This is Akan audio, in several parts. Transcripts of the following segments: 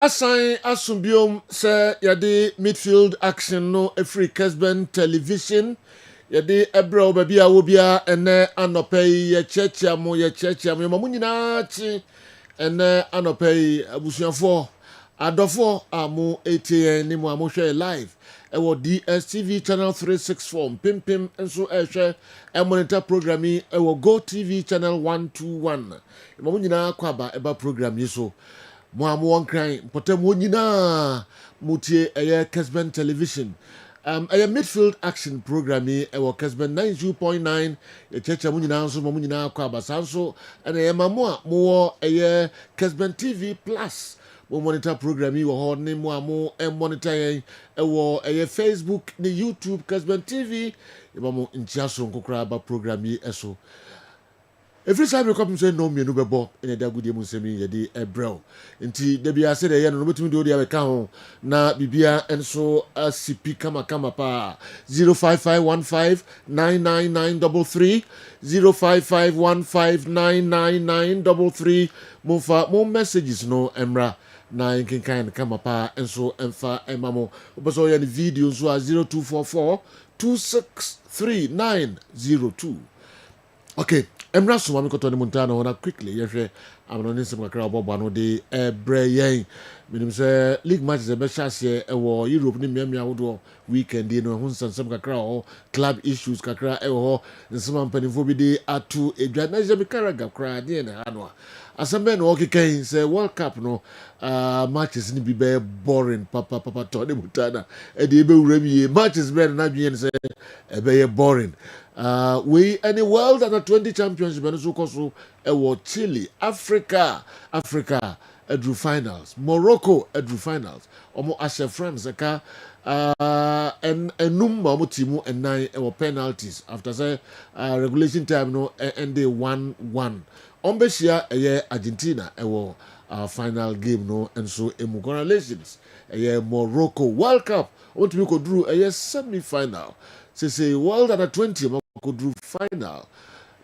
Assign asumbium say yade midfield action no free Kessben television yade ebra baby awobia ene anopei ye chechia mo mamu nyina chi ene anopei abusuafo adofo amu ATN ni mo amohwe live ewo DSTV channel 364 pimpim enso ehwe monitor programming ewo Go TV channel 121 mamu nyina kwaba eba program yiso mo amwon kran potem wonyina mutie eye Kessben television eye midfield action programming ewo Kessben 92.9 ye checha munyina nso mo munyina akwa basanso ene ye mamo a mo eye Kessben TV plus mo monitor programming wo ho ne mo amo monitor yen ewo eye Facebook ne YouTube Kessben TV ye mamo nchiaso nkokra ba programming eso. Every time you come say no me no bebo in a good mu semi ye di ebro nti da bia say de ye no betumi de odi abeka ho na bibia enso asipi kama pa 055159993 055159993 mo messages no emra na nkenkan kama pa enso emfa emamo oboso ye ni video so 0244 263902. Okay, Emra Sumami Kotoni Montana wana quickly. Yeshe, I'm not in some crowd no de Brayen. Meaning say league matches a best chance here or Europe ni Miami Outdoor weekend, you know, Hunsan some kakra club issues kakra ewo and some penny de atu a Janaja Bicaraga cry near the Hanwa. As a man walking can say World Cup no matches ni be boring papa Tony Montana and the Remy matches better than I say a boring. We any world under 20 championship and so Chile, Africa, Edru finals, Morocco Edru finals. Omo Ashe France aka and number mo timu and 9 penalties after say regulation time no and they 1-1. Ombeshia Argentina final game no and so congratulations Morocco World Cup what we could do semi-final. Say world under 20 could do final.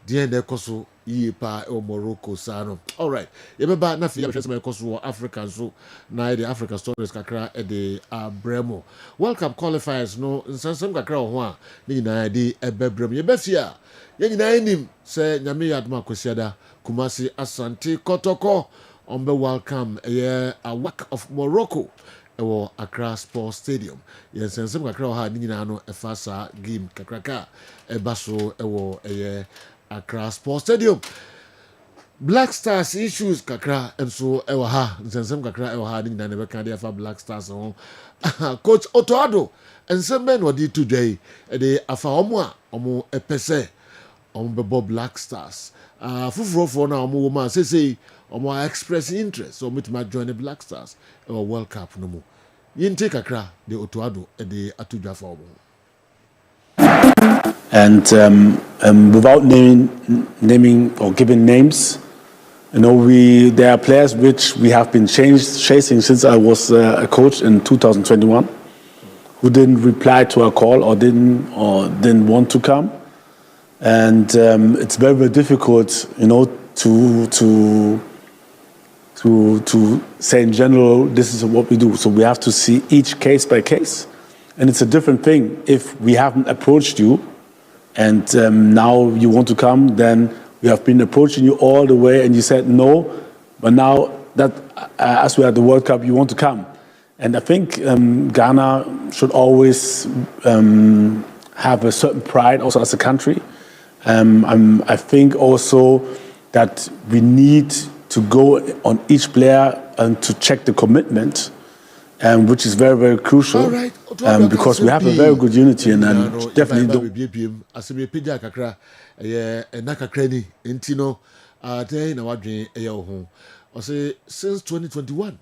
The end koso ye pa o Morocco sano. All right. Yebeba na fi yabese koso African so na the Africa stories kakra e de Bremo. World Cup qualifiers no nsansam kakra ho a ni na de ebebrem. Yebefia. Ye nyina enim se nyame yadma kwesiada Kumasi Asante Kotoko on the welcome a work of Morocco. Ewo Accra Sports Stadium. Yes, and some kakra ha ni nyina no efasa game kakraka ebaso ewo Accra Sports Stadium. Black Stars issues kakra and so ewo ha some kakra ewo ha ni nyina ne beka dey for Black Stars on. Coach Otoado and some men what did today dey afa omo epese omo bebo Black Stars. Fufuro for na omo woman say omo express interest so me to join the Black Stars or World Cup no more. Yinte kakra de Otoado e de atudwa for omo. And without naming or giving names, you know, there are players which we have been chasing since I was a coach in 2021, who didn't reply to our call or didn't want to come, and it's very, very difficult, you know, to say in general this is what we do. So we have to see each case by case, and it's a different thing if we haven't approached you. And now you want to come, then we have been approaching you all the way and you said no, but now that as we are at the World Cup, you want to come. And I think Ghana should always have a certain pride also as a country. I think also that we need to go on each player and to check the commitment, which is very, very crucial. All right. Because we have a very good unity and definitely don't. Since 2021,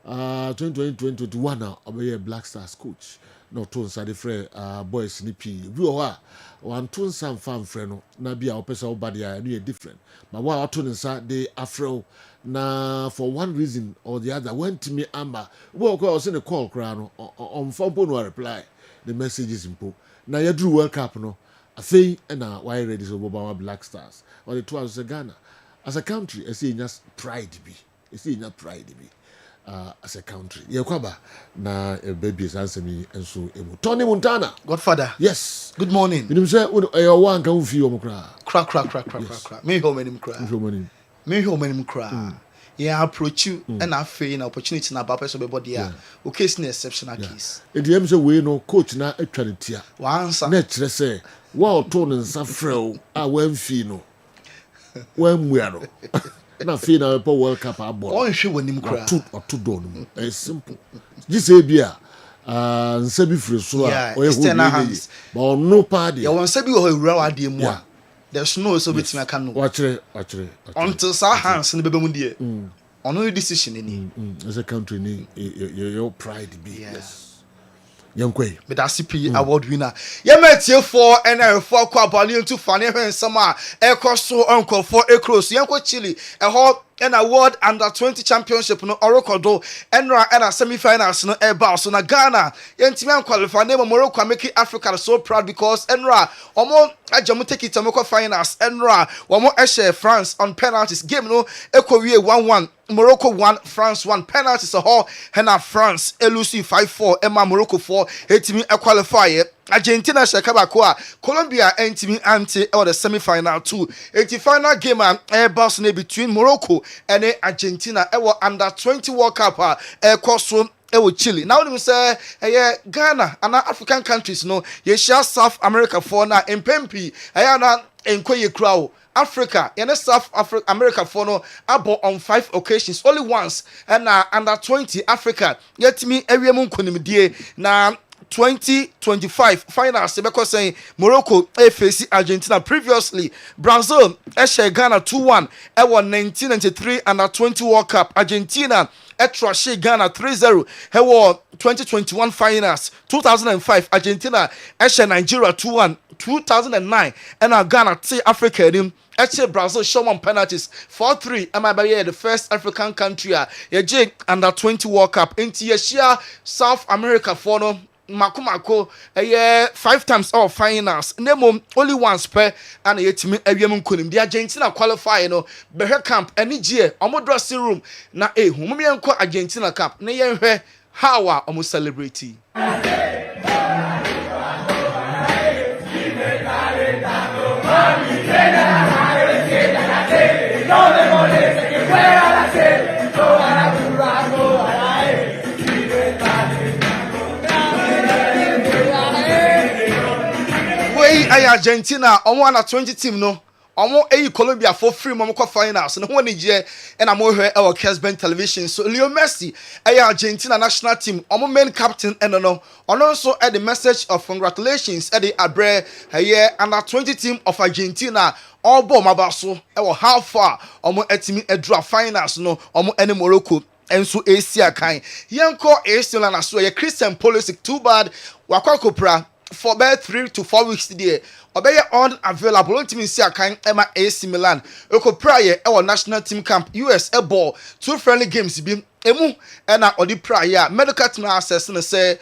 2021 now, I'm a Black Stars coach. No tone side friend, boys nippy. We are one tone some fan friend. Na be our person body I knew different. But what I told inside the Afro na for one reason or the other went to me Amber. Well, I was in a call crown on phone no reply. The message is simple. Now you drew World Cup no. I think and why ready so about Black Stars or the 12 Ghana as a country. I see just pride be. I see not pride be. as a country. Yakwaba na baby is answering and so Tony Montana. Godfather. Yes. Good morning. You say one can feel Crack. Me home him cry. Me home him cry. Yeah, approach you and I feel an opportunity na papa so be body ya. O case na exceptional case. E dey am say we no coach na atwa ne tia. One answer. Na kire say wa oto ne nsa frɛw a wan fi no. Wan mua no. Na fi na po World Cup abɔ. On hwe wonim kra. Oto do no. It's simple. This say bia nsa bi firi so a external hands. But no party. Ya won nsa bi wo hawura wa de mu a. There's no so betimi aka no. Watch. Until sa hands ne bebe mu de. Ono decision ni. As a country ni your pride be. Yes. Yankwe. But that's CP award winner. Yeah, metie for NR4 kwa bali into fane hwen sama e so onko for e close. Yanko Chile e ho an award under 20 championship no orokodo enra and semi-finals no eba so na Ghana yentimi qualify name Morocco make Africa so proud because enra omo ajamu take it amoko finals enra omo share France on penalties game no ekowie 1-1 Morocco 1 France 1 penalties a ho hena France elusi 5-4 Emma Morocco 4 etimi qualify Argentina shakabako a Colombia entimi ante or the semi-final 2 final game eba between Morocco and Argentina under 20 World Cup so Chile. Now we say Ghana and African countries no ye share South America for na empempi na enkoye krawo Africa and South America for no abo on 5 occasions only once and under 20 Africa yet me ewiemu nkonimdie na 2025 finals because saying Morocco face Argentina previously Brazil share Ghana 2-1 won 1993 under 20 World Cup Argentina trash Ghana 3-0 won 2021 finals 2005 Argentina share Nigeria 2-1 2009 and Ghana take Africa in actually Brazil show on penalties 4-3 am I by the first African country under 20 World Cup into Asia South America for no Makumako 5 times all finals nemo only once per and yetimi awiam nkonim the Argentina qualify no behwe camp any year omo dressing room na ehum me enko Argentina camp na yenhwe how a omo celebrate Argentina omo na 20 team no omo Colombia for free mo finals no one year and I'm here our Kessben television so Leo Messi Argentina national team omo main captain and no also the message of congratulations at the abre under 20 team of Argentina all bomb abaso how far omo etimi draw finals no omo any Morocco and so Asia kind yanko Asia na so Christian Pulisic too bad wakokopra for about 3 to 4 weeks today. Obey unavailable on team see kind Emma AC Milan. Oko prior our national team camp US ball 2 friendly games be emu and odi prior medical team access and say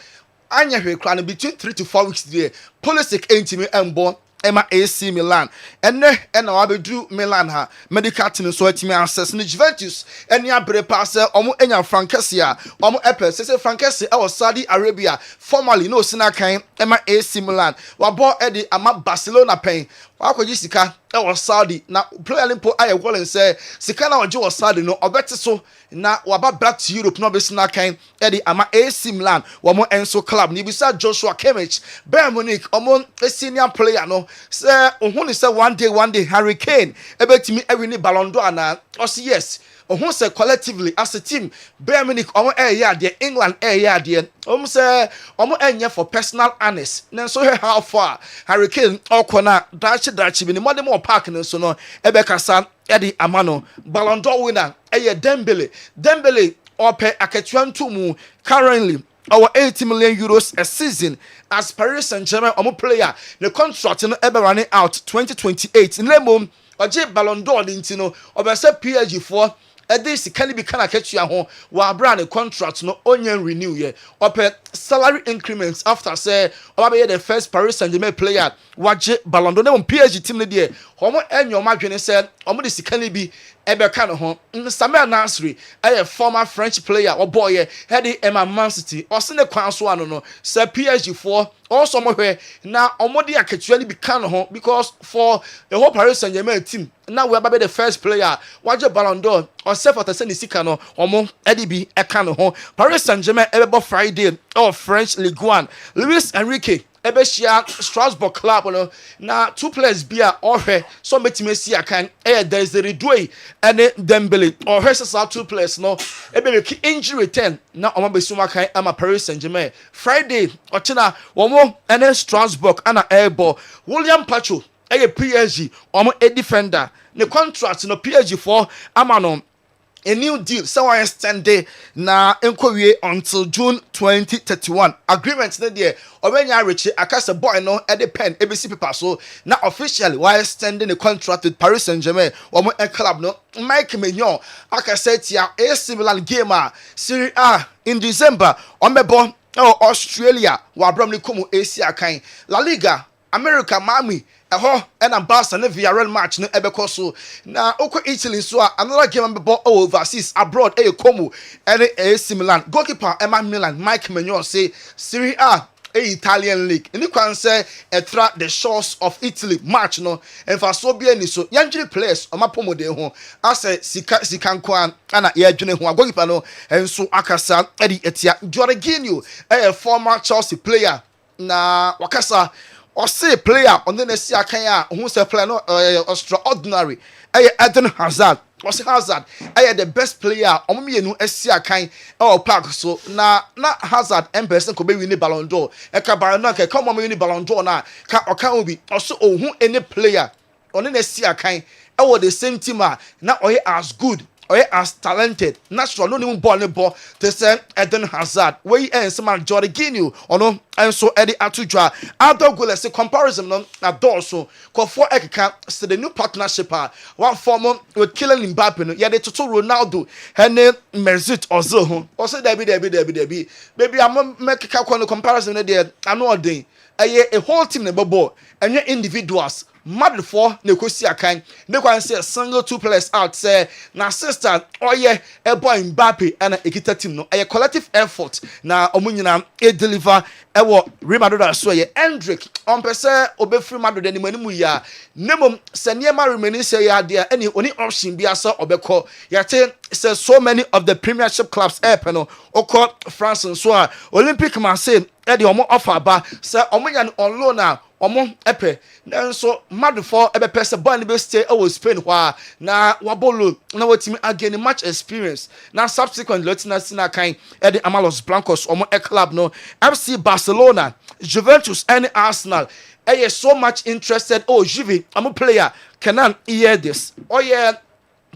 anya hwe kran between 3 to 4 weeks today. Pulisic team embo Emma AC Milan and wabedru Milan ha medical team so atimi access ni Juventus eni abre pass omo enya Frankesia omo epe say Frankesi Saudi Arabia formerly no sina kan Emma AC Milan wabo edi ama Barcelona pen wakoji sika Saudi na player limpo aye wollen say sika na oje Saudi no obete so na waba back to Europe no be sina kan edi ama AC Milan womo enso club ni bisa Joshua Kimmich Bayern Munich omo senior player no say ohun say one day Harry Kane ebetimi win Ballon d'Or na yes ohun say collectively as a team Bayern Munich omo de England de say omo enye for personal honest na so how far Harry Kane okona dachi bi ni modern park no so no ebekasa edi amano Ballon d'Or winner Dembele ope aketuantu mu currently our 80 million euros a season as Paris Saint-Germain omo player the contract no ebe running out 2028 in lemom oje Ballon d'Or ntino obese PSG for this can be kind of catch you home while brand contract no onion renew ye ope salary increments after say oba the first Paris Saint-Germain player waje Ballon d'Or PSG team there ɔmo enyo madwene sɛ ɔmo de sika ne bi ɛbɛka no ho. Samuel Nasri a former French player or boy heading Emma Man City or send a council ano no sir PSG for also mo hwe na ɔmo de akatua bi ka no ho because for the whole Paris Saint-Germain team now we are the first player waje Ballon d'Or or self at send sika no ɔmo edi bi ɛka no ho. Paris Saint-Germain ɛbɛbɔ Friday or French Ligue 1 Luis Enrique Ebeshia Strasbourg club no na 2 players bi a ɔhwɛ so betime si akan Desiree Doué ene Dembele ɔhwɛ sesa 2 players no make injury 10 na ɔma besuma kan ama Paris Saint-Germain Friday ɔkyena wɔmo ene Strasbourg ana airball William Pacho PSG ɔmo a defender ne contract no PSG for ama no a new deal so I extend na enkowie until June 2031 agreement na there obenya reach akasa boy no e de pen ABC paper so na officially why extending the contract with Paris Saint-Germain omo e club no Mike Mignon akasa tia a similar game Serie A in December omebo Australia wa abram ni komu AC akan La Liga America Miami eho and Barca ne Villarreal match no ebeko so na okwa Italy so another game ambebo overseas abroad komu and AC Milan goalkeeper Emma Milan Mike Mignon say Serie A Italian league any can say etra the shores of Italy match no and for so be any so yanjiri players o mapomo de ho ase sika nkwan ana ye adwene ho goalkeeper no enso akasa edi etia Jorginho former Chelsea player na wakasa or say player on the next year who's a player no extraordinary Eden Hazard was Hazard the best player on me no Esia kind park so na Hazard and person could be winning Ballon d'Or ka barana ka come on winning Ballon d'Or na ka obi also who any player on the next year kind the same team na as good or as talented natural no even ball to say Eden Hazard where and some Jorginho or no and so Eddie Atujwa other goal say comparison no na so call for Ekeka so the new partnership one former with Kylian Mbappe no yeah they toto Ronaldo hene Mesut Ozil or say Debbie baby I'm make a comparison there I know a whole team na ball and individuals mad for ne kosi akan ne kwan say single 2 players out say na sister oye e boy Mbappe and ekita team no a collective effort na omunyina e deliver e wo Real Madrid so ye Endrick on pese obefri Madrid ani manimu ya nemom se niema remaining say ya dia any oni option bia so obekọ yate say so many of the premiership clubs no okọ France so a Olympic Marseille e de omo offer ba say omunya on loan omo epe nanso madfo ebe pese ball ni be stay Spain hwa na wabolo na watimi again match experience na subsequent Latina sina kan the Amalos Blancos omo club no FC Barcelona Juventus and Arsenal so much interested Juve I'm player canan hear this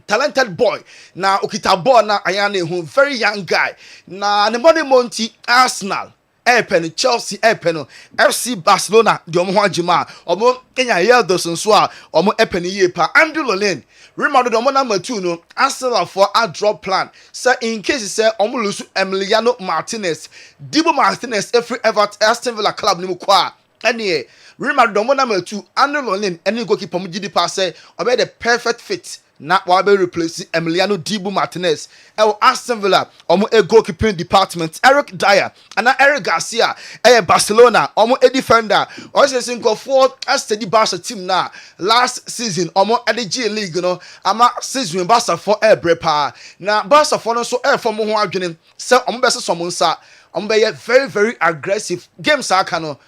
talented boy na okita ball na ayane who very young guy na ne money monty Arsenal Pen Chelsea Pen FC Barcelona the omo hajima omo Kenya Yeldos nso a omo Pen ye pa Andrew Lolin Real Madrid omo number 2 no Arsenal for a drop plan say in case say omo lose Emiliano Martinez Dibu Martinez every Aston Villa club ni mu kwa ene Real Madrid omo number 2 Andrew Lolin any goalkeeper mu gidi pa say obe the perfect fit na wabe replace Emiliano Dibu Martinez Aston Villa omo goalkeeping department Eric Dyer and Eric Garcia Barcelona omo defender also think of for steady Barca team na last season omo G League no ama season Barca for brepa na Barca for no so for mo ho adwene se omo be so mo nsa omo be very very aggressive games aka no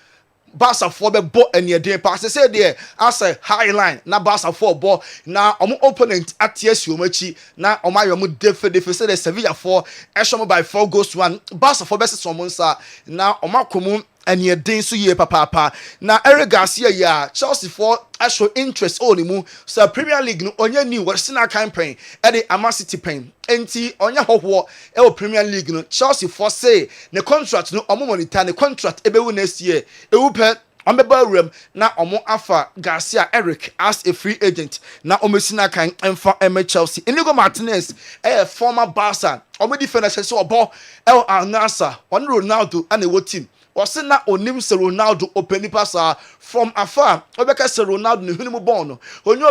Barca for be ball and your day pass say there as a high line na Barca for ball na omo opponent atiesi omachi na omayo mu defe say the Sevilla for eshomo by 4 goals to 1 Barca for best somonsa na omakomu and your day so ye papa na Eric Garcia ya Chelsea for show interest only mu so Premier League no onye new Arsenal campaign e the Ama City pen enti onye hoho e Premier League no Chelsea for say the contract no omo monitor the contract e be next year e wu pe ombeba room na omo afa Garcia Eric as a free agent na omesina kan emfa Chelsea Inigo Martinez former Barca omo defender say so obo El Al Nassr on Ronaldo and the team ɔse na onim se Ronaldo openi pasa from afar obeka se Ronaldo ne hunu mu bɔn no onye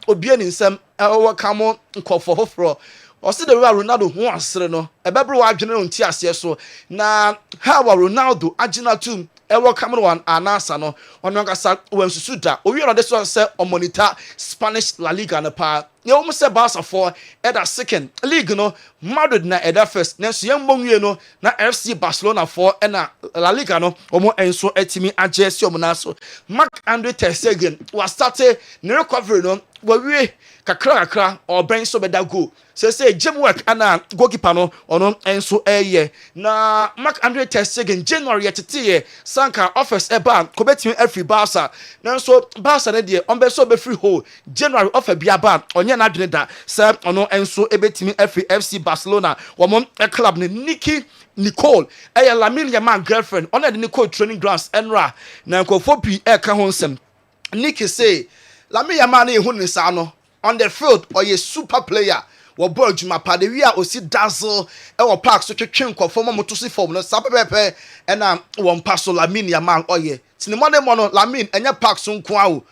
obia ni nsɛm ɛwɔ ka mo nkɔfo hoforo ɔse de Ronaldo ho asere no ɛbɛbere wa adwene no nti ase so na ha wa Ronaldo agina tum ewo Cameroon anasa no ono nkasa wansusu da owi no de so se monitor Spanish La Liga na pa ye wo se Barca for eda second league no Madrid na eda first na so yemmonwie no na FC Barcelona for na La Liga no omo enso atimi agesi omo na so Marc-Andre ter Stegen was started ne recovery no wawie kakra or ben so beda go say gym work ana goalkeeper no ono enso eye na Marc-Andre ter Stegen January yetete sanka offers eba kobetimi every Barca nanso Barca ne de on be so be free hole January offer bia ba onye na adwene da say ono enso ebetimi every FC Barcelona wo mom club ne Nicole Lamine Yamal girlfriend on the Nicole training grounds enra na nkofo pi ka ho nsem Nikki say Lamine Yamal ne hu ne sa no on the field or a super player wo ball juma pa de wi a osi dazzle e wo park so twetwe nkofo moto si form no sapepepe e na wo passo Lamine Yamal oye tinimode mo no Lamine enya park so nko awo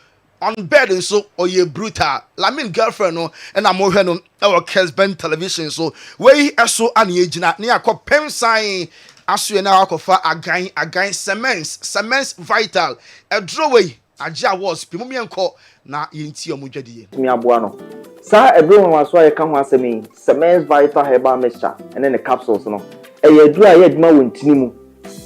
on bed so oye brutal Lamine girlfriend no e na mo hwe no e wo Kessben television so we eso ane ejina ne akopem sign aso na akofa agan cements vital e draw way Aja was Pimumi enko na yenti omudwadiye. Mi aboa no. Sa everyone was so ka ho asemi cement vital herbal mixture and then the capsules no. E yeduru a yeduma wontini mu.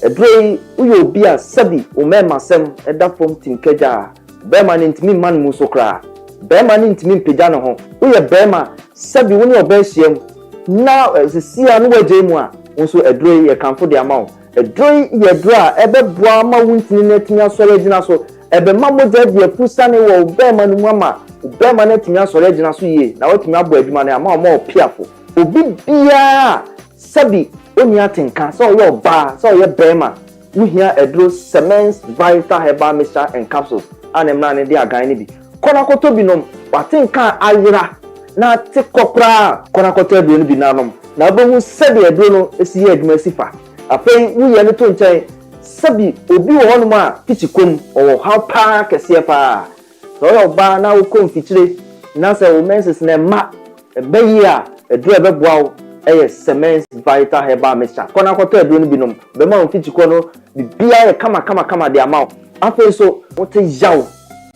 Eduru uyo obi a sabi o mema sem eda from tinkeja. Be man ntimi man mu so kra. Be man ntimi mpega no ho. Uye be ma sabi woni obehiem na sisia no waje mu a wonso eduru ye kanfo de amount. Eduru yeduru a ebeboa ma wontini netimi asore gina so ebe mamoja de pusane wo bema no mama bema na timia sore gina so ye na watimi abo adwuma na ama o piafo obi bia sabi oni atenka so yo ba so ye bema wuhia edro cement vital herbal mixture and capsules anemna ne de agan ne bi kona koto binom watenka ayira na te kopra kona koto bi no bi nanom na bohu sabi edro no esi ye adwuma sifa afei wuye ne to nchen sabi obi wo hono ma pichikom o how pa kese pa so yo ba na wo kom fitire na se wo menses na ma ebayi a edru ebeboa eye cement vital herbal mixture kona kwato edru no binom be ma wo fichiko no bibia ye kama de amount afa so wo te yaw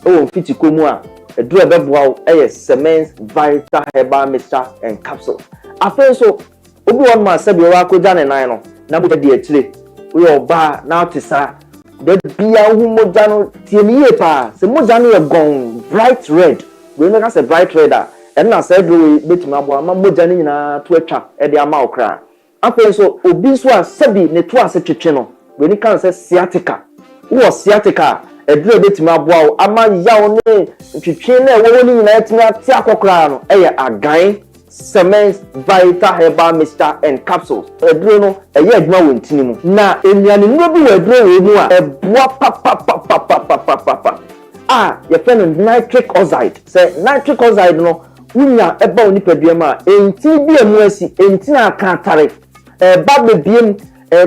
o fichikomu a edru ebeboa eye cement vital herbal mixture and capsule afa so obi wo ma sabi wo akoja ne nan no na bo de etire we oba na tisa de bia hu moja no tiemiye pa se moja no ye gon bright red we make us a bright red and na say do betima abo ama moja ni nyina to atwa e de ama okra afa so obi so a sabi ne to ase twetwe no we ni kan say sciatica wo sciatica e de betima abo ama yawo ne twetwe na wo ni nyina etimi ati akokra no e ye agan cement vital herbal mixture and capsules edro no eye adwuma wontini mu na enuane no bi wedro we mu a eboa pa ye fen nitric oxide say nitric oxide no unya eba onipadua ma enti bi emu asi enti na akatare ba bebiem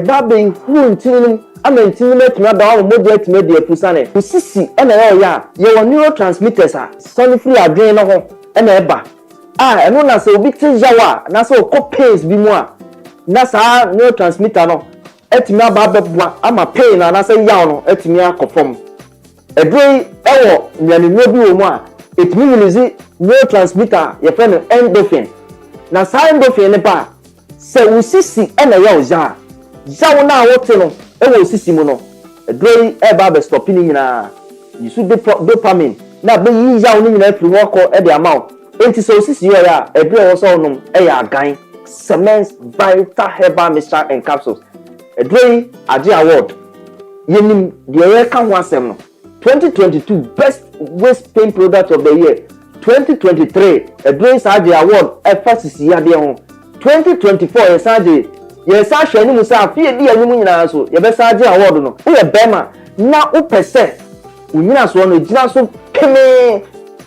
ba be hu ntini ama ntini metuna da wo modi atime de apusane usisi ena ya ye neurotransmitters a sonifree adwen no ho ena eba eno na se obi te jawa na se pains bi mu a na sa neurotransmitter no etimi ababeboa ama pain na se yaw no etimi akofom edrei ewo nyane no bi wo mu a etimi release neurotransmitter ye friend endorphin na sa endorphin ne ba se usisi ena yaw jaw na wote no ewo usisi mu no edrei eba be stop ni nyina yisu dopamine na be yi yaw ni nyina firi wo ko e de amount enti so sisi ya ebi o so onum eya agan cement vital herbal mixture and capsules edrei age award yenim de ye ka ho asem no 2022 best waist pain product of the year 2023 edrei age award efasisi ya de ho 2024 ye sa hwani mu sa afie di anim nyina so ye be sa age award no wo ye bema na wo pese unyina so no gina so peme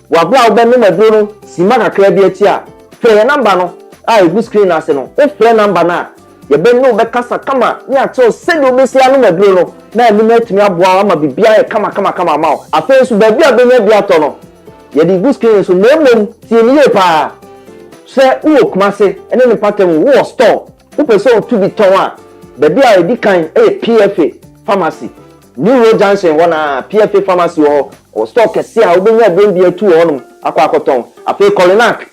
wabla obenu medro no sima kakra bi ati a free number no a egu screen ase no o free number na ye be no be kasa kama ni ato se do be sia no maduro no na emi na atumi aboa ama bibia ye kama ma o afen so ba bia be nya bia to no ye di good screen so na mom tie ni ye pa se wo kumase ene ne patem wo store wo person to be ton a ba bia e di kan PFA pharmacy New Road Junction wana PFA pharmacy o store kese a wo be nya be bia tu ho no akwakoton afen Colinac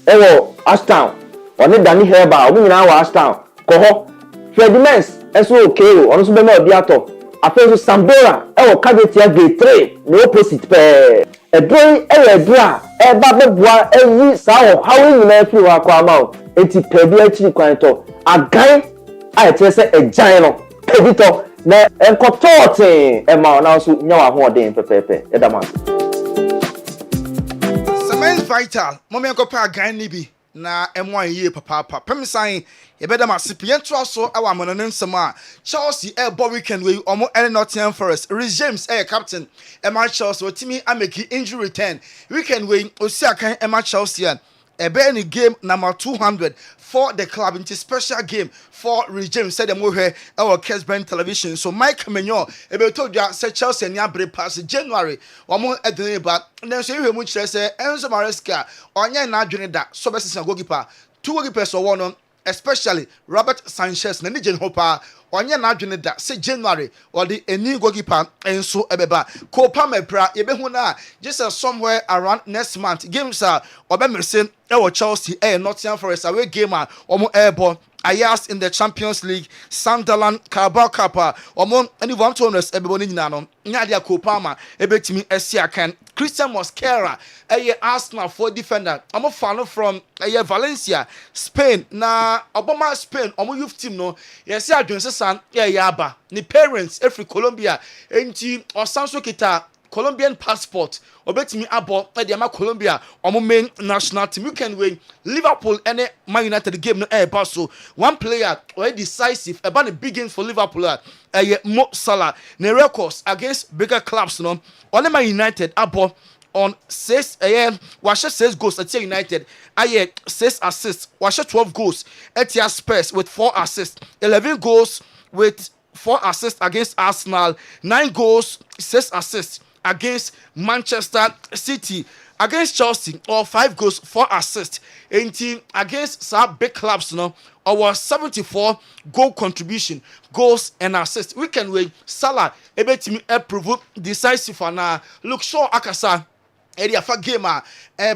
ewo Ashtown oni Dani Herba obi nyina wa Ashtown ko ho Fredimens eso okay o ono so be na obi ato afen so Sambora ewo Kagetia Gate 3 no opposite pe edron edra eba beboa eyi sa o hawe nyina fi wa kwa ma o enti pe bi achi kwan to agan a etrese ejan no pedito na enkotote e ma na so nya wa ho odin pepepe edama Cement vital mommy enkopa agan ni bi na M1 ye papa pemisan ye beda masipi yentro so awa mononim nsema Chelsea weekend we omo Nottingham Forest Reece James captain Emma Chelsea otimi ameki injury return weekend we osi akan Emma Chelsea any game number 200 for the club into special game for Reece James said them here our Kessben television. So Mike Menyo told you say Chelsea and Yabre pass January one more at the but then so you much say Enzo Maresca on your na that so best goalkeeper 2 goalkeepers or one especially Robert Sanchez na Nigen Hopa onye na adwene da say January or the new goalkeeper enso ebeba Copa Mepra yebehu na just somewhere around next month games are obemersen e Chelsea Nottingham Forest away game omo airborne Ayas in the Champions League, Sunderland, Carabao Cup, omo any one toners ebebo ni nyina no nya dia Kopama ebetimi esia kan Christian Mosquera Arsenal for defender omo follow from Valencia Spain na Obama Spain omo youth team no yesi adwen sesan aba ni parents every Colombia enti osanso kita Colombian passport obetimi abo e ama Colombia omo main national team you can win Liverpool and Man United game no so one player or decisive about the big game for Liverpool Mo Salah ne records against bigger clubs no only Man United abo on 6 washe 6 goals at United 6 assists washe 12 goals at Spurs with 4 assists 11 goals with 4 assists against Arsenal 9 goals 6 assists against Manchester City against Chelsea or 5 goals 4 assists and team against some big clubs our 74 goal contribution goals and assists we can win Salah ebetimi prove decisive na look sure akasa area for game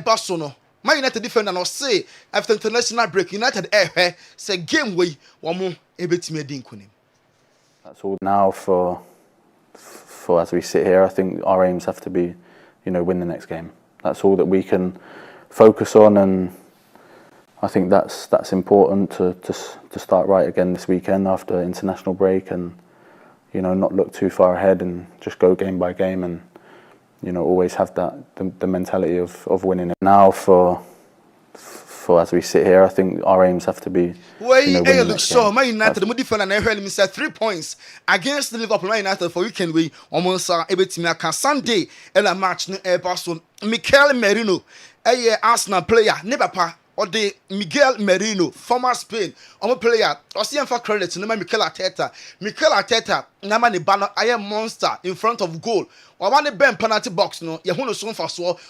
Barcelona Man United defender no say after international break United say game way womo ebetimi edi nkunim. That's all now for as we sit here. I think our aims have to be, win the next game. That's all that we can focus on, and I think that's important to start right again this weekend after international break, and not look too far ahead and just go game by game, and always have the mentality of winning it. Now for as we sit here, I think our aims have to be. Look, so Man United, the defender, and I heard him say 3 points against the Liverpool. Man United for weekend we almost able to make a Sunday and a match no Barcelona. Mikel Merino, Arsenal player, never pa. Or the Miguel Merino, former Spain, player, or see for credit to Mikel Arteta. Mikel Arteta, Namani Banner, I am monster in front of goal. Or one the Ben penalty box, no, Yahuno soon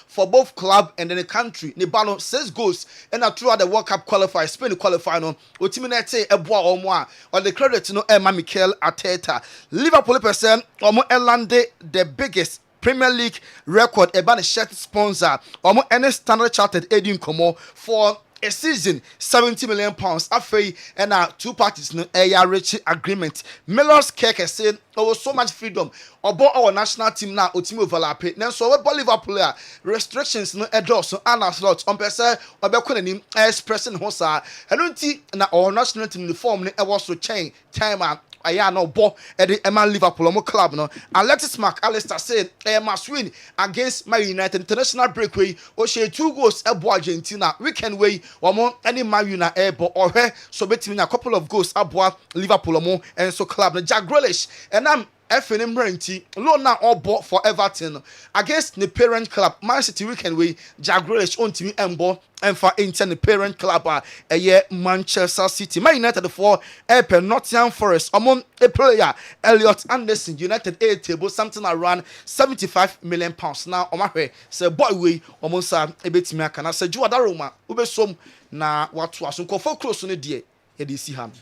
for both club and then the country. Nibano 6 goals and throughout the World Cup qualifier, Spain qualifier, no, Utiminete, Ebois or moi, or the credit to no Emma Mikel Arteta. Liverpool percent, or more Elande, the biggest Premier League record about a shirt sponsor or any standard chartered aiding Como for a season 70 million pounds after and 2 parties no rich agreement. Miller's Keke said there was so much freedom about our national team now ultimate overlap. Then so what Liverpool restrictions no endorse and a slot on person or be expressing hosa and unti na our national team uniform was to change time no ball at the Emma Liverpool club no. Alexis McAllister said must win against Man United international breakaway or she 2 goals at Argentina weekend way one more any Man United airborne or her so between a couple of goals at Liverpool and so club no Jack Grealish and FNM Renti, loan now all bought for Everton against the parent club. Man City weekend we Jaguars on team Embo and for Inter the parent club a year Manchester City. Man United for Nottingham Forest among a player Elliot Anderson United A table something around £75 million now. On my way, say boy we almost a bit me can I say Juada Roma ube some na what was so for close on the day. Edisi ham.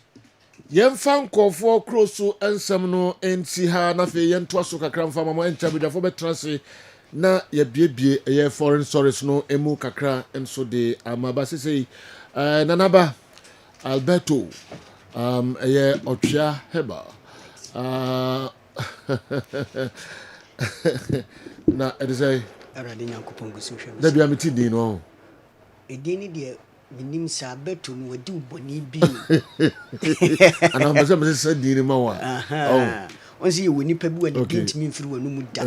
Yɛmfa nkɔfoɔ kuro so nsɛm no nti ha na afei yɛntoa so kakra mfa mama nkyabidafo bɛtena se na yɛbiebie ɛyɛ foreign stories no emu kakra nso de amaba sesei nanaba Alberto ɛyɛ ɔtwea heba na ɛde sɛ Awurade Nyankopɔn gusu hwɛ da bia meti din no edini de minim sa Alberto no wadi uboni bi ana mbese mbese din ma wa onzi ye woni pa bi wani bintimi mfiri wanu mu da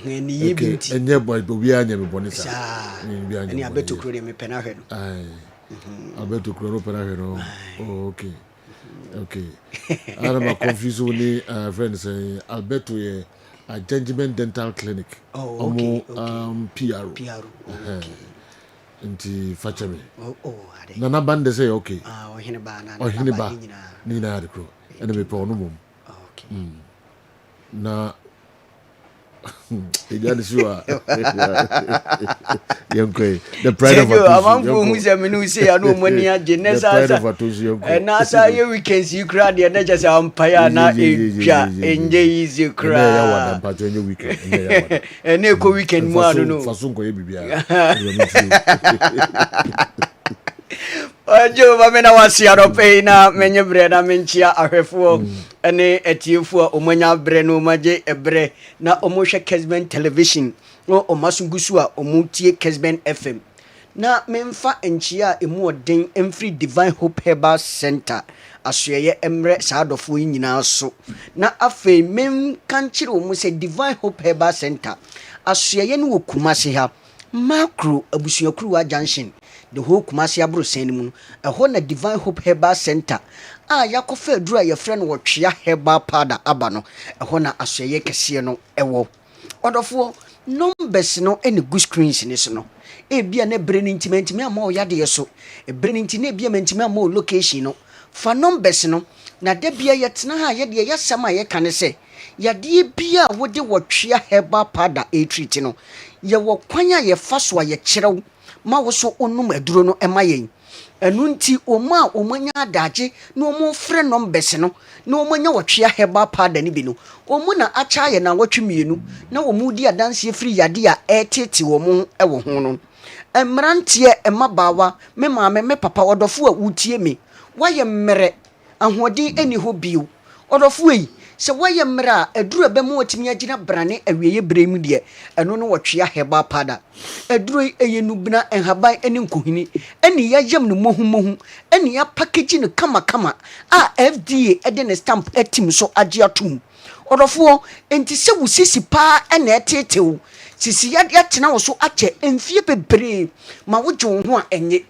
ni ye binti enye boy bi anya me boni sa ni Alberto kro de me pena hwe no Alberto kro no pena hwe no okay ana ma confuse ni friend say Alberto ye a Gentleman Dental Clinic PRO nti fachame na bande say okay ohine ba ni na adekro ene me pe onu mum na igani sure yonkwe the pride of amango hu se me no say anu mani age ne sa na sa ye weekends you cry de na just ampaya na etwa enje easy cry ya wada mpacho enye weekend ene ko weekend mu anu no fasunko ye bibia Ojo bamena wasi arope na menye bre na menchia ahwefo ene etiefo omanya bre no maje ebre na omohwe Kessben television no omasungusu a omutie Kessben FM na memfa enchia emu oden emfri Divine Hope Herbal Center asoye emre saadofo nyina so na afei mem kanchire omu se Divine Hope Herbal Center asoye ne wokumase ha macro abusuakuru junction the whole Kumasi abro senimu ɛhɔ na Divine Hope Herbal Center yakofa adura ye friend wo twea herbal powder aba no ɛhɔ na asoye kese no ɛwɔ odofo numbers no any good screens ni so no ebia na brand intimate me ama o yade so e brand intimate ebia mentime ama o location no fa numbers no na da bia ye tena ha ye de ye sama ye kane se yade bia wo de wo twea herbal powder treat no ye wo kwanya ye fa so ye kyerɛw ma wo so onum aduro no ema yen enu nti oma omanya adaje na omo frɛ numbers no na omanya wotwea heba pada ni bi no omo na acha ye na wotwemienu na omo di adanse free yade a etete wo mo ewo ho no emrantie emabawa me maame me papa odofo a wutie me waye mmere ahoden eni ho bio odofo yi se waye mmra aduro be mo otimi agina brane awieye bremu de eno no wotwea heba pada aduro eyenubna enhaban eni nkohini eni yayam no mohumohu eni ya package no kama a FDA ede ne stamp etim so age atum odofo enti se wusisi pa ena etetew sisi ya tena wo so ache emfie bebre ma woje wo ho a enye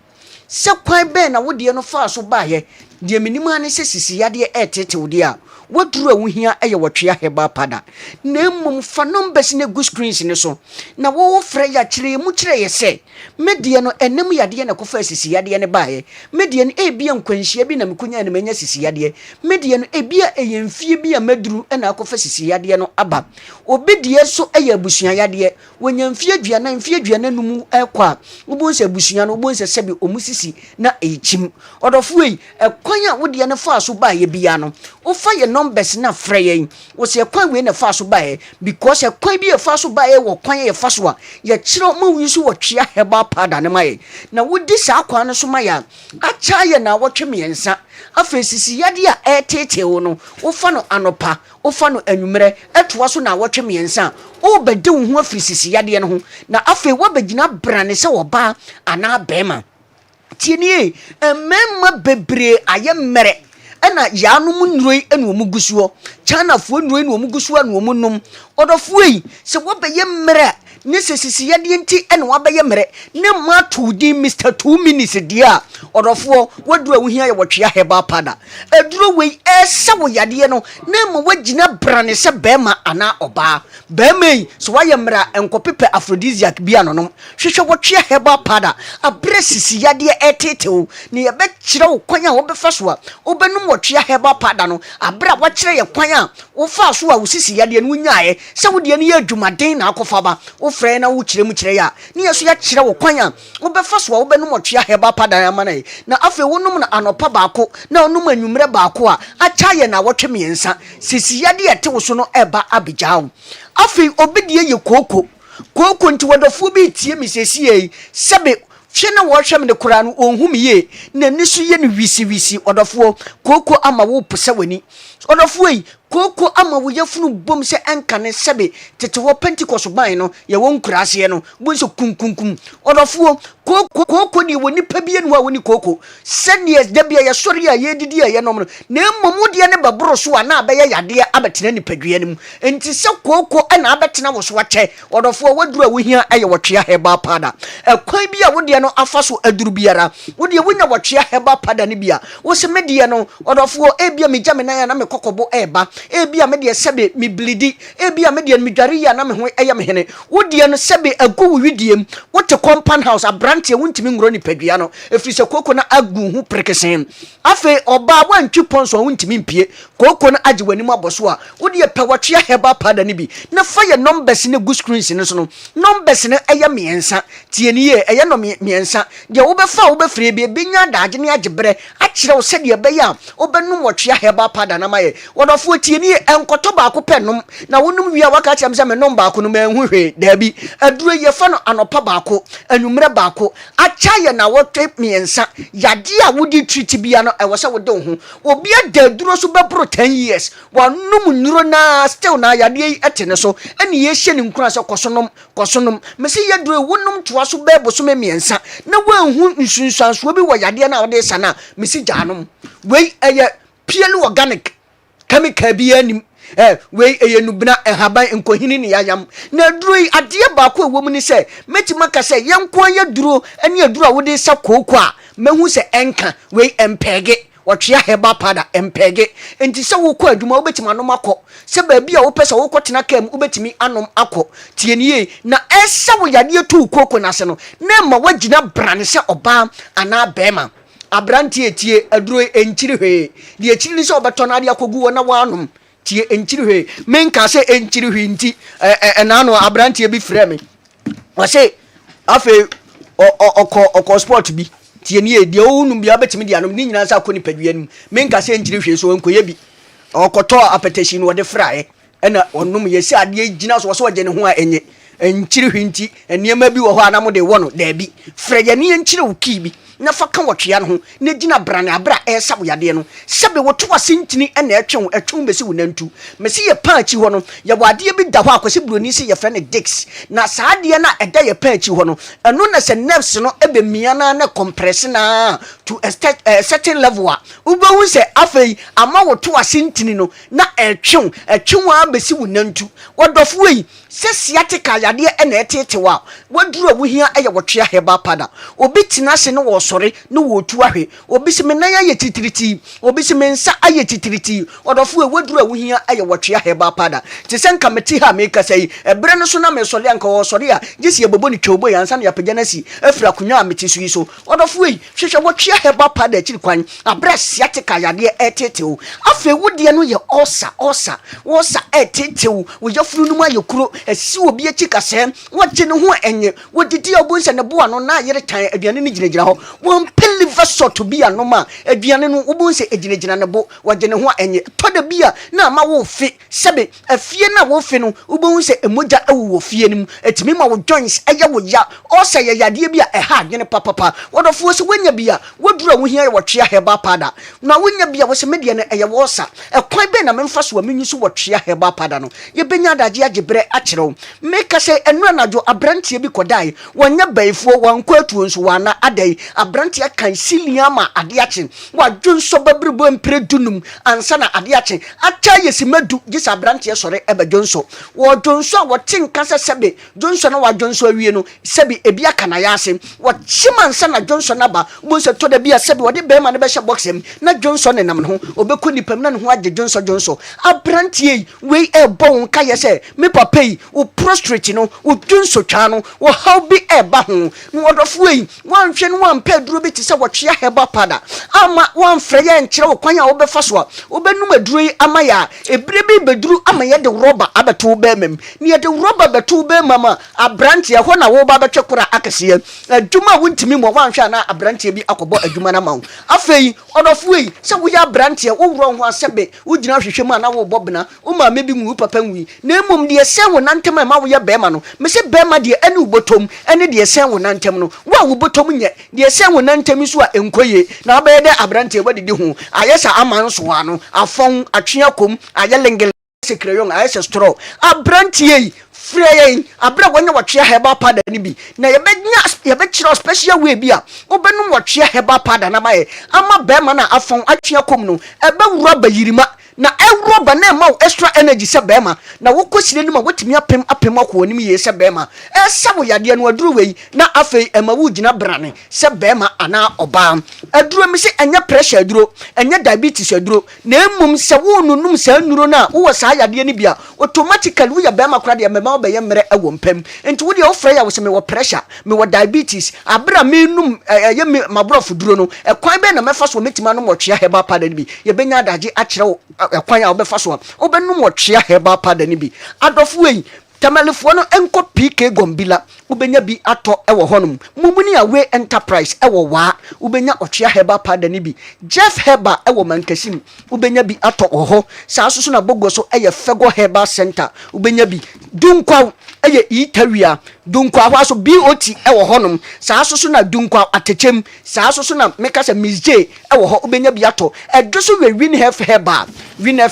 se kwan be na wode no fa so baaye de minima ne se sisi ya de etetew de a waduru awuhia eye wotwea heba pada na mmom fa numbers ne good screens ne so na wo frɛ ya kyerɛ mu kyerɛ ye se medie no enem yade na kofa sisi yade ne baaye medie no ebia nkwanhia bi na mekunya ne manya sisi yade medie no ebia eyemfie bi a maduru na akofa sisi yade no aba obedie so eye abusua yade wonyamfie aduana mfie aduana numu ekwa ubonse abusua no ubonse sebi omusisi na echim odofo yi ekwan a wode ne fa so baaye bia no ofa ye numbers na frɛ wo se kwan we na fa so bae because kwan bi e fa so bae wo kwan ye fa so a ye kyerɛ ma wi so wo twea heba pada ne maye na wodi sa kwan no so maye acha ye na wo twemiensa afesisi yade a etete wo no wo fa no anopa wo fa no anwumere etoa so na wo twemiensa o bede wo ho afisisi yade no ho na afi wo begina brane se wo ba ana bema tienie emema bebre aye mmere ena yanum nnuroi enu omugusuo China fo nnuroi enu omugusuo enu omunum odofo yi se wo beye mmere ne sesisi yade enti ene wabeye mere ne ma to di Mr 2 minutes dia odofo wadura wo hia ye wotwea heba pada aduro wei esa wo yade no na ma wagina brane se bema ana oba bema yi so waye mra enkopepe aphrodisiac bia no no hwehwe wotwea heba pada abre sisi yade etetew ne ye be kire wo kwanya wo be faso a wo benum wotwea heba pada no abra wo kire ye kwanya wo fa so a wo sisi yade no nyaaye se wo de ne ye adwumaden na akofa ba wo frɛ na wo kire mu kire ya ne ye so ya kire wo kwanya wo be faso a wo benum wotwea heba pada ya mana na afi wonum na anopa baako na onum anwumre baako a acha ye na wotwe miensa sisi yade ete wo so no eba abigyaw afi obedie ye koko nti wadofo bi tie misesi yi sebe hwe na wo hwem ne kura no onhum ye na nisu ye ne wisi odofo koko ama wo pose wani odofo yi koko ama wo yafunu bom se enka ne sebe tete wo Pentecost ban no ye won kurase no bo so kunkunkum odofo koko ni woni pa bie no a woni koko seniors da bia ye sori a ye didi a ye nom no na emom de ne baboro so a na abaye yade abetena ni padua nim enti se koko na abetena wo so wache odofo wadura wo hia aye wotwea heba pada ekwan bia wo de no afa so aduru biara wo de wonya wotwea heba pada ne bia wo se medie no odofo ebia me jame na ya na me kokobo eba ebia me de sebe me blidi ebia me de me dware ya na me ho eya me hene wo de no sebe agu widiem wo te compound house abrantie wontimi ngro ni padua no efiri se koko na agu hu prekesen afi oba wantwi ponso wontimi mpie koko na age wani maboso a wo de pe wotwea heba pada ne bi na fa ye numbers ne go screens ne so no numbers ne eya miensa tie ni ye eya no miensa de wo be fa wo be fire bi benya daage ne agebre a kire wo se de be ya wo benum wotwea heba pada na maye wodofo tie ni enkoto baako penum na wonum wia waka kyam se me nom baako no manhu hwe da bi aduro ye fa no anopa baako anwumre baako acha ye na wotwe miensa yade a wodi treat bia no ewo se wode ho obi ada duro so bebro 10 years wanum nuro na still na yade yi etene so ene ye hye ne nkura se kosonom me se ye duro wonum toa so bebo so miensa na wanhu nsunsanso bi wo yade na wode sana me se gyanom wei eye purely organic chemical bi anim we eyenubna ehaban enkohini ne yayam na duro yi ade baako ewom ni se metima ka se yenko ye duro ene aduro a wode sa koko a mehu se enka we empege wotwea heba pada empege enti se wo kɔ adwuma wobetima anom akɔ se ba bia wo pese wo kɔtena kam wobetimi anom akɔ tienie na esa wo yade tu koko na se no na ma wagina brane se oba ana bema abrantie tie aduro enchiri hwe de echiri se obeto na ade akogu wo na wanom tie enchiri hwe menka se enchiri hwe nti na no abrantie bi frɛ me wase afi oko sport bi tie ni de onum bia betimi de anom ni nyina sa kɔ ni padua nim menka se enchiri hwe so enkoye bi okoto apetition wo de frae na onum ye se ade gina so wo je ne ho a enye enchiri hwe nti eniema bi wo ho anam de wo no da bi frɛ ye ne enchiri wo ki bi na fa kan wotwea no ho na gina brane abra esa wo yade no sebe woto asintini na etwen besi wo nantu mesi ye paachi ho no ye wade bi da ho akwese broni se ye frɛ ne dix na saade na eda ye paachi ho no eno na se nerves no ebe mia na compress na to a certain level a ubehu se afei ama woto asintini no na etwen wa besi wo nantu wodofo yi se sciatica yade na etetewa waduro wo hia eye wotwea heba pada obi tina se no wo sori no wo tu ahwe obi se menan aye titiriti obi se mensa aye titiriti odofo e waduru awuhia aye wotwea heba pada te se nka meti ha meka sei ebre no so na me sori anka wo sori a gisi e bobo ni twobo yansa na yapagya na si afira kunwa meti so yi so odofo yi hwehwe wotwea heba pada akiri kwan abra siatika yade etetew afi wodie no ye osa etetew wo yafuru no ma yekuro esi obi akika se wogye ne ho enye wodidi obunse ne boa no na yere tan aduane ni gyinagyina ho won peliver so to be anoma aduane no obunse egyinagyina ne bo wogye ne ho enye toda bia na ma wo fi sebe afie na wo fi no obunse emoja ewo fie nim etimi ma wo joints eye wo ya osa ye yade bia eha adwene papa wodofo se wonya bia wodura wo hia wotwea heba pada na wonya bia wo se medie ne eye wo sa ekwan be na memfa so amenyi so wotwea heba pada no ye benya adaje agebre akyerew meka se enu anajo abrantie bi kodai wonya baifo wankwa atuo nso wana adai abrantia kan siliama adeache wa dwonso babrebo mpre dunum ansa na adeache acha yesimedu gisa abrantia sore eba dwonso wo dwonso wo tinka sebe dwonso na wa dwonso awie no sebe ebia kana ya ase wo chimansa na dwonso na ba bo se to da bia sebe wo de bema na be hye boxem na dwonso ne nam no obeku nipam na ne ho age dwonso abrantie we bon ka yese me papa yi wo prostrate no wo dwonso twa no wo how be eba ho no odofo yi wan hwe no wan pa duro bi ti se wo twea heba pada ama wan freye nkyere wo kwan a wo be fa so a wo benum aduro yi ama ya ebre bi beduru ama ye de rubber abeto be mem ne ye de rubber beto be mama abrantie ho na wo ba betwe kura akese adwuma wontimi mo wan hwe na abrantie bi akobo adwuma na ma wo afei odofo yi se wo ya abrantie wo wuro ho asebe wo gina hwehwe ma na wo bobna wo ma mebi mu papa nwi na emom de se wo nantem ma wo ye bema no me se bema de ene ubotom ene de se wo nantem no wo ubotom nye de se wo nantem so a enkoye na ba ye de abrantie wadidi ho ayesa amanso ano afon atwea kom ayelengel sekreyon ayesa straw abrantie frey abra wonya watwea heba pada ni bi na yebe kira special way bi a obenum watwea heba pada na baye ama bema na afon atwea kom no ebe wura bayirima na rubber na ma extra energy se bema na wokosire ni ma wotimi apem akọ nim ye se bema wo yade no aduru wei na afei ema wo gina brane se bema ana oba aduru mi se enya pressure aduru enya diabetes aduru na emum se wo nunum se anuro na wo sa yade ni bia automatically wo ya bema kra de mema oba ye mre ewo mpem enti wo de ofra ya wo se me wo pressure me wo diabetes abra me num ye me mabrofo duro no ekwan be na mefa so metima no mo twea heba pada ni bi ye benya adaje akire wo ekwan ya obefa so obenum otwea heba pada ni bi adofo yi tamalefo no enko PK Gombila ubenya bi ato ewo honum mumuni awe enterprise ewo wa ubenya otwea heba pada ni bi Jeff Heba ewo Mankasim ubenya bi ato oho saa so na bogo so eye Fego Heba Center ubenya bi dunkwa eye Itawia dunkwa hwa so BOT ewo honum saa so na dunkwa atechem saa so na meka se Miss J ewo ho ubenya bi ato edoso we Winef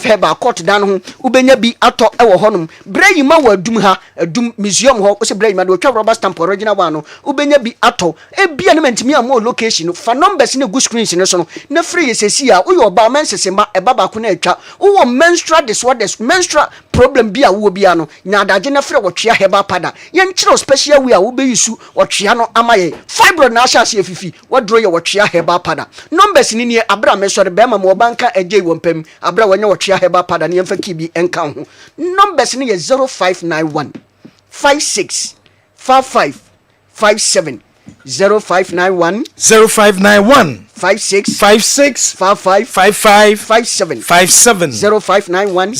Heba court dan ho ubenya bi ato ewo honum breyima wa dum ha dum museum ho o se breyima do twa rubber stamp original one no ubenya bi ato ebia ne mantimi am location fa numbers ne go screens ne so no na free yesesi a wo yoba mensesemba ebaba ko na atwa wo menstrual disorders menstrual problem bia wo bia no nyadaje na free wo twea heba pada ye nkyere special way a wo be yisu wo twea no amaye fibroid na ahase afifi wo dro ye wo twea heba pada numbers ni ne abra me sori be ma mo banka ejey wo mpam abra wo nya wo twea heba pada ne yemfa kibi enka ho numbers ni ye 0591 56 55 57 0591 56 55 57 0591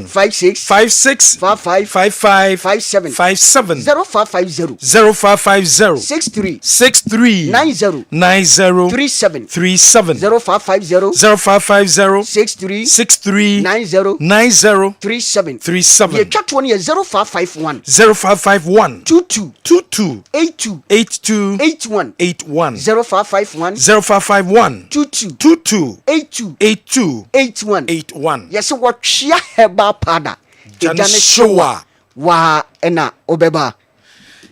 56 55 57 0550 63 90 37 0550 63 90 37 ye twatwo ne 0551 22 82 81 0551 22 82 81 yes what chia heba pada Jana showa wa ena obeba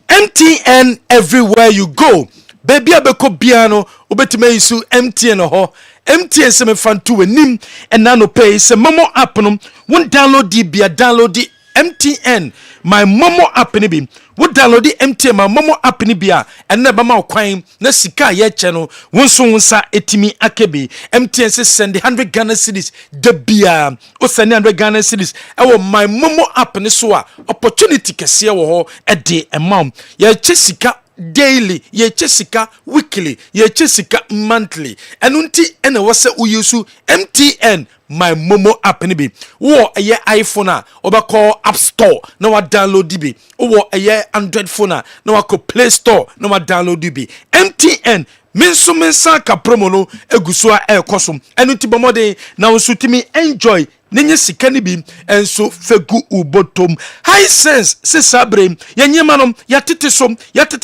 MTN everywhere you go baby abeko biano obetime isu MTN ho MTN se me fantu enim ena no pay se momo app no won download di bia download di MTN my momo app ni bi wo download di MTN my momo app ni bia ena ba ma kwan na sika ye che no wonso wonsa etimi akebi MTN se send 100 Ghana cedis de bia o send 100 Ghana cedis e wo my momo app ni so a opportunity kese wo ho e de emam ye che sika daily ye chesika weekly ye chesika monthly enunti ene wose uyesu MTN my momo app ni bi wo eye iPhone a obako App Store na wa download bi wo eye Android phone a na wa ko Play Store na wa download bi MTN minso mensa ka promo no eguso a ekosom enunti bomode na wonsutimi enjoy nenye sika ni bi enso fegu ubotom high sense se sabre yenyema no yatete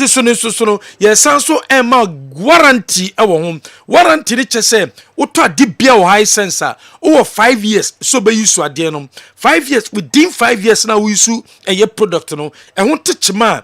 so ne so no ye sanso ema warranty ewo ho warranty ni chese uto ade bia o high sense a o 5 years so be use ade no 5 years within 5 years na we use eye product no e ho techema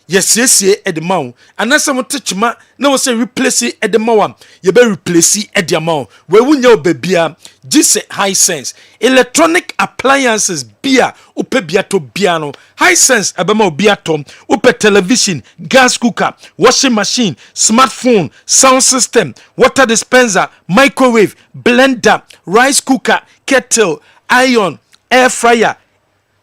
yɛsiesie ɛde ma wo anasɛ mo techima na wo sɛ replace ɛde ma wo yɛbɛ replace ɛde ma wo wɔwu nyɛ wo babia gye sɛ high sense electronic appliances bia wopɛ bia tɔ bia no high sense ɛbɛma wo bia tɔ wopɛ television gas cooker washing machine smartphone sound system water dispenser microwave blender rice cooker kettle iron air fryer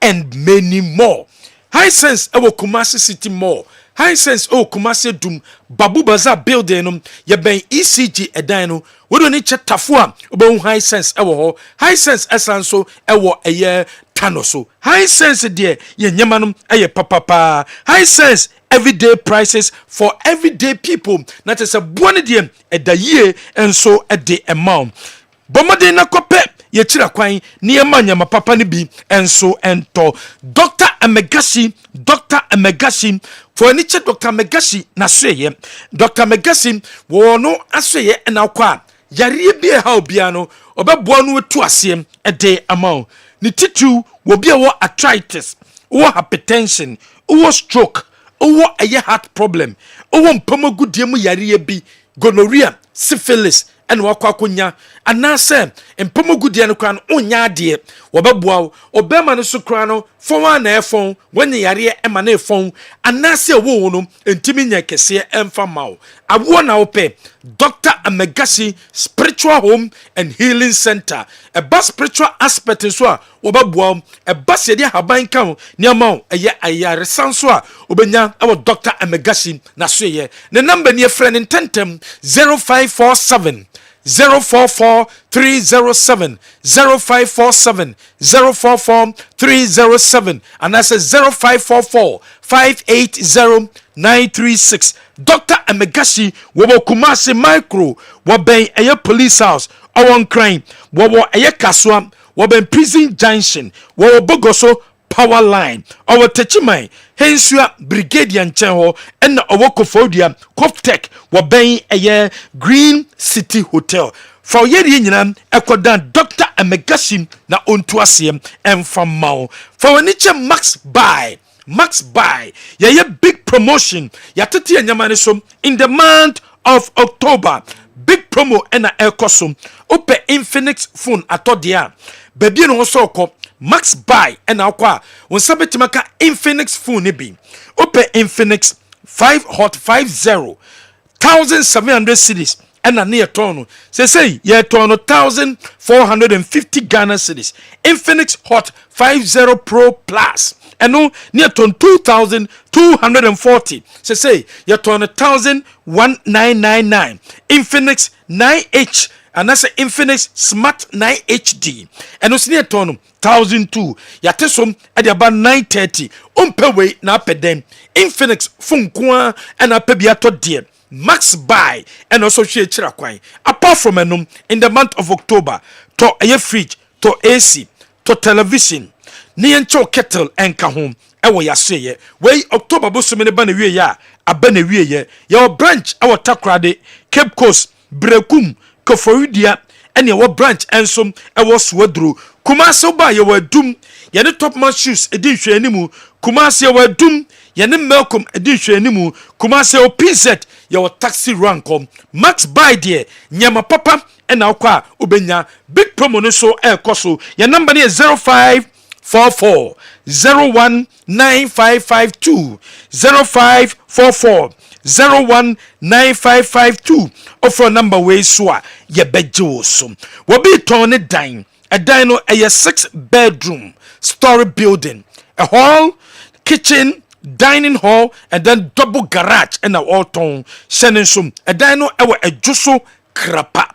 and many more. High sense ewo Kumasi City Mall. High sense Kumasi Dum Babu Bazaar building ye ben ECG edan no we don't need chetafua obo high sense ewo ho. High sense esanso ewo eye tano so. High sense de ye nyamanum eye papa. High sense everyday prices for everyday people. Na te se buone de edaye enso ede amount. Bomode na kope ye chira kwan niema nyama papa ni bi enso ento Dr. Amegashi for any check Dr. Amegashi na sweye Dr. Amegashi wo no asweye na kwa yare bi ha obia no obeboa no wetu asem ede amount ni titu wo bia wo arthritis wo hypertension wo stroke wo eye heart problem wo mpamagudie mu yare bi gonorrhea syphilis and wakwakunya anase empomogudie no kran onya ade wobeboa obema no so kran no fon na efon when yare ema na efon anase wo no entimi nya kese emfa mawo awo na ope Dr. Amegashi Spiritual Home and Healing Center a bus spiritual aspect so a wobeboa a bus yede haban kan niamao eye ayare sanso a obenya awo Dr. Amegashi na so ye ne number ne friend intentem 0547 044 307 0547 044 307 and that's 0544 580 936. Dr. Amegashi wobo Kumasi micro woben eye police house awon crime wobo eye kaswa woben prison junction wobo bogoso power line our techimai hensua brigadier nchen ho na owokofodia Coptech woben eye Green City Hotel for yeri nyina ekoda Dr. Amegashi na onto asem emfa mawo for niche Max buy ye big promotion ya tete anyamane so in the month of October big promo na ekoso ope Infinix phone atodia baby no so ko Max buy na akwa won sabetimaka Infinix phone ni bi ope Infinix 5 hot 50 1700 cedis na near tono say ye tono 1450 Ghana cedis Infinix hot 50 Pro Plus and no near ton 2240 say ye ton 1999 Infinix 9H and that's Infinix Smart 9HD and no near ton 1002 ya tesom at about 930 umpewe na pedem Infinix phone kwa and a pebiato dear Max buy and also share chirakwan apart from enum in the month of October to a fridge to AC to television ni encho kettle enka home ewo yaseye we October bosom ne ba na wie ya aba na wie ye your branch ewo Takrade Cape Coast Brekum Koforidia ene wo branch ensom ewo Swadro Kumasi ba ye wadum ye ne Topman shoes edi hwe animu Kumasi ye wadum ye ne Malcolm edi hwe animu Kumasi o PZ ye taxi rank Max buy there nyama papa ena akwa obenya big promo no so ekoso ye number ne 0544 019552 0544 019552 offer number way so ye beje so wo be turn it down a dino a 6-bedroom story building a hall kitchen dining hall and then double garage and a all tone sending some a dino a juso krapa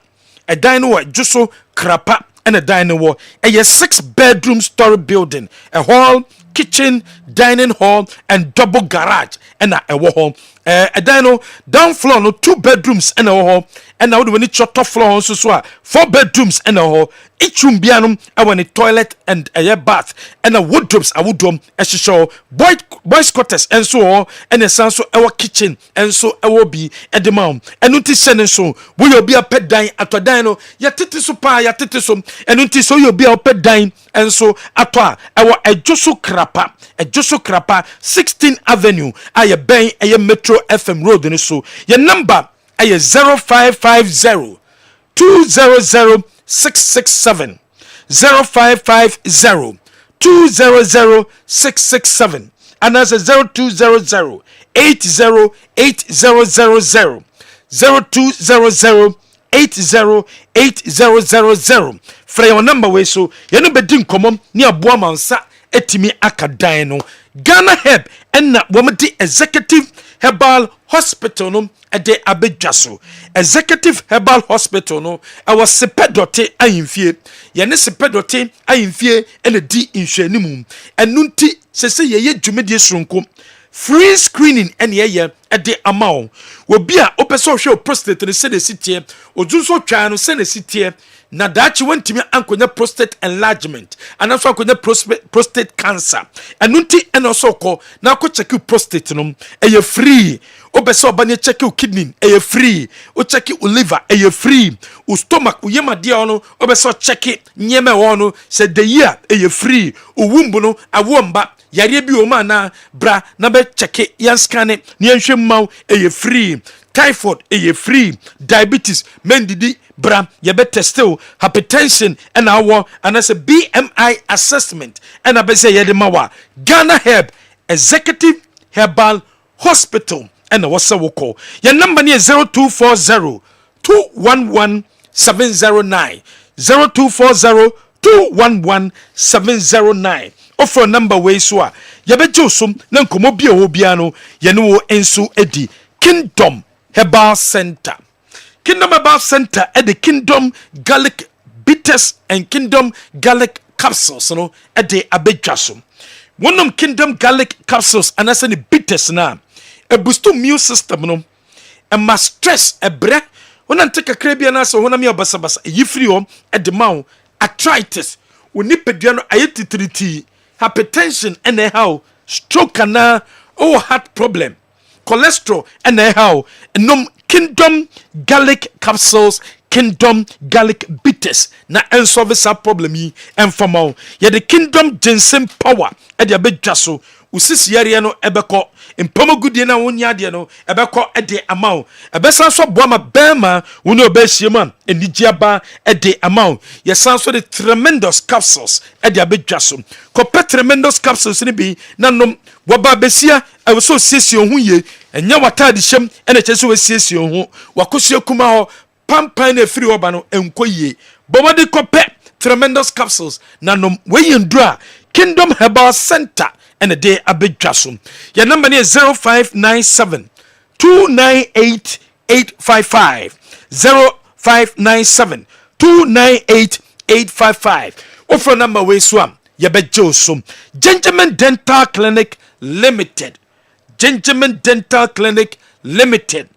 a dino a juso krapa and a dining wall a 6-bedroom story building a hall kitchen dining hall and double garage and a hall a dino down floor no 2 bedrooms and a hall and now when it's your top floor so 4 bedrooms and a hall each room bianum and when a toilet and a bath and a wardrobes a wardrobe a show boys quarters and so on and a sanso our kitchen and so I will be at the mount and until sending so will you be a pet dine at a dino ya titi so pa ya titi so and until so you'll be a pet dine enso ato a ewo ejoso krapa 16 avenue aye ben aye metro fm road ni so ye number aye 0550 200 667 0550 200 667 and that's 0200 808000 0200 808000 frɛ your number we so yɛno bɛdi nkɔmmɔm ne aboa mansa etimi akadan no Ghana Herb ɛna wɔn di executive herbal hospital no ɛde abɛdwa so executive herbal hospital no ɛwɔ sepedote ahemfie yɛne sepedote ahemfie ɛna di nhwɛnimu ɛnu nti sese yɛyɛ dwumadie soronko free screening ɛne yɛyɛ ɛde ama wo obi a opɛ sɛ ɔhwɛ prostate ne sɛ ne sitie odunso twa no sɛ ne sitie na daakye wantimi ankonya prostate enlargement anaso ankonya prostate cancer ɛno nti ɛna ɔsɛ ɔkɔ na akɔ check prostate no ɛyɛ free obɛsɛ ɔba ne check kidney ɛyɛ free o check liver ɛyɛ free o stomach o yemadeɛ no obɛsɛ check nyɛma ɛwɔ no sɛ the year ɛyɛ free o womb no awomba yare bi o ma na bra na be check yan scan ne yanhwɛ maw ɛyɛ free typhoid ɛyɛ free diabetes mendidi bra yɛbɛ testill hypertension ɛna awɔ anasɛ BMI assessment ɛna bɛsɛ yɛde ma wa Ghana Herb Executive Herbal Hospital ɛna wɔsɛ wokɔ yɛ number ne 0240 211 709 0240 211 709 offer number way so a yɛbɛgye osum na nkomo bia wo bia no yɛne wo enso edi Kingdom Herbal Center Herbal Center at the Kingdom Garlic Bitters and Kingdom Garlic Capsules no at the abedwaso one of Kingdom Garlic Capsules and as any bitters na a boost immune system no and must stress a breath when I take a Caribbean so when I'm your basabas yifrio at the mouth arthritis when nipediano ayetitriti hypertension and how stroke na or heart problem cholesterol and how no Kingdom Garlic Capsules Kingdom Garlic Bitters na ensolve sa problem yi enfama ye the Kingdom Ginseng Power e de abedwa so usisi yare no ebekọ impamo gudie na wonya de no ebekọ e de amaw ebesan so boama bema woni obehiem a enigiaba e de amaw ye san so the tremendous capsules e de abedwa so kope tremendous capsules ni bi nanom woba besia e so siesie ho ye enya watade hyem e na kyese we siesie ho wakosie kuma ho pampan na free oba no enkoyie bomade kope tremendous capsules nanom we yendura Kingdom Herbal Center and a day abedwaso your number is 0597 298 855 0597 298 855 offer number we swam yabejoso Gentleman Dental Clinic Limited Gentleman Dental Clinic Limited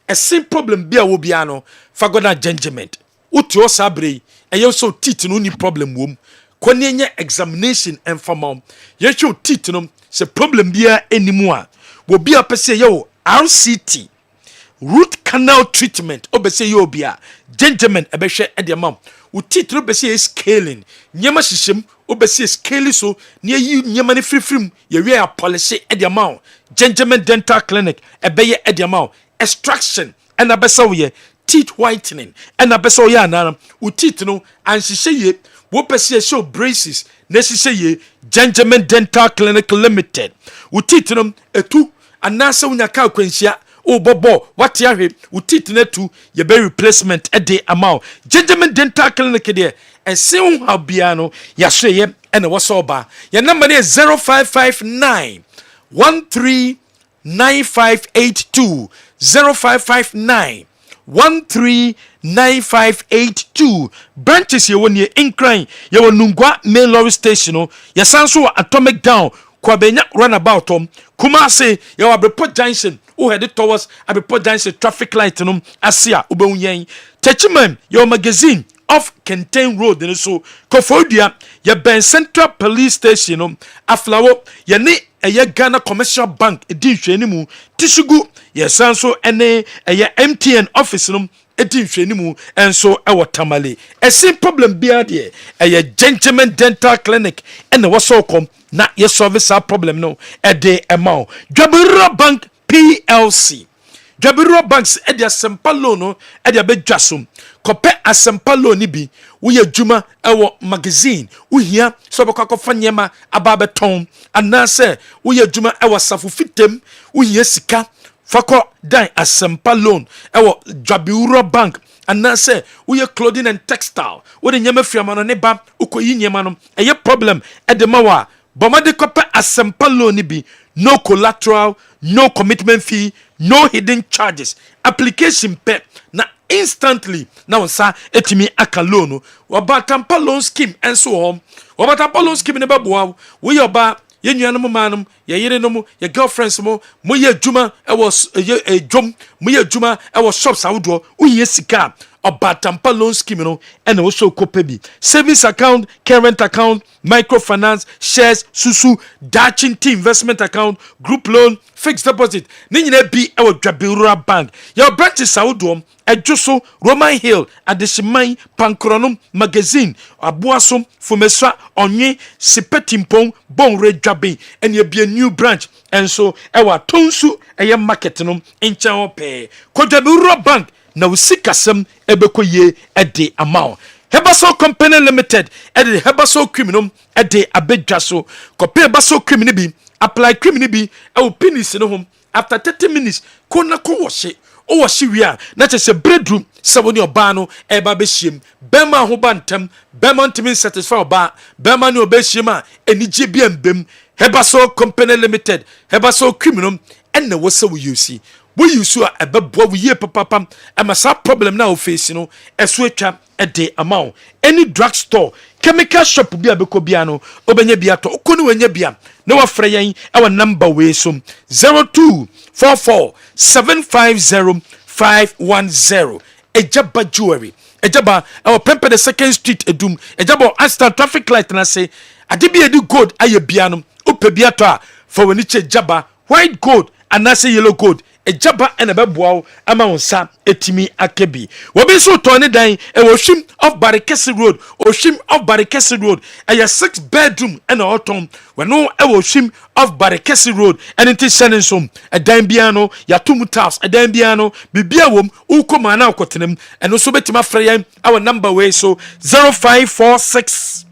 a simple problem bia wo bia no fagoda gentleman uti o sabre eyo so teeth no ni problem wom konyenye examination and formal ye show teeth no se problem bia enimu a wo bia pese ye RCT root canal treatment obese ye obia gentleman ebehwe e de mam wo teeth no bese scaling nyema hyehyem obese scale so ne yi nyema ne frifrim ye we a polish e de mam Gentleman Dental Clinic ebeye e de mam extraction and abesa we teeth whitening and abesa we anana wo teeth no anhyehyɛ ye wo pese show braces necessary Gentleman Dental Clinic Limited wo teeth no etu anasa unya ka kwanhia o bobo what ya hwe wo teeth na tu ye be replacement e de amount Gentleman Dental Clinic de esin ha bia no ya hwe ye ene wo so ba your number is 0559 139582 0559 139582 branches ye woni incline ye wonungwa main lorry station no ye sanso atomic down kwabenya runabout Kumasi ye Abreport Junction o head towards Abreport Junction traffic light no asia obewuyen Techiman your magazine off Contain Road and so Kofodia ye Ben Central Police Station no aflawo ye ne ɛyɛ Ghana Commercial Bank ɛdi nhwɛni mu Tishugu yɛsan so ɛne ɛyɛ MTN office no ɛdi nhwɛni mu ɛnso ɛwɔ Tamale ɛsin problem biara deɛ ɛyɛ Gentleman Dental Clinic ɛna wɔsɔ kɔm na yɛsolve saa problem no ɛde ɛma o Dwabura Bank PLC Dwabura Banks ɛde asempa loan no ɛde abɛdwa so kɔpɛ asempa loan ni bi woyɛ dwuma ɛwɔ magazine wohia sɛ ɔbɛkɔ akɔfa nneɛma aba abɛtɔn anaasɛ woyɛ dwuma ɛwɔ safo fitam wohia sika fakɔ dan asempa loan ɛwɔ Dwabura Bank anaasɛ woyɛ clothing and textile wode nneɛma fiama no ne ba wokɔyi nneɛma no ɛyɛ problem ɛde ma wɔ a bɔmɔde kɔpɛ asempa loan ni bi no collateral no commitment fee no hidden charges application pɛ na instantly na unsa etimi aka loan no wabatampa loan scheme enso hom wabatampa loan scheme ne beboa wo ye oba ye nuanom manum ye yerenom ye girlfriends mo ye adwuma e was ye dwom mo ye adwuma e was shops awodo uye sika obatampa loan scheme no ena wo so kopa bi savings account current account microfinance shares susu dachinti investment account group loan fixed deposit ni nyina bi e wo Dwabura Bank your branches awodo Ejuso Roman Hill Adesiman Pankronom Magazine Abuasom Fumeswa Onye Sipetimpong Bon Redjabe and ye be a new branch and so ewa tonsu eye market no encha ope Dwabura Bank na usikasem ebeko ye ede amount Hebaso Company Limited ede Hebaso criminal ede abedwaso kope Hebaso criminal bi apply criminal bi e penis no home after 30 minutes kona ko washe o washi wia na chese bedroom saboni oba no e ba behiem bema ho bantam bema ntimi satisfy oba bema ne obehiem a enije bi ambem Hebaso Company Limited Hebaso criminal enne wo se wo use wo use a ebebo wo ye papapam amasa problem na o face no eso atwa ede amount any drug store chemical shop bi abeko bia no obenya bia to okoni wanya bia na wafrɛ yɛn ɛwɔ number we so 0244750510 Ejaba Jewelry Ejaba ɛwɔ Pempe the 2nd Street Edum Ejaba Aston traffic light na say ade bi edi gold aye bia no opɛ bia to a for wani che Ejaba white gold anase yellow gold Ejaba ena beboa ama wonsa etimi akebi wobi so to ne dan e wohwim of Barikesi Road ohwim of Barikesi Road aya 6 bedroom ena otom weno e wohwim of Barikesi Road ene ti sene so edan bia no yatum taps edan bia no bibia wom ukoma na akotenem eno so betima frɛ yan our number way so 0546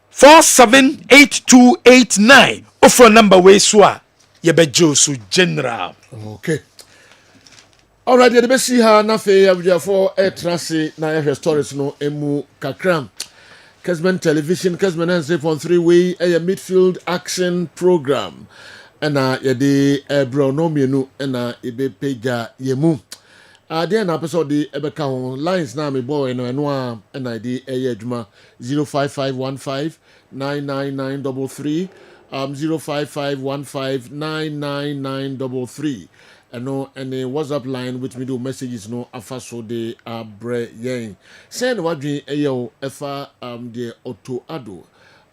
478289 offer number way so a yebejosu general. Okay. All right, the best here na fe for air trase na air stories no emu kakram. Kessben television Kessben and 3.3 a midfield action program. Ena yede bronomienu ena ebe peja yemu. Then episode the ebeka on lines na me boy no eno ena di eye adwuma 05515 99933 05515999933 and any WhatsApp line which me do messages no afaso de abre yen send wadwin eyo efa the Otto Ado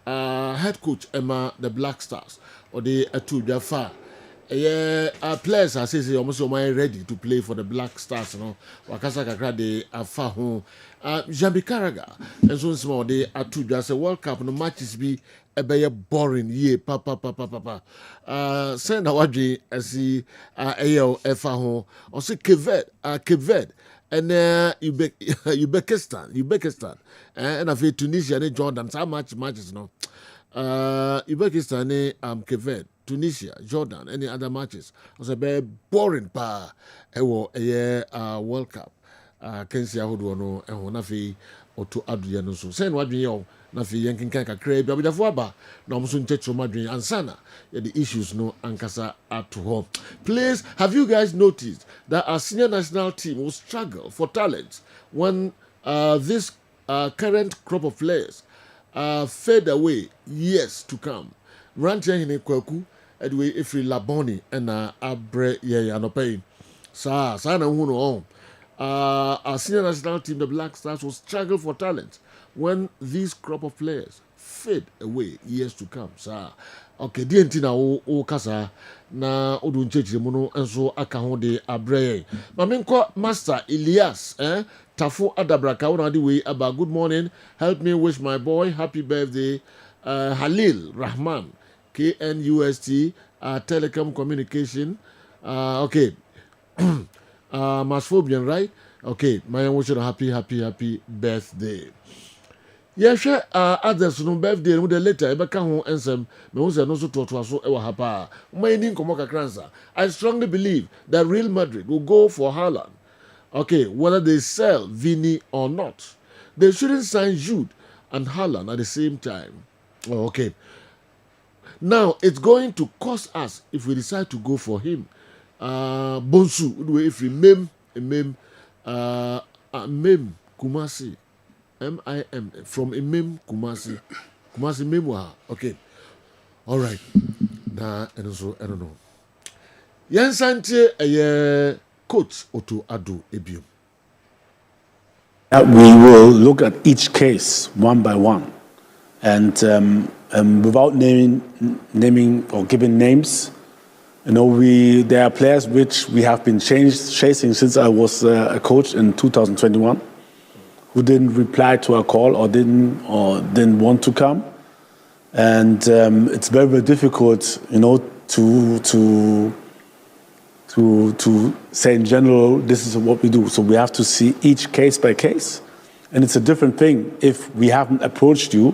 head coach Emma the Black Stars or the atu jafa players are say almost ready to play for the Black Stars no wakasa kakra de afa ho Jambi Karaga and so small they atu just a World Cup no matches be ebeye boring ye papa send awadwe asi ayo efa ho o se Kessben and Uzbekistan and afi Tunisia and Jordan so much matches no Uzbekistan and Kessben Tunisia Jordan any other matches was a very boring pa ewo World Cup kensi ahodo no eho na fi Otto Ado ya no so send wadwe yo na fi yankin kan kakra bi abudafo aba na omo so ntetro madwen ansana the issues no ankasa at home. Please, have you guys noticed that our senior national team will struggle for talent when this current crop of players fade away years to come? Rantia hine kwaku edwe ifri laboni na abre ye anopay sa na hu no our senior national team, the Black Stars, will struggle for talent when these crop of players fade away years to come. So, Okay, di enti na wo kasa na odu nchechire mu no enso aka ho de abrɛ. Ma menko Master Elias Tafo Adabraka wona de we about good morning. Help me wish my boy happy birthday Halil Rahman KNUST Telecom Communication. Okay. Masphobian, right? Okay, my wish you a happy birthday. Yeah, sure. Others no birthday with the letter. I can home answer. Me who say no so to so ewa hapa. My name komoka kransa. I strongly believe that Real Madrid will go for Haaland. Okay, whether they sell Vini or not, they shouldn't sign Jude and Haaland at the same time. Oh, okay. Now it's going to cost us if we decide to go for him. Bonsu, if we mem Kumasi. MIM from Imim Kumasi. Kumasi Mimwa. Okay. All right. Nah, and also, I don't know. Yan Sante, a coach Otto Ado Ebium. We will look at each case one by one, and without naming or giving names. You know, there are players which we have been chasing since I was a coach in 2021. Who didn't reply to our call or didn't want to come, and it's very, very difficult, you know, to say in general this is what we do. So we have to see each case by case, and it's a different thing if we haven't approached you,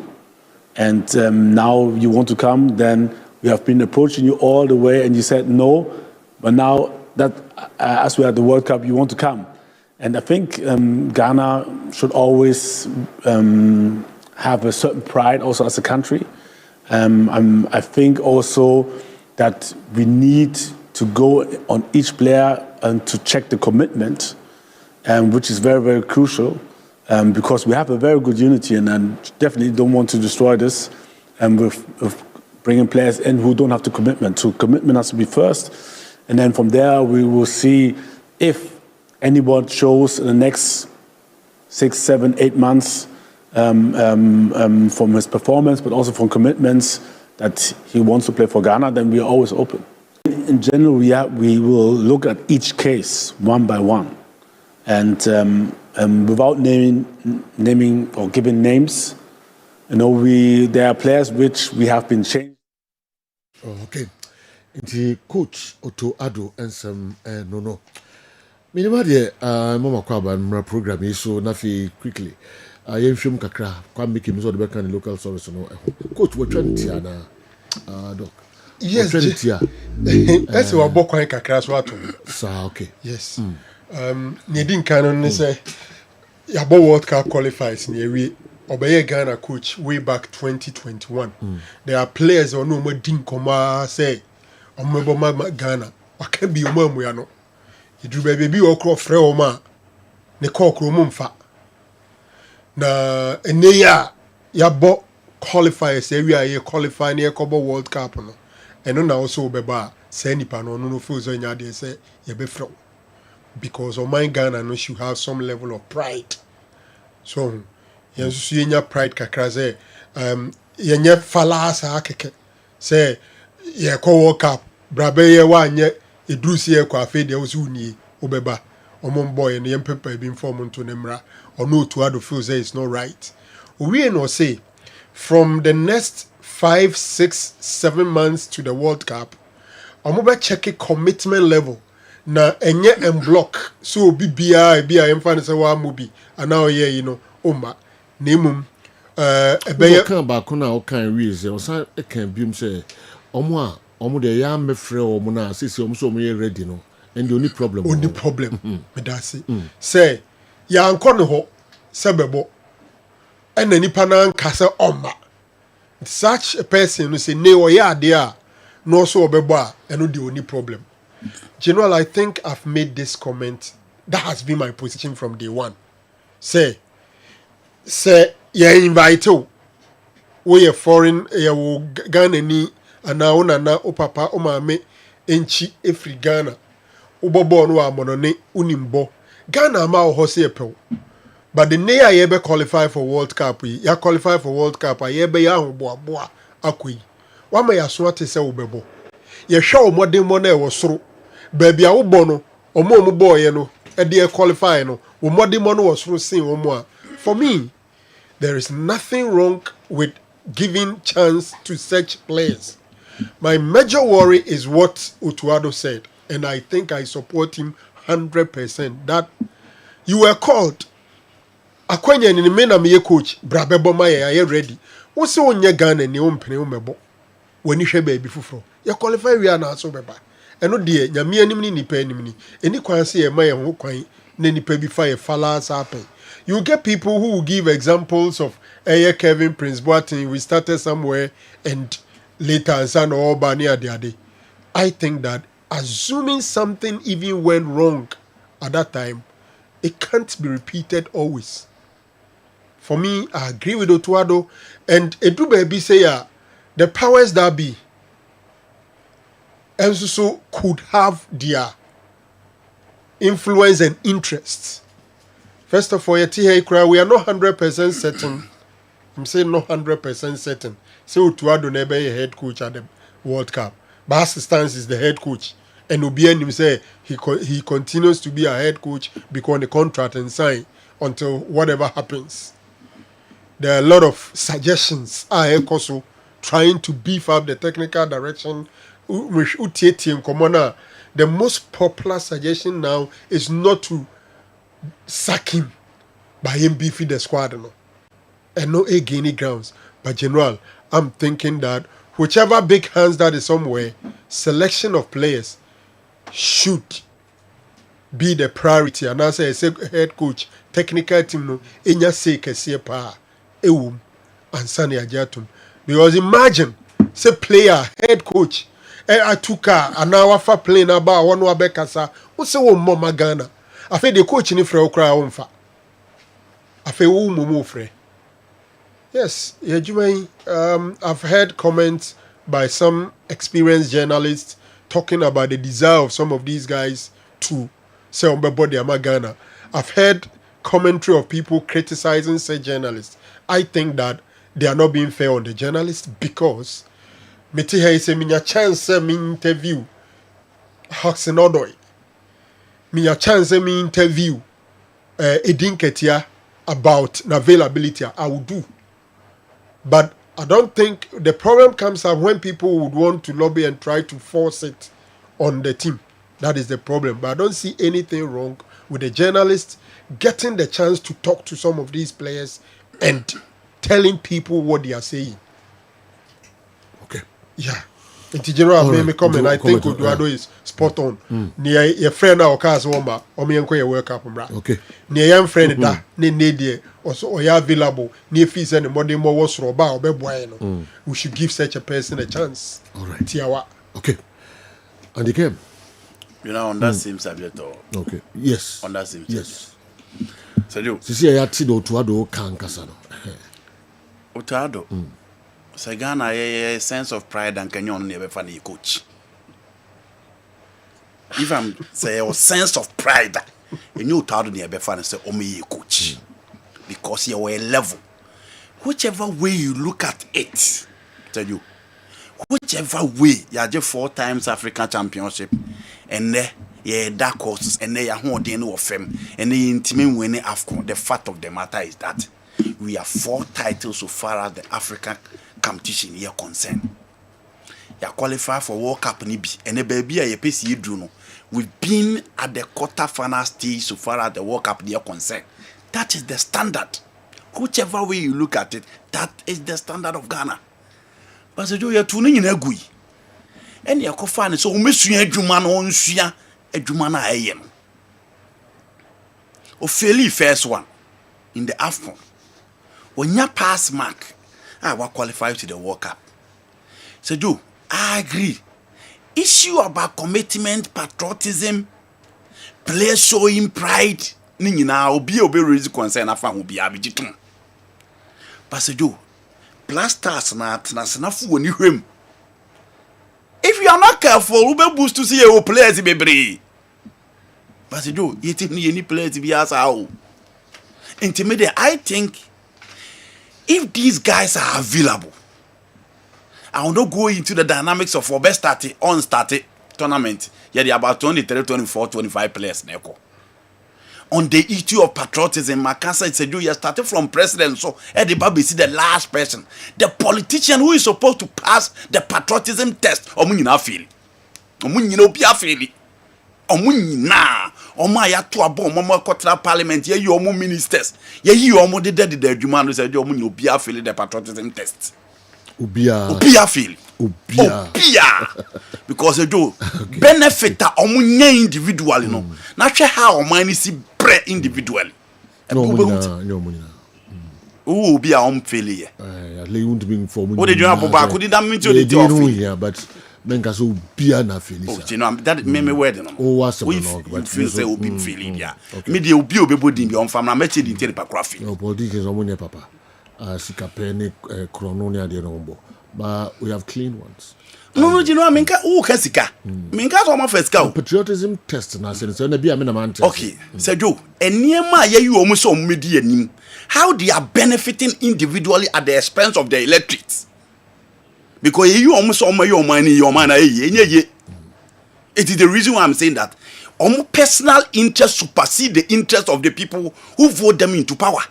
and now you want to come. Then we have been approaching you all the way, and you said no, but now that as we are at the World Cup, you want to come. And I think Ghana should always have a certain pride also as a country. I think also that we need to go on each player and to check the commitment, which is very, very crucial because we have a very good unity and I definitely don't want to destroy this with bringing players in who don't have the commitment. So commitment has to be first. And then from there, we will see if anyone shows in the next 6, 7, 8 months from his performance, but also from commitments that he wants to play for Ghana, then we are always open. In general, we will look at each case one by one, and without naming or giving names. You know, there are players which we have been changed. Oh, okay. The coach Otto Ado and some no. Minima de mama kwaba mra program yi so na fi quickly yɛnhwem kakra kwa make me so de bɛka ne local service no coach what try tia na doc yes ese wa bɔ kwan kakra so ato sa okay yes ne din kan no say ya bɔ World Cup qualifiers ne ewie obeye Ghana coach way back 2021 there are players on no mo din koma say omebo ma Ghana waka bi o ma amuya no idru baby okro frɛ o ma ne call kro mu mfa na eneya ya bɔ qualifiers area ye qualify ne ekobo World Cup no eno na also beba say nipa no no feel so nya de say ye be frɛ because o my Ghana no should have some level of pride so yensu yenya pride kakra say yenye falasa akeke say ye ko World Cup brabe ye wa nye edrusi e kwa fe de osu ni obeba omon boy no yem paper bi inform nto ne mra ono to ado feel say it's not right we no say from the next 5, 6, 7 months to the World Cup omo check commitment level na enye en block so obi bia yem fan say wa mobi ana oye you know oma nemum ebeye kan ba ko na o kan reason o san e kan bium say omo de ya me frɛ omo na sisi omo so omo ye ready no and the only problem me da say ya anko ne ho se bebo ena nipa na nka se oma such a person no say ne o ya ade a no so obebo a eno the only problem. General, I think I've made this comment that has been my position from day one. Say you invite we a foreign you Ghana ni ana ona na o papa o mame enchi efri Ghana ubobo no amonone unimbo Ghana ma o hose epew but the near ye be qualify for World Cup ya qualify for World Cup ye be ya hobo aboa akoi wa ma yaso ate sɛ wo bɛbɔ ye hwɛ o modern mo na e wo soro baabi a wo bɔ no omo bɔ ye no e de qualify no wo modern mo no wo soro sin wo mo a for me there is nothing wrong with giving chance to such players. My major worry is what Otuado said, and I think I support him 100%. That you were called. Akwanya ni me na me coach brabebo ma ye ready. Wo se onye Ghana ni wo mpene wo mebo. Wani hwe ba bi fufuro. Ye qualify we na so beba. Eno de nyame anim ni nipa anim ni. Eni kwan se ye ma ye ho kwan na nipa bi fa ye falas happen. You get people who will give examples of Kevin Prince Boateng. We started somewhere and later and son all bani ade. I think that assuming something even went wrong at that time, it can't be repeated always. For me, I agree with Otuado, and Edu Baby say the powers that be also could have their influence and interests. First of all, we are not 100% certain. I'm saying not 100% certain. So Otuado never a head coach at the World Cup. But as it stands, is the head coach. And Obianim say he continues to be a head coach because the contract and sign until whatever happens. There are a lot of suggestions. Also trying to beef up the technical direction. The most popular suggestion now is not to sack him by him beefing the squad. And no any grounds. But general, I'm thinking that whichever big hands that is somewhere, selection of players should be the priority. And as I say, head coach, technical team no, enya say kesiye pa ewum ansani ajatum. Because imagine, say player, head coach, atuka anawafa play na ba wanu abekasa, wo se wo mama Ghana. Afe the coach ni frɛ okra wonfa. Afe wo mumu frɛ. Yes, I've heard comments by some experienced journalists talking about the desire of some of these guys to say Ombebodi Ghana. I've heard commentary of people criticizing said journalists. I think that they are not being fair on the journalists because Metiha is a chance me interview Hudson Odoi. Me chance me interview Edin Ketia about availability. I will do. But I don't think the problem comes up when people would want to lobby and try to force it on the team. That is the problem. But I don't see anything wrong with the journalists getting the chance to talk to some of these players and telling people what they are saying. Okay. Yeah. In general, Right. me comment. I think Oduado is spot on. Near your friend now, Okas Woma, or me and Koya work up. Okay. Near young friend that, ne also or available, near fees and the modern more was roba or bebueno. We should give such a person a chance. All right. Tiawa. Okay. And he came. You know, on that same subject or Okay. Yes. on that same subject. Yes. So you Sisi ya ti do Otuado kan kasa no. Otuado. So Ghana a sense of pride and Kenyon never funny coach. If I'm say a sense of pride, and you Otuado never funny say me coach. Because you were a level. Whichever way you look at it, tell you, whichever way you are just 4 times African championship, and there yeah dark horses, and there you are of them, and the intimate winning AFCON. The fact of the matter is that we have 4 titles so far as the African competition here concerned. You qualify for World Cup nibi, and the baby a PC Druno. We've been at the quarter-final stage so far as the World Cup here concerned. That is the standard. Whichever way you look at it, that is the standard of Ghana. But so you are tuning in a gui. And you are confined, so Monsieur Juman on Sia, a Jumana I am. Or fairly first one in the AFCON. When you pass mark, I will qualify to the World Cup. So do I agree? Issue about commitment, patriotism, players showing pride. Nina obi raise concern afa obi abijitum. Pasejo, blasters na fu woni hwem. If you are not careful, you be boost to see your players bebre. Pasejo, yeti ni any players bi asa o. Intimidate, I think if these guys are available, I will not go into the dynamics of best started on started tournament. Yeah, there are about 23, 24, 25 players. On the issue of patriotism, Makasa said you started from president, so Eddie Babi is the last person. The politician who is supposed to pass the patriotism test, Omunina feel. Omunino Pia feel. Omunina. Omaya to a bomb, Mama Kotra Parliament, ye you omu ministers. Ye you omu the dead the Juman said you Omunino Pia feel the patriotism test. Ubia feel. Ubia. Because you do benefit omunye individually no. Not sure how many see bread individually. No money. Ubia failure. Lay won't be for money. What did you have about? Could that mean you did here, but menka so bia na feel. Oh, you know that me word no. Oh, what's we but feel say obi feeling ya. Me dey obi obebodi bi on fam na me che di tell pakrafi. No politics omunye papa. Sikapene chrononia de nombo. But we have clean ones. No, you know, I mean, Kasika. Minka so my first cow. Patriotism test na say na be amena man test. Okay, Sergio, enema ye you almost so media nim. How they are benefiting individually at the expense of the electorate. Because you almost so your money, it is the reason why I'm saying that personal interest supersede the interest of the people who vote them into power.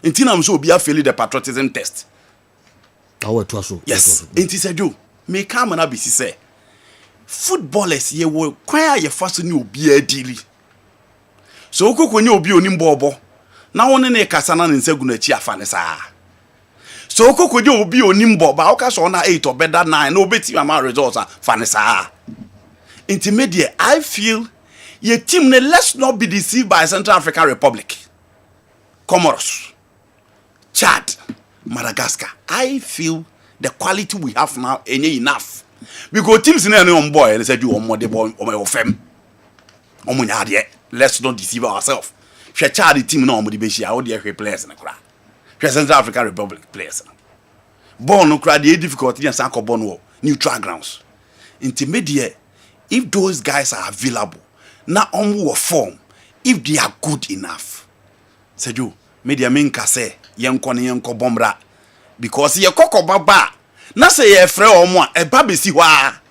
Until I'm so be failing the patriotism test. Yes, it is a do. Me come and be say footballers ye will choir ye first new be a dealy. So cook when you be on bobo. Now one ne kasana in seguna chia fanesa. So cook when you be on nimbo, but okas on 8 or better 9, no bet you amount results fanesa. Intermediate, I feel ye team ne let's not be deceived by Central African Republic, Comoros, Chad, Madagascar. I feel the quality we have now ain't enough. Because teams in any on boy, they said you on more the boy or my fem. Let's not deceive ourselves. She Chad team no the beshi all the players in the crowd. She Central African Republic players. Born no crowd the difficulty and Sanko Bonwo, neutral grounds. Intermediate, if those guys are available, now on form, if they are good enough. Said you, media minka say, yanko bombra. Because ye koko baba na say ye frɛ omo e ba be si hɔ a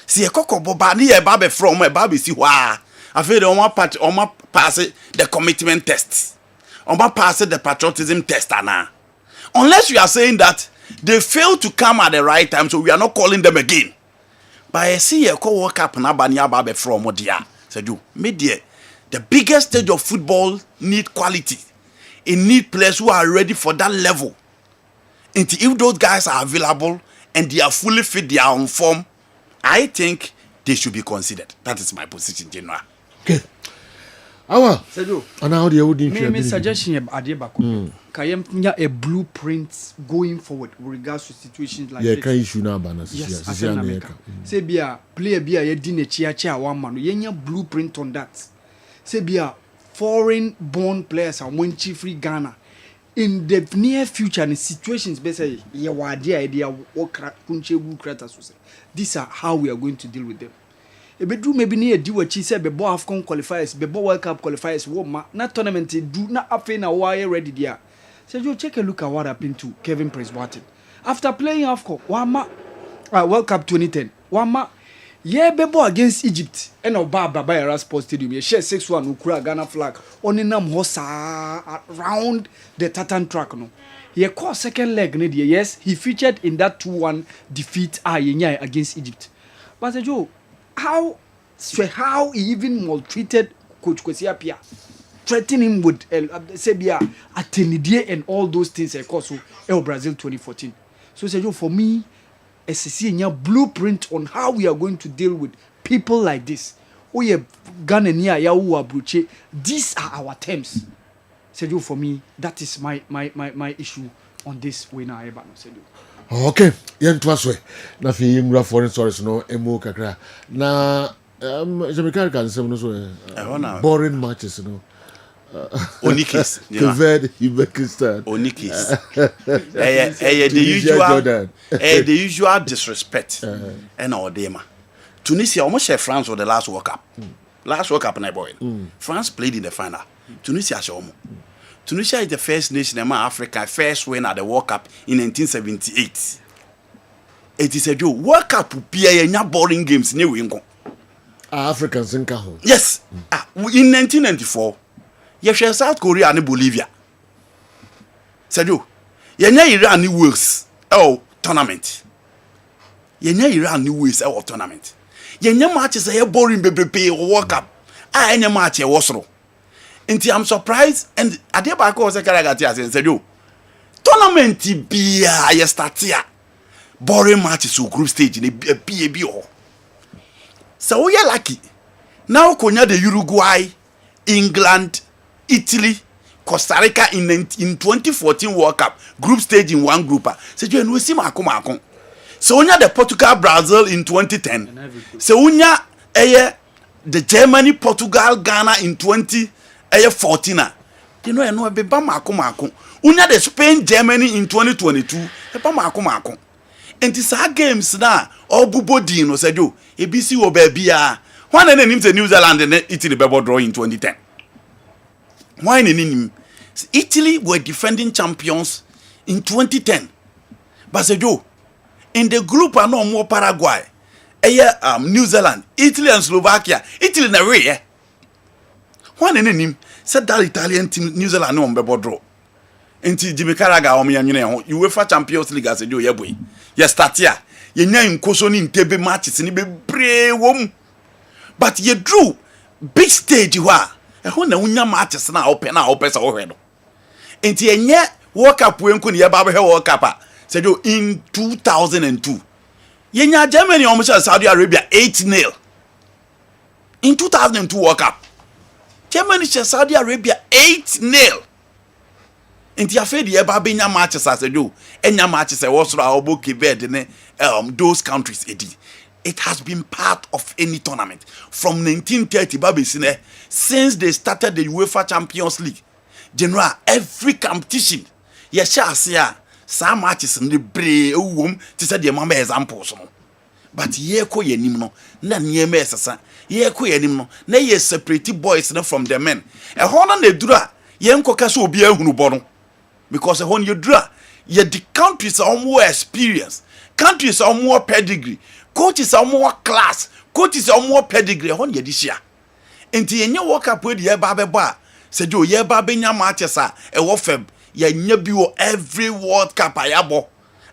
si ye koko baba ni ye ba be frɛ omo e ba be si hɔ a afei de omo pass the commitment test, omo pass the patriotism test ana. Unless you are saying that they failed to come at the right time, so we are not calling them again. But I see ye ko work up na ba ni aba be frɛ omo dia said you media the biggest stage of football need quality. It need players who are ready for that level. And if those guys are available and they are fully fit, they are on form, I think they should be considered. That is my position, General. Okay. Awa. And how do you me suggestion ade bako. Kayem nya a blueprint going forward with regards to situations like this. Yeah, can issue na bana yes, say bia player bia ye di na chia one man. Ye nya blueprint on that. Say bia foreign born players are one free Ghana. In the near future, in situations, basically, these are how we are going to deal with them. A bedroom maybe near do what she said, before AFCON qualifiers, before World Cup qualifiers, not tournament, do not after a wire ready there. So you take a look at what happened to Kevin Prince-Boateng. After playing AFCON, World Cup 2010, yeah, bebo against Egypt. And Baba by a Sports Stadium. You share 6-1 Ukura Ghana flag. Only nam hosa around the tartan track. No, he caught second leg. Yes, he featured in that 2-1 defeat against Egypt. But Joe, how he even maltreated Coach Kwesi Appiah, threatening him with Sebia, Atenidie and all those things. So Brazil 2014. So Joe, for me, a blueprint on how we are going to deal with people like this. These are our terms. Sergio, for me, that is my issue on this winner. Okay, yen twaswe. Na fi yimra foreign stories no emo kakra. Na Jamaica can say no so boring matches no. Onikis, Kessben, Uzbekistan. Onikis. The usual disrespect. And our dema. Tunisia almost share France for the last World Cup. Last World Cup, and boy. France played in the final. Tunisia show. Tunisia is the first nation in Africa, first win at the World Cup in 1978. it is a joke. World Cup be a boring games near wingo. Africans in Caho. Yes. In 1994, you share South Korea and Bolivia. Sadio, yenya Iran ni Wales tournament. Yenya Iran ni Wales tournament. Yenya matches a boring baby World Cup. Any match a wasro. Inti I'm surprised and Adeba ko se karagati as Sadio. Tournament be a start here. Boring matches to group stage in a PAB or. So we are lucky. Now konya the Uruguay, England, Italy, Costa Rica in 2014 World Cup group stage in one group. So you know see mako. So we the Portugal Brazil in 2010. So we the Germany Portugal Ghana in 2014. You know be ba mako. We the Spain Germany in 2022. Be mako. And these games now all bubodi no said you ABC or baby one and then New Zealand and Italy bubble draw in 2010. Why in Italy were defending champions in 2010. But said you in the group are no more Paraguay, New Zealand, Italy and Slovakia. Italy na way. One and then said that Italian team New Zealand no bubble draw. Enti Jimmy Carragher o me anwene ho UEFA Champions League as do ye boy ye start here ye nya nkoso ni ntebe matches ni bebre wom but ye drew big stage wa e ho na unya matches na open sa wo hwe no enti ye nya World Cup we nko ni ye ba be World Cup say do in 2002 ye nya Germany o mo Saudi Arabia 8-0 in 2002 World Cup Germany Saudi Arabia 8-0 Inti afedi eba benya matches as do enya matches e wosoro obo Kessben ne those countries edi. It has been part of any tournament from 1930 babesine since they started the UEFA Champions League. General every competition ye sha ase some matches in the bre ewom ti say the mama examples no. But ye ko yenim no na niema esesa ye ko yenim no na ye separate boys no from the men. E ho na dura ye nkoka so obi ahunu bo no. Because when you draw, the countries are more experience, countries are more pedigree, coaches are more class, coaches are more pedigree. When you this year, and you walk up with your baby bar, said you ye baby nya matches a wofem ye nyabiwo every World Cup ayabo.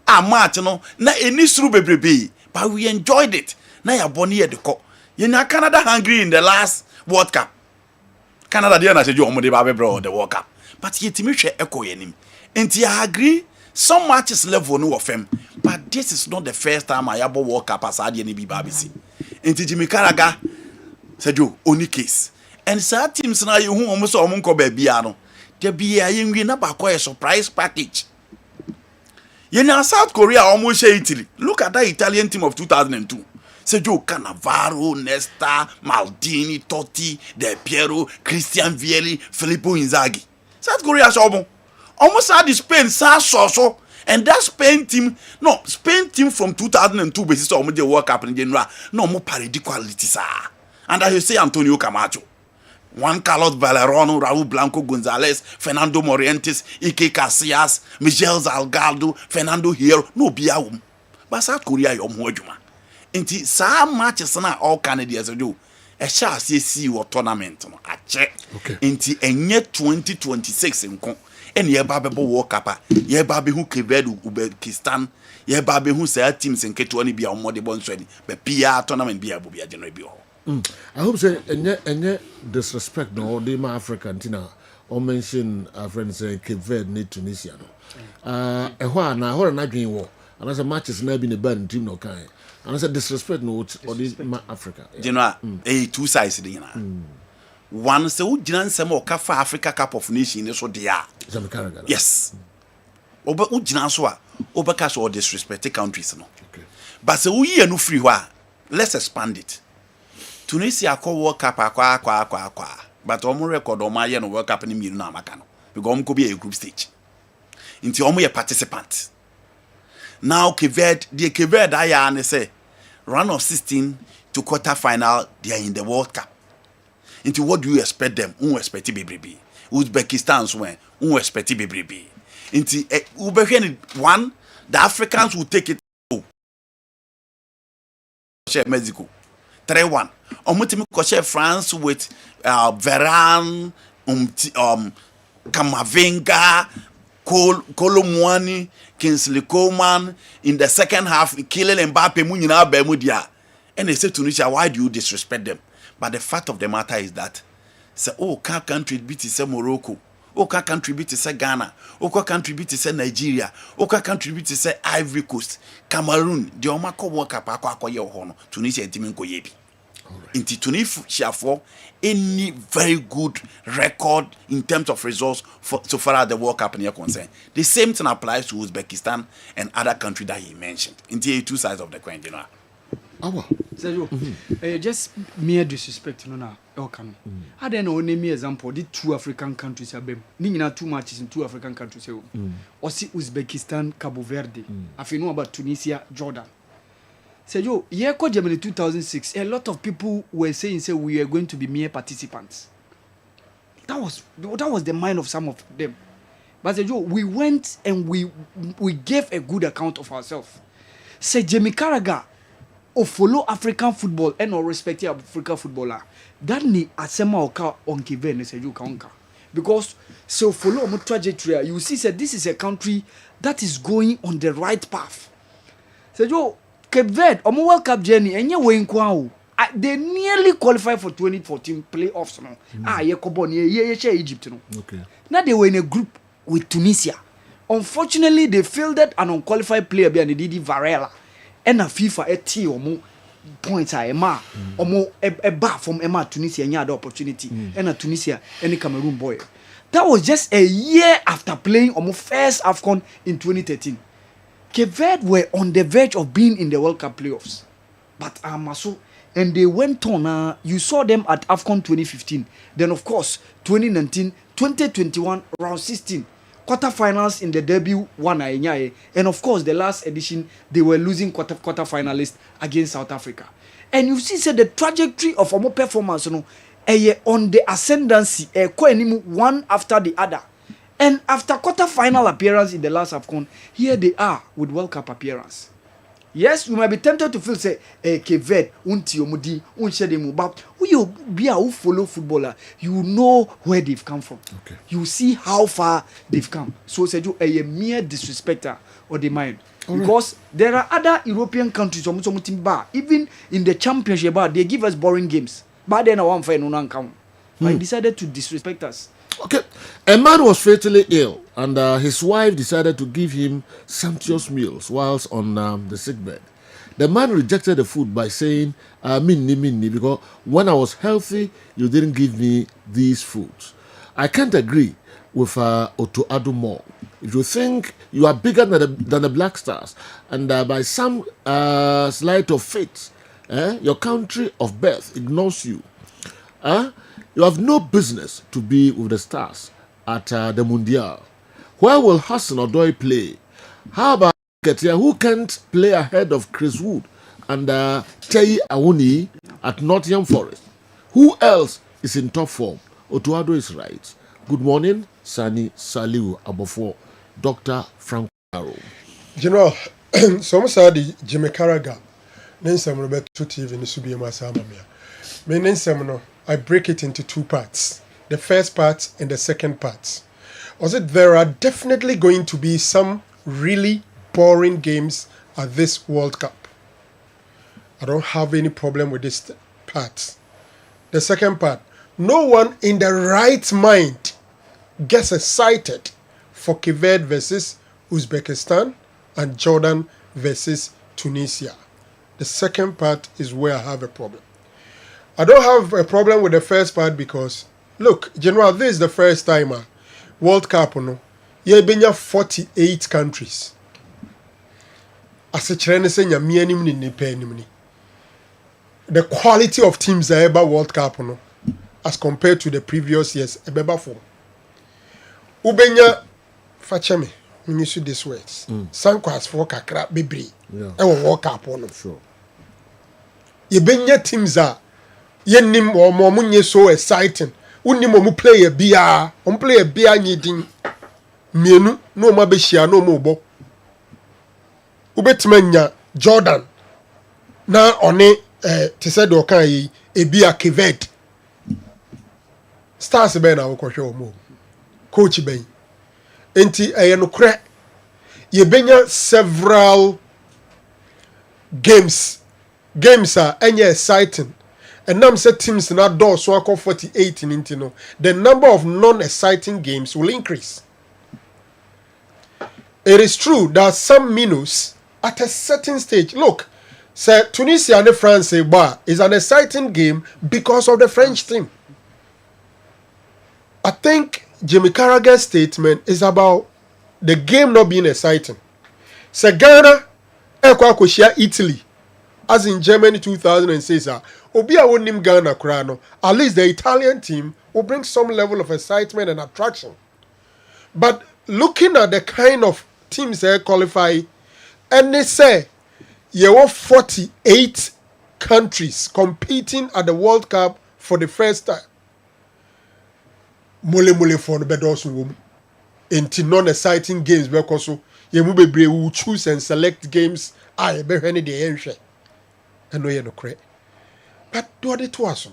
Match no na any suru bebrebe, but we enjoyed it. Na ya boni ye de ko. Ye na Canada hungry in the last World Cup. Canada dey na said you omode baby bro the World Cup. But ye timi hwe eko yenim. And I agree, some matches level no of him, but this is not the first time I ever walk up as I didn't be BBC. And Jimmy Carragher said you only case. And sad teams now you who almost almonco babyano. There be a young winner back a surprise package. You know, South Korea almost Italy. Look at that Italian team of 2002. Sergio Cannavaro, Nesta, Maldini, Totti, Del Piero, Christian Vieri, Filippo Inzaghi. South Korea shobon. Almost had the Spain so and that Spain team from 2002 basis on the World Cup in general no more parity quality sir. And I say Antonio Camacho, Juan Carlos Valerano, Raúl Blanco González, Fernando Morientes, Ike Casillas, Miguel Salgado, Fernando Hierro, no biawum. But South Korea yom hojuma. Inti some matches na all Canadians do. A shall see what tournament a check. Inti enye 2026 in and ye babe World Cup, ye babe who Kessben Uzbekistan, ye babe who say teams in K20 be on more the bonds ready, but PR tournament be a general be all. I hope say any disrespect no the African tina or mention our friends say Kessben need Tunisia no. Na hora na dwen wo. And as a matches na be the band team no kind. And I said disrespect no or this Africa. General, two sides the one so Jinan Samo Kafa Africa Cup of Nations so they are. Yes. Oba Ujina so Obakash or disrespected countries no. Okay. But so we no free wa. Let's expand it. Tunisia call World Cup kwa. But omo record o ma no World Cup ni miru na amaka no. Because omo ko be a group stage. Inti omo ye participant. Now Kessben aya ne say round of 16 to quarter final they are in the World Cup. Into what do you expect them? Expect bebrebe. Uzbekistan when expect bebrebe. Into one, the Africans will take it share Mexico 3-1. Omutimi ko share France with Varane, Kamavinga, Kolomwani, Kingsley Coman. In the second half, Kylian Mbappe munyina bemudia. And they say to Tunisia, why do you disrespect them? But the fact of the matter is that say, oh, can't contribute to say Morocco. Oh, can't contribute to say Ghana. Oh, can't contribute to say Nigeria. Oh, can't contribute to say Ivory Coast, Cameroon. The Omako World Cup akwa ye hono. Tunisia entimin ko yebi. Inti Tunisia for any very good record in terms of results for so far as the World Cup is concerned. The same thing applies to Uzbekistan and other countries that he mentioned. Inti two sides of the coin, you know. Sergio, just mere disrespect, no, no, okay. I don't know name example. The two African countries have been. Nina two matches in two African countries. Or see Uzbekistan, Cabo Verde. I know about Tunisia, Jordan. Sergio, yeah, Germany 2006. A lot of people were saying, "Say we are going to be mere participants." That was the mind of some of them. But Sergio, we went and we gave a good account of ourselves. Say Jamie Carragher. Or follow African football and or respect African footballer. That ni asema oka on Kessben Sergio Kaonka. Because so follow my trajectory, you see that this is a country that is going on the right path. Sergio Kessben omo World Cup journey enye we nkwa. They nearly qualified for 2014 playoffs no. Ye kobo ye share Egypt no. Okay. Now they were in a group with Tunisia. Unfortunately, they fielded an unqualified player behind Didi Varela. And a FIFA eti omo points a ema omo a bar from Emma Tunisia and the opportunity and a Tunisia and a Cameroon boy. That was just a year after playing omo first AFCON in 2013. Kessben were on the verge of being in the World Cup playoffs, but Amaso and they went on. You saw them at AFCON 2015. Then of course 2019, 2021 round 16. Quarterfinals in the debut one and of course the last edition they were losing quarter finalists against South Africa. And you see the trajectory of our performance on the ascendancy one after the other. And after quarter-final appearance in the last AFCON, here they are with World Cup appearance. Yes, you might be tempted to feel say Kessben unti omudi unshedemu, but who follow footballer, you know where they've come from. Okay. You see how far they've come. So Sergio a mere disrespecter of the mind. Because there are other European countries even in the championship they give us boring games. But then I want to come. I decided to disrespect us. Okay, a man was fatally ill, and his wife decided to give him sumptuous meals whilst on the sickbed. The man rejected the food by saying, minni, because when I was healthy, you didn't give me these foods. I can't agree with Otto Addo. If you think you are bigger than the Black Stars, and by some sleight of fate, your country of birth ignores you, you have no business to be with the Stars at the Mundial. Where will Hassan Odoi play? How about Ketia, who can't play ahead of Chris Wood and Tei Awuni at Nottingham Forest? Who else is in top form? Otto Addo is right. Good morning, Sani Saliu Abofo, Dr. Frank Arrow. General, some said Jimmy Carragher, Nensam Roberto TV, Nisubi Masamamia. Me Nensam I break it into two parts. The first part and the second part. Also, there are definitely going to be some really boring games at this World Cup. I don't have any problem with this part. The second part, no one in the right mind gets excited for Kessben versus Uzbekistan and Jordan versus Tunisia. The second part is where I have a problem. I don't have a problem with the first part because, look, General, this is the first time World Cup, no, you've been 48 countries. As a Chinese say, the quality of teams are ever World Cup, no, as compared to the previous years, ever for. Ubenya, facheme, me use this words. Sankwas for kakra bibri. World Cup, no. Sure. You've been teams are. Yenim or more so exciting. Unimo play a beer, play a beer needing. Mienu, no mabeshia, no mobo. Ubetmenya, Jordan. na ɔne te sɛ deɛ ɔka yi ebi a Keved stars bɛn na wokɔhwɛ wɔn coach bɛn nti ɛyɛ nokorɛ yɛbɛnya several games a ɛnyɛ exciting ɛnam sɛ teams na dɔɔso akɔ 48 nti no the number of non-exciting games will increase. It is true that some minnows at a certain stage, look, say Tunisia and France is an exciting game because of the French team. I think Jimmy Carragher's statement is about the game not being exciting. Say Ghana, Italy, as in Germany 2006, Obi a wonim Ghana krano, at least the Italian team will bring some level of excitement and attraction. But looking at the kind of teams that qualify, and they say you have 48 countries competing at the World Cup for the first time. Mole for the bedosu into non-exciting games because you will choose and select games. I be any the answer. I know you no correct. But do it to us.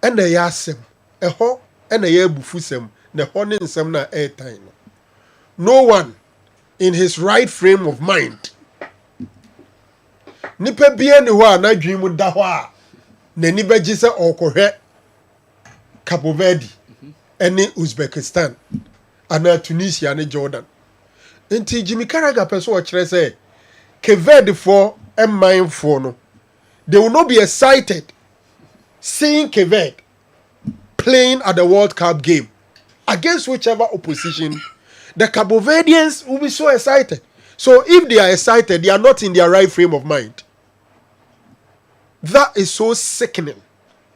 And they ask them, a ho and a year bufusem, the honing some na airtime. No one in his right frame of mind. Nipa bien wa na dream da hwa na ni beji se okohwe Cabo Verde ene Uzbekistan ana Tunisia ne Jordan. Enti Jimmy Carragher person o kire se Keved for mindful no. They will not be excited seeing Keved playing at the World Cup game against whichever opposition. The Cabo Verdeans will be so excited. So if they are excited, they are not in their right frame of mind. That is so sickening,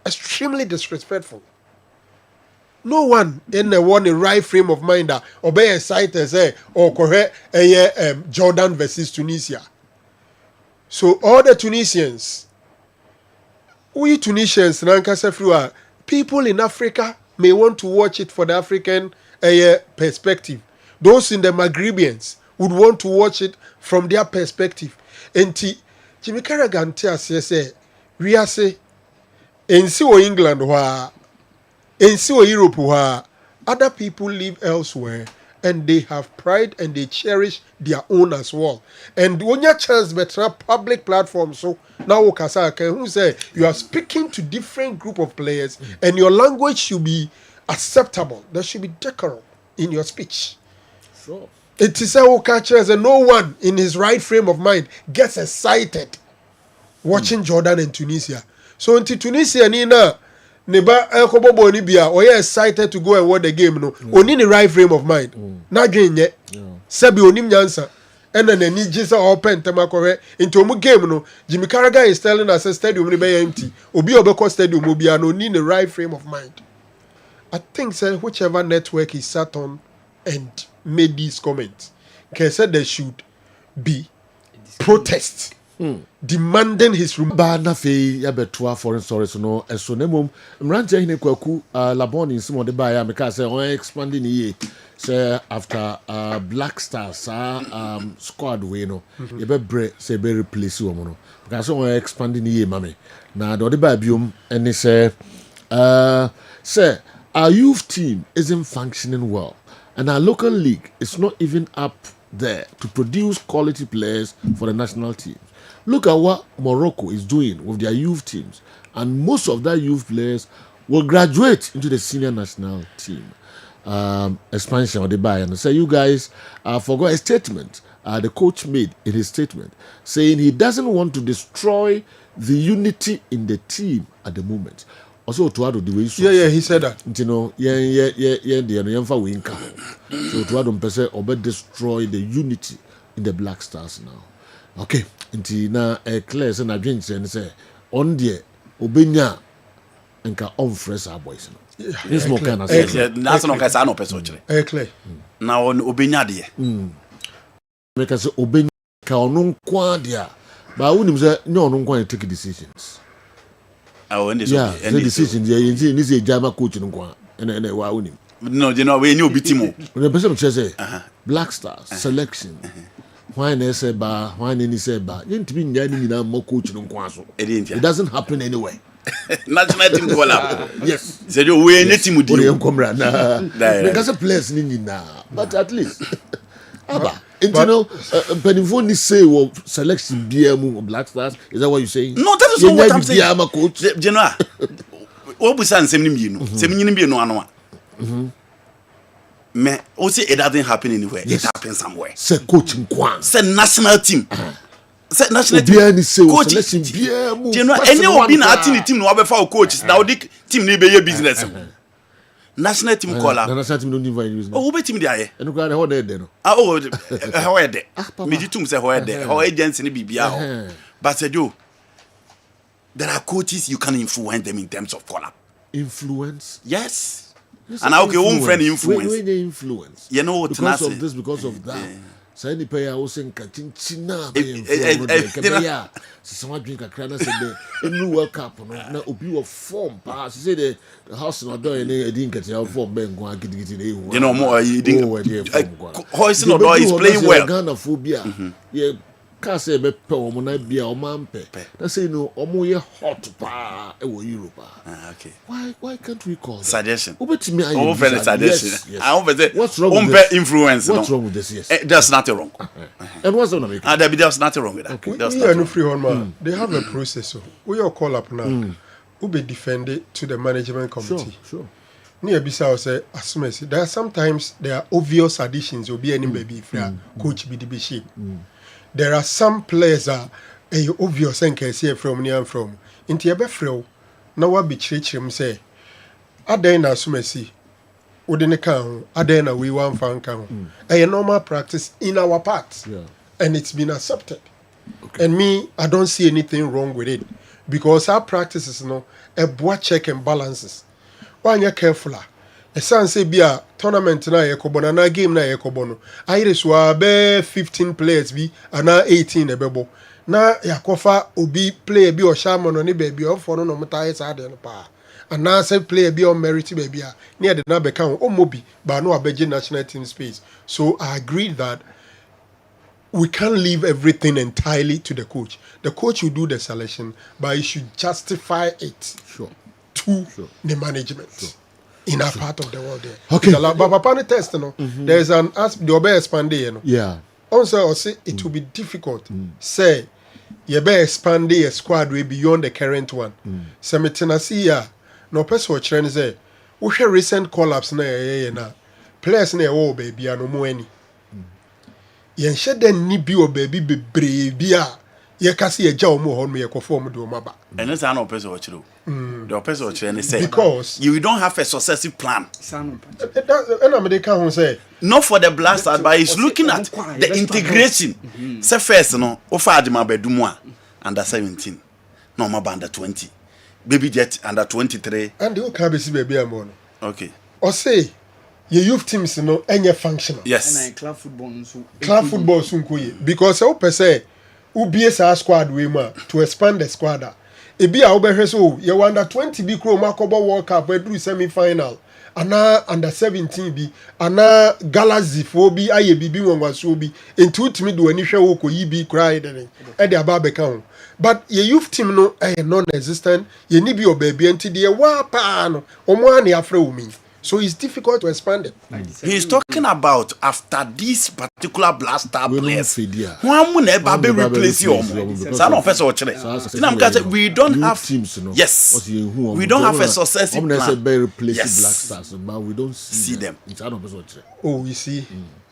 extremely disrespectful. No one in the right frame of mind that obey excited say or correct Jordan versus Tunisia. So all the Tunisians, we Tunisians, people in Africa may want to watch it for the African perspective. Those in the Maghrebians would want to watch it from their perspective. And Jimmy Carragher say, we are say, in England, in Europe, other people live elsewhere and they have pride and they cherish their own as well. And when you chance better public platforms, so now who say you are speaking to different group of players and your language should be acceptable. There should be decorum in your speech. Sure. It is a catcher and no one in his right frame of mind gets excited watching Jordan and Tunisia. So until Tunisia Nina Neba Elkobo Nibia or you excited to go and watch the game no only in the right frame of mind. Not doing yet. Sebi onim nyansa. And then any Jesus open temakore into a game no. Jimmy Carragher is telling us a stadium will be empty. Obi Obeko stadium will be no in the right frame of mind. I think say whichever network he sat on and made these comments, he said there should be protests demanding his room. Bana fe ya betua foreign stories no eso na mom mrante hine kwaku labon in some of the buyer because say on expanding here say after Black Stars squad we no you be bre say be replace wo no because on expanding here mame na the buy biom and say say our youth team isn't functioning well and our local league is not even up there to produce quality players for the national teams. Look at what Morocco is doing with their youth teams, and most of their youth players will graduate into the senior national team. Expansion of the buy and say you guys forgot a statement the coach made in his statement saying he doesn't want to destroy the unity in the team at the moment. Also to add the way he said that. You know, so to add person or destroy the unity in the Black Stars now. Okay, until now clear and I drink and say on the obenya and can on fresh our boys. This more kind of that's not guys I know person. Clear. Now on obenya there. Make us obenya ka onun kwa dia. But when you say no onun kwa take decisions. The decision there is a Jama coach in Kwa and no, you know, we knew Bitimo. When the person say Black Stars selection why they say ba, why they say ba. You need to be nyani more coach no kwaso. It doesn't happen anywhere. National team collab. Yes. Said you we any team Odi di. enkomra na. Because a players ni nyina, but at least aba. And you know, Penifo ni say wo selection BM Black Stars. Is that what you saying? No, that is not what I'm saying. BM coach. General. What we say nsem ni bi no. Nsem ni bi no ano a. Me, o say it doesn't happen anywhere. It happens somewhere. Say coaching kwan. Say national team. Say national team. Coach selection BM. General, any obi na ati ni team no abefa o coach. Na odi team ni be ye business. National team caller. The national team don't invite you. Oh, who team there? And you how they there no. Ah, oh, how are they? Me di tum say how are they? How agency ni bibia. But said you, there are coaches you can influence them in terms of caller. Influence? Yes. And okay, one friend influence. Where they influence? You know what? Because of this, because of that. So any player also in Katinchina, someone drink a crana said the new World Cup, no, obi of form pass. Say the house no door, and they didn't get your form. Ben go and get it. You know more. You didn't. Hoist no door is playing well. Ghana phobia. Yeah. Can't say be pe o mo na bia o man pe. That say no o mo ye hot pa e wo Europe. Okay. Why can't we call suggestion? Obetimi ayi. Oh, very suggestion. I want to say what's wrong with this? Influence. What's wrong with this? Yes. There's nothing wrong. And what's wrong with it? There's nothing wrong with that. Okay. There's no free one man. They have a process. So we all call up now. Who be defended to the management committee. Sure. Near Bissau say assume there are sometimes there are obvious additions will be any baby if coach be the shape. There are some players that are obvious and can see from near and from. Into your befrill, now what be church him say. Adena sumesi, Udine count, Adena we want fan count. A normal practice in our part. Yeah. And it's been accepted. Okay. And me, I don't see anything wrong with it. Because our practices, a board check and balances. When you're careful, a son say be a tournament na yekobono na game na yekobono. Iris wa be 15 players bi ana 18 ebebo. Na yakofa obi player bi o shaman oni baby o for no mutai sa de no pa. Ana say player bi o merit baby a near the na be kan o mobi ba no abeje national team space. So I agree that we can't leave everything entirely to the coach. The coach will do the selection, but he should justify it to the management. In our part of the world there. Okay. But Papa test, there is an the obey expand Yeah. Also, say it will be difficult. Say, you be expand a squad way beyond the current one. Say, me Tennessee ya. No person trend say, we share recent collapse na players na oh baby no more any. Yen share den ni bi o baby be brave ye kasi ye ja omo ho no ye perform do maba. And that's an person watch you. The person watch and say because you don't have a successive plan. Say not for the blast but he's looking at the integration. Say first no offer adima bedumwa under 17. No ma under 20. Baby jet under 23. And you can be see baby amon. Okay. Or say your youth teams any functional. Yes. And club football soon because I say UBS squad we to expand the squad. Ebi a obehwe so you under 20 bi kro makobo World Cup we do semi final. Ana under 17 bi ana Galaxy fo bi aye bibi wonwaso bi enti utimi do ani hwe wo koyi bi cry den e de aba beka ho. But your youth team no non-existent ye ni bi obabi enti de wa pa no omo ani afra umi. So it's difficult to expand it. He's talking about after this particular blaster players. One will never be replaced you. We don't have teams. Yes. We don't have a successive plan. Yes. But we don't see them. Oh, you see,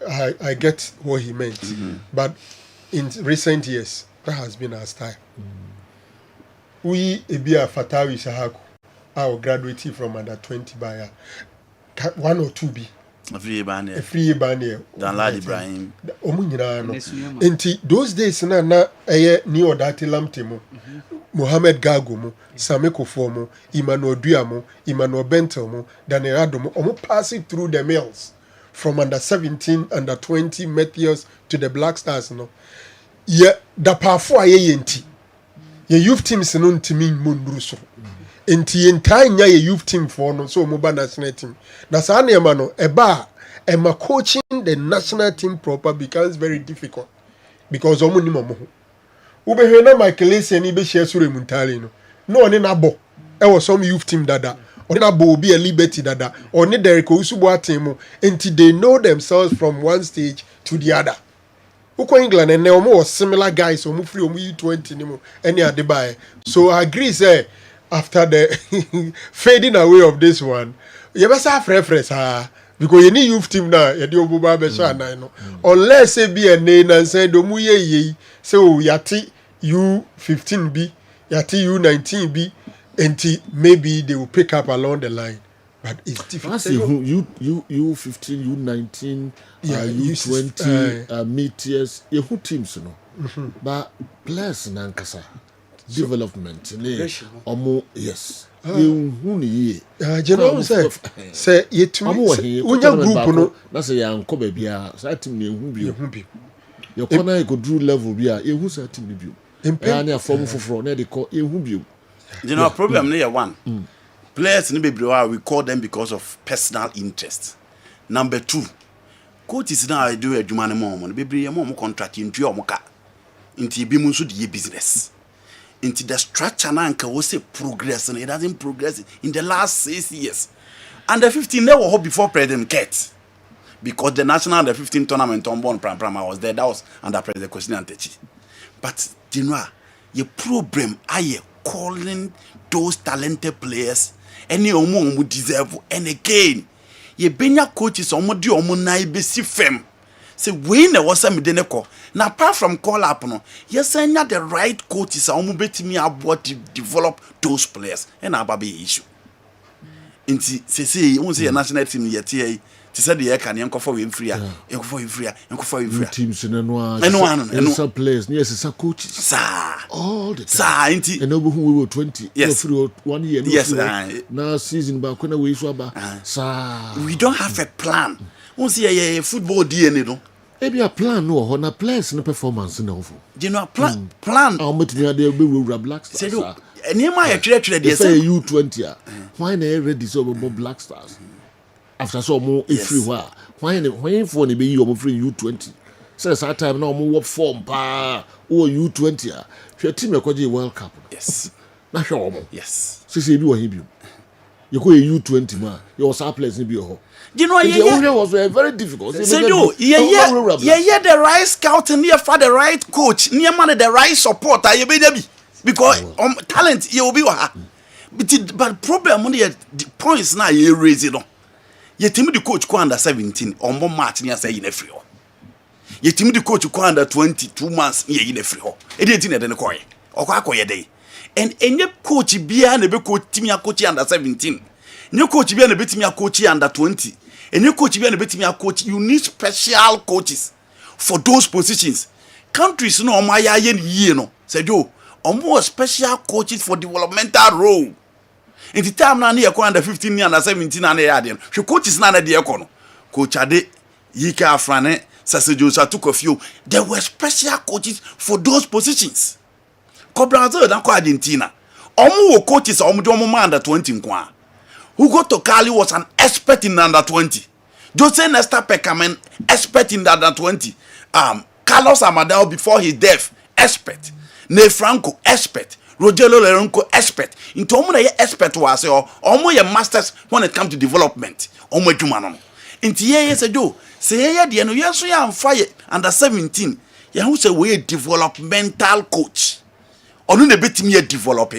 I get what he meant. But in recent years, that has been our style. We, Ebia Fatawi Sahaku, our graduate from under 20 by 1 or 2 B. A free banner. Dan Lad Ibrahim. Enti those days na ni odati lamtemo. Mohamed Gago Sameko Fomo, Emmanuel Duamo, Emmanuel Bentomo, Daniel Adomo, omo passing through the males from under 17, under 20 Matthias to the Black Stars Yeah, the powerful yenti. Ye youth teams no ntimi munduruso. Enti entire ye youth team for no so mobile national team. Na sa na eba coaching the national team proper becomes very difficult. because omo ni momo ubehwe na Michael Essien ni be share sure muntale no one na bo e was some youth team dada one na bo be a liberty dada one Derek Osubo atemu until they know themselves from one stage to the other. Uko England and omo was similar guys omo free omo U20 ni mo any adebaye. So I agree say after the fading away of this one you better have reference because you need youth team now you do obuba be sha na no unless say be a name and say do mu ye so yati U15B yati U19B and maybe they will pick up along the line, but it's difficult. I see U15 U19 U20 mid-tiers who teams no but players nankasa development omo yes who ni general say yetumi unya group no na say yanko ba bia sa team na ehu bi your corner go do level bia ehu sa team ni bi ya na form foforo na dey call ehu bi. You know, problem number one. Players in the we call them because of personal interest. Number two, coaches now I do a Jumane mom, baby, a mom contract into your mocha. Into Bimusu the business. Into the structure nanka was say progress and it hasn't progressed in the last 6 years. Under 15 never hope before President Kate. Because the national under 15 tournament on Bon Pram I was there, that was under President Kwesi Ntechi. But you know, your problem I calling those talented players any omo who deserve and again ye benya coaches omo di omo na ibesi fem say we na was am de neko na apart from call up no yes anya the right coaches omo betimi abo to develop those players and ababe issue inti say won say national team yet here ti said the can yankofa we free yankofa we free teams no some players yes some coaches sa all the time sa inti and over who we were 20 yes. Free 1 year yes now season back when we so ba sa we don't have a plan won say football DNA no maybe a plan no na players no performance no for you know plan how much they be Black Stars say no anima ya twere dey say U20 why na ready so Black Stars after so more free when for be you free U20 says that time now more form pa or U20 your team e World Cup yes na show yes say bi wo him you go U20 man your star players be ho you know was very difficult say do yeah the right scout and for the right coach near man the right support you be there because talent you will be but problem on the points now you raise it on ye team the coach ko under 17 ombo match ni say in free ho ye team the coach ko under 22 months ye in free ho e dey tin dey ne koy akoye dey and any coach bia na be coach team ya coach under 17 any coach bia na be team ya coach under 20 any coach bia na be team ya coach you need special coaches for those positions countries no omo ayaye ni yie no say do omo special coaches for developmental role. In the time na na under 15 and under 17 na ya dey no coaches na dey no coach ade yika afrane sasejosa took a few there were special coaches for those positions ko Brazil na ko Argentina omo wo coaches omo do omo under 20 nko Hugo Tokali was an expert in under 20 Jose Nesta Pekamen expert in under 20 Carlos Amadao before his death expert Ne Franco expert Rogelio Leronco expert into omo na ye expert was omo ye masters when it comes to development omo adwuma no into ye say do say ye de no ye so ya amfa ye under 17 ye hu say we developmental coach onu na betimi ye develop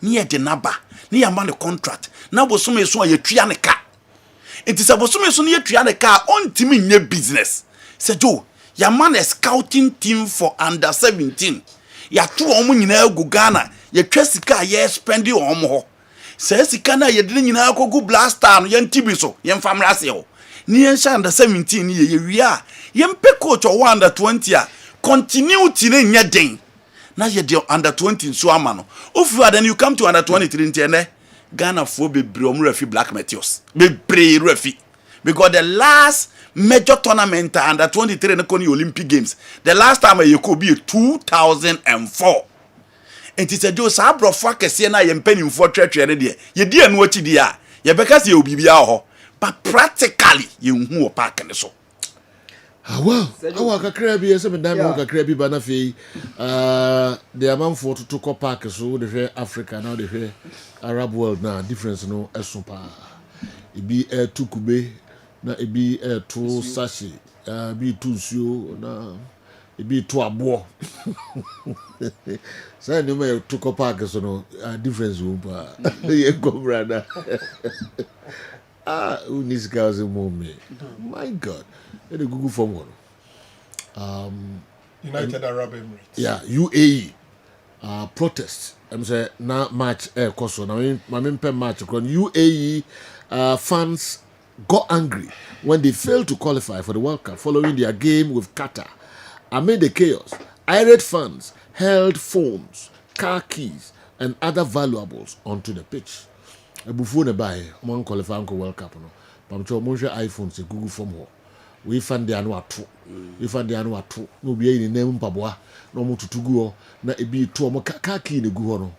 ni ye de naba ni ya man contract na bosom so ye tua ne ka into say bosom so ye tua ne ka ontimi nye business say do ya man a scouting team for under 17 ya tu omo nyina agu Ghana ye twa sika ye spend omo ho se sika na ye de nyina akogu blaster no ye ntibi so ye mfamra se ho ni ye sha under 17 ni ye wi a ye mpe coach o under 20 a continuity na nya den na ye de under 20 so ama no ofu then you come to under 23 ntene Ghana fo bebre omo refi Black Meteors bebre refi because the last major tournament under 23 in the Olympic Games the last time you could be 2004 and it said do sa brofo akese na ye mpanim fo twetwe ne de ye di anu achi di a ye beka se ye obibia ho but practically ye hu o park ne so Well, our kakra bi ese me dan mo kakra bi ba na fe the amount for to go park so the Africa now the Arab world now difference no eso pa e bi to kube na e bi to sashi bi to nsuo na e bi to abo say no me to go park so no difference wo pa ye go brother who needs guys in moment my god let the Google form one. United Arab Emirates. Yeah, UAE. Protest. I'm saying now match koso. Now my match. UAE fans got angry when they failed to qualify for the World Cup following their game with Qatar. Amid the chaos, irate fans hurled phones, car keys, and other valuables onto the pitch. Before the buy, one qualify for World Cup. No, but I'm sure iPhones Google form ho. We find the annual two. We find the annual two. No be any name pabwa. No more to go. Na ebi two more kaki ne go no.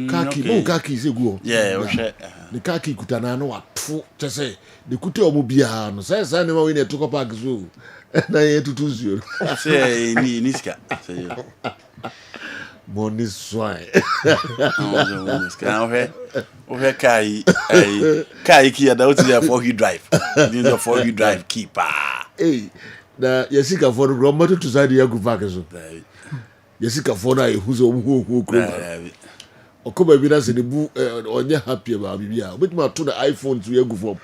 Kaki, no kaki se go. Yeah, okay. The kaki kutana no two. Just say the kute omo biya no. Say say never win a two park zoo. Na ye to 2-0. Say ni niska. Say money swine. Okay, kai kia da uti ya 4-wheel drive. This is a 4-wheel drive keeper. Hey, na yesika for the grandmother to side ya go park so. Yesika for na whozo who kro. Okoba bi na se bu onye happy about bibia. Obetima to the iPhone to ya go for.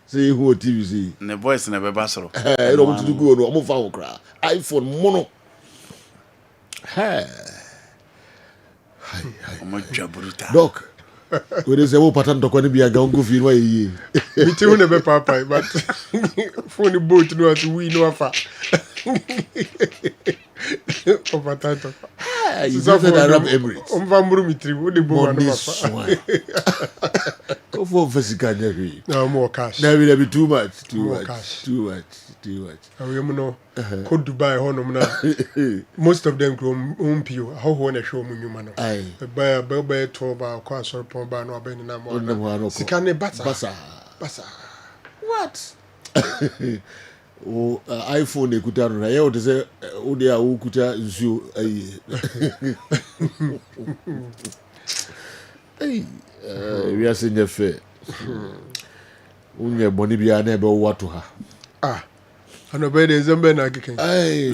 Say who TV see. Ne boys na beba soro. Eh, no to go no, omo fa wo kra. iPhone mono. Hey. Doc, we dey say wo pattern to kwani bia ga ngo fi no ayi. Me too ne be papa but phone boat no at we no afa. O patata. You said Arab Emirates. Va mburu mitri wo de bo no afa. Go for physical degree. No more cash. There will be too much. Cash. Too much. We know ko Dubai hono na most of them grow umpio how ho na show mu nyuma no. Aye. Ba to ba ko asor pon ba no abeni na mo. Sika ne basa. What? iPhone ekuta no ye o de say o de a o kuta nsuo ayi. Hey, we are seeing fair. Unye boni bia na ebe wo to ha. Ano be de zembe na keken. Hey,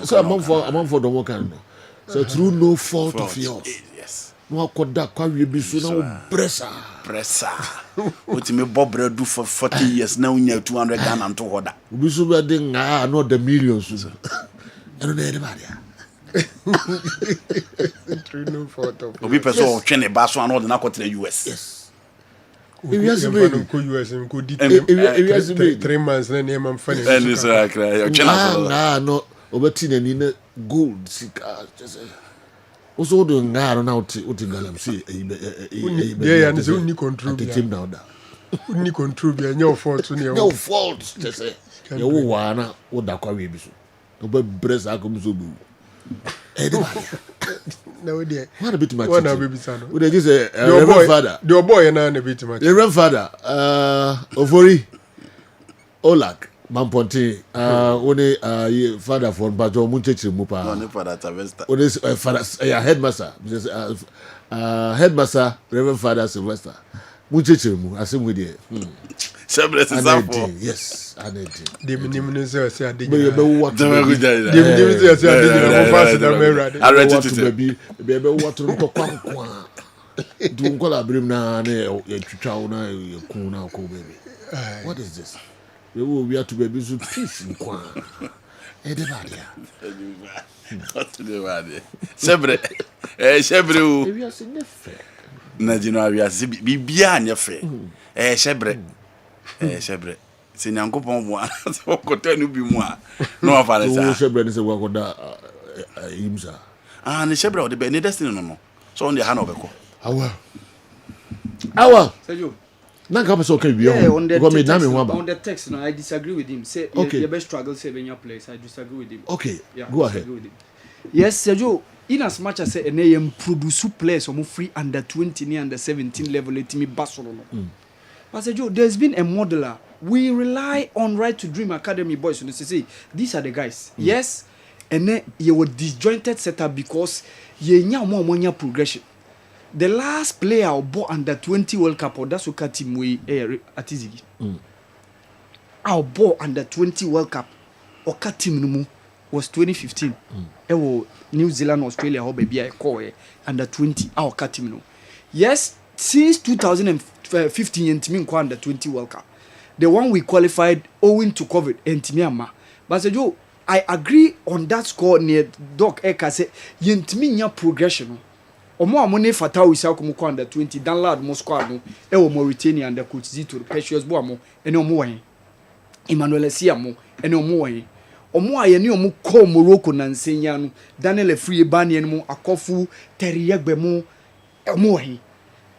so among for the work no. So through no fault of yours. Yes. No akoda kwa we bi so na pressure. What me bobre do for 40 years now unya 200 Ghana to hoda. Obi so be de nga no the millions. Eno na anybody. Through no fault of. Obi person twene ba so another na kotre US. Yes. If you have go US and go detail 3 months na name am funny. And so I cry. No, obeti na ni na gold sika just also do nga na uti galam see yeah and so ni control the team now da ni control be your fault ni no fault just say you wa na wo da kwa we bi so oba bress akom so bu no dear what a bit much what a baby son we dey say reverend father your boy na a bit much reverend father Ovori Olak Mamponte one father for bajo munchechi mu pa no father Sylvester one father headmaster headmaster reverend father Sylvester munchechi mu asem we dey Sebress is up for yes anedi dem nim say ade be what dem go jai dem say ade na mo pass da merade be what to kwankwa du nkola brim na ya twitwa na ya kun na ko baby what is this we are to be so peace in kwa edebadia what the bad sebre sebre o we are signife na jino awia se bibia anya fe sebre sebre se nyankopon mo so ko tanu bi mu a no afare sa so sebre ni se wa ko da imsa ne sebre o de be ne destiny no so on the hand obeko awa Sergio Nanka so okay we on the text no I disagree with him say okay. You best struggle saving your place I disagree with him okay yeah, go ahead yes Sergio in as much as say enayem produce players or free under 20 ni under 17 level etimi basoro no but Sergio there's been a modeler we rely on Right to Dream Academy boys. You know, say these are the guys. Yes, and then you were disjointed setup because you nya progression. The last player who bought under 20 World Cup or that's what team we atizigi. Our ball under 20 World Cup or team no was 2015. New Zealand, Australia, how baby I call under 20 our team no. Yes, since 2015 and team under 20 World Cup. The one we qualified owing to COVID and Timiama. But I said, I agree on that score near Doc Eka say yintiminya progression. Omo amone fata wisa ko under 20 dan lad mo squad no e wo Mauritania under coach Zito Precious Boamo ene omo wan Emmanuel Esiamo ene omo wan omo aye ne omo ko Morocco na nsenya no Daniel Free Bani ene mo Akofu Teriyegbe mo omo wan.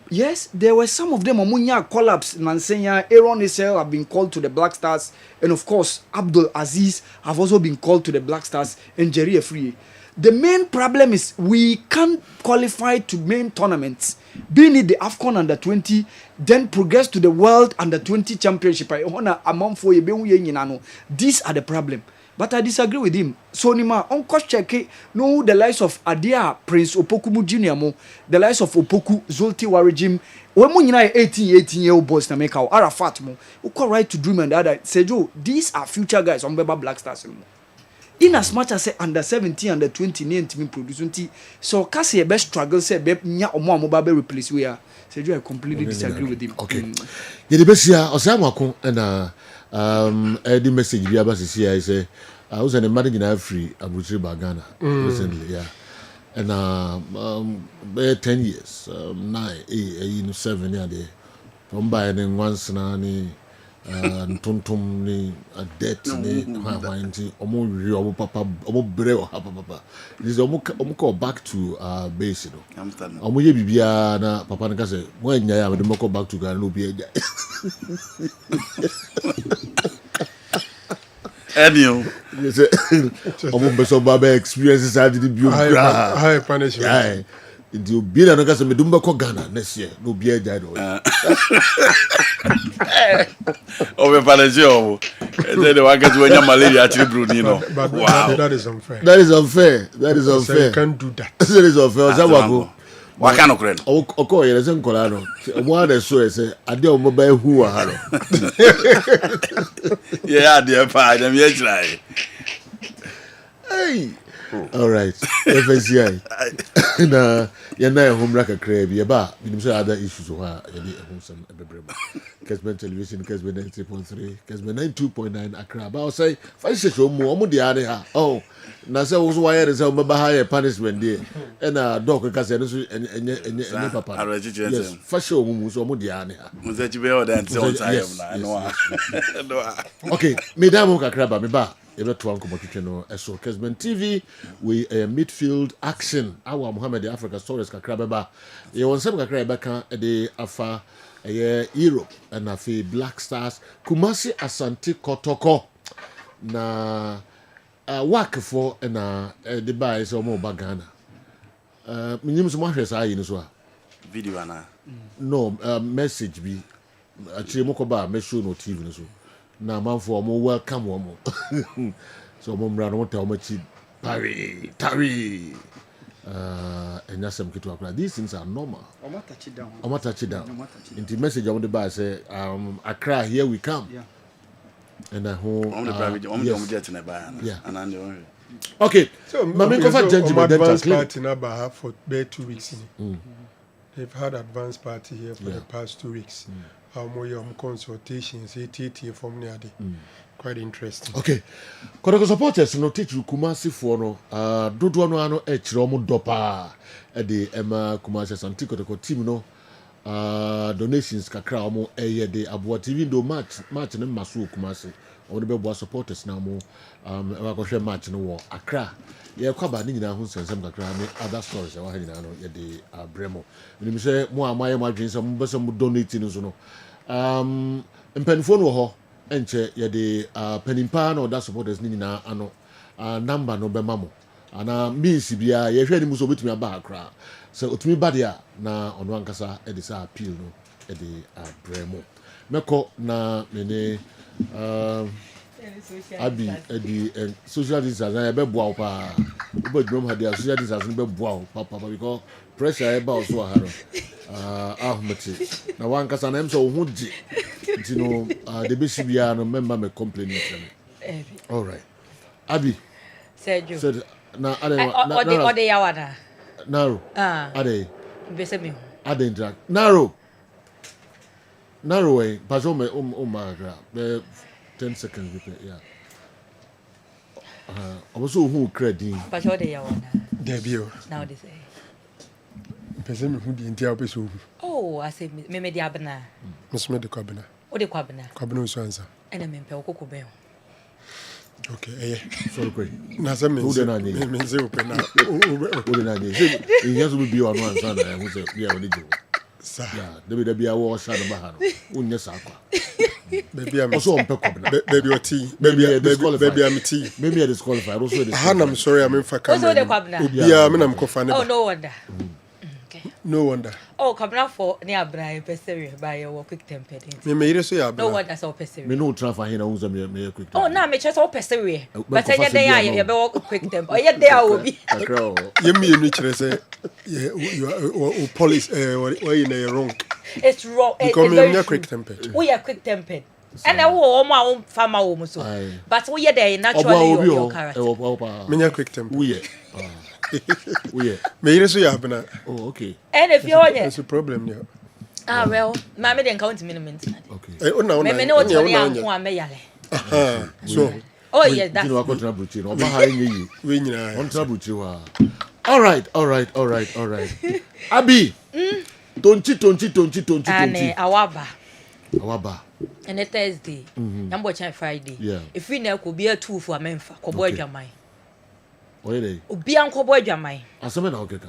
Yes, there were some of them omunya collapse na nsenya. Aaron Isel have been called to the Black Stars, and of course Abdul Aziz have also been called to the Black Stars, and Jerry Free. The main problem is we can't qualify to main tournaments, being it the AFCON under 20, then progress to the World under 20 Championship. These are the problem. But I disagree with him. So Nima, Uncle Cheke, no, the likes of Adia, Prince Opoku Junior Mo, the likes of Opoku, Zolti Warijim, when we 18-year-old boys na make our Arafat Mo, who call Right to Dream and the other. Sejo, these are future guys on Beba Black Stars. In as much as say under 17, under 20, name team producing tea. So Cassie best struggle say be nya omo mobile replace we are. Sejo, I completely disagree with him. Okay. The best year, Osama and the message we have is say I was an marriage free Abuja Bagana recently, yeah. And 10 years, 9, 8, 7 years there. From buying once ni tontom ni debt ni hwanti omo wi omo papa omo bre o papa. This omo call back to base you know. Omo ye bibia na papa nka say mo anya ya me call back to Ghana no bi eja. Anyway, omo beso baba experiences had the beauty. High punishment. Nti obi na nka say me dum be call Ghana next year no bi eja do. Over Palazzo, and then I get when malaria actually Brunino. But Wow. that is unfair. That is unfair. That is So unfair. you can't do that. That is unfair. Osawago. What kind of credit? Oko yele se nkola no. Omo ade so say ade omo ba hu wa ha no. Yeah, dear pie, them yet try. Hey. All right. FSCI. Na ya na home raka crab ya ba. Binim say other issues ho a ya dey home some ebebrema. Kessben television Kessben 93.3, Kessben 92.9 Accra. Ba o say fa se show mu omo dey ade ha. Oh. Na say wo so wire dey say omo ba higher punishment dey. E na dog ka say no so enye papa. Yes. Fa show mu so omo dey ade ha. Mo say be order and say on time na. No. Okay, mesdames kakra ba me ba. Ebe to anko motwetwe no eso Kessben TV we midfield action our Muhammad Africa stories kakra beba ye wonsem kakra beka de afa Europe and afi Black Stars Kumasi Asante Kotoko na work for na the buy so mo bagana minim so mo hwese ayi no so a Video na. no message bi actually mo ko ba me show no TV no so na manfo mo welcome mo so mo mra no tell mo chi pari tari enya sem kitu akra. These things are normal. Omo touch it down. Into message on the bar say Accra here we come. Yeah. And I hope On the private, on the jet in a bar. Yeah. And on okay. So, Mami ko fa change my advance dental party in Abaha for bare 2 weeks. They've had advance party here for the past 2 weeks. How more consultations, ATT from near quite interesting. Okay. Kotoko supporters no teach Kumasi for no dodo no ano e kire omo dopa e de ema Kumasi Asante Kotoko team no donations kakra omo eye de abo TV do match ne maso Kumasi omo be bo supporters na mo e ko hwe match no wo Accra ye kwaba ni nyina ho sensem kakra ne other stories e wa ha nyina no ye de bremo ni se mo amaye mo adwen se mo be se mo donate ni so no mpenfo no ho enche ye de penimpa na other supporters ni nyina ano number no be mamo ana means bia ye hwe ni muso betumi aba Accra se otumi ba dia na ono ankasa e de sa appeal no e de bremo meko na mene abi edi social distance na be boa pa ube drum had social distance be boa papa because pressure e ba so ha no ahmeti na wan kasa na em so hu di ntino de be sibia no member me complain it all right abi said na ode yawana naro ade bese me ade interact naro eh paso me my gra 10 seconds repeat yeah also who credit but ode yawana Debio. now they say Person who the entire person. oh I say me di abna Miss me the cabina. ode kwabna Cabino so answer. ena me mpe okoko be Okay, eh. sorry kwe Na se me. Who the nani? Me say open na. Who the nani? In yes will be on one son who say yeah we do. Sir. Yeah, there be a war shot of bahano. Unya sakwa. Baby I'm Also on pekobna. baby o tea. Baby Baby I'm tea. Maybe I disqualified. Also I'm sorry I'm in for also de camera. kwabna Yeah, me na mkofa oh ne. no wonder okay No wonder. oh kwabna for ne abra pesere by your quick tempered Me ire so ya no bra. wonder so pesere me no transfer here na unza me quick. oh na me chese o pesere but But anya dey aye be quick temper oh ye dey a obi Akra. Ye me enu kire say you are police why you wrong. it's wrong Because me am quick tempered. we are quick tempered and wo o ma farmer wo so Aye. but we dey naturally Oba obi your o. character Me nya quick temper. We we Me ire so ya bra. oh okay and if you onye That's a problem there. well ma me dey count minimum okay. Eh una me no to ne anko a me yale So oh yes that's Tino wakotra buchi no ba ha enyi we nyina. on trabuchi wa all right abi tonchi ane awaba awaba and Thursday yambo chan Friday Yeah. if we na ko bia 2 for amemfa ko boy Okay. adwaman oyede obi anko boy adwaman aseme na okeka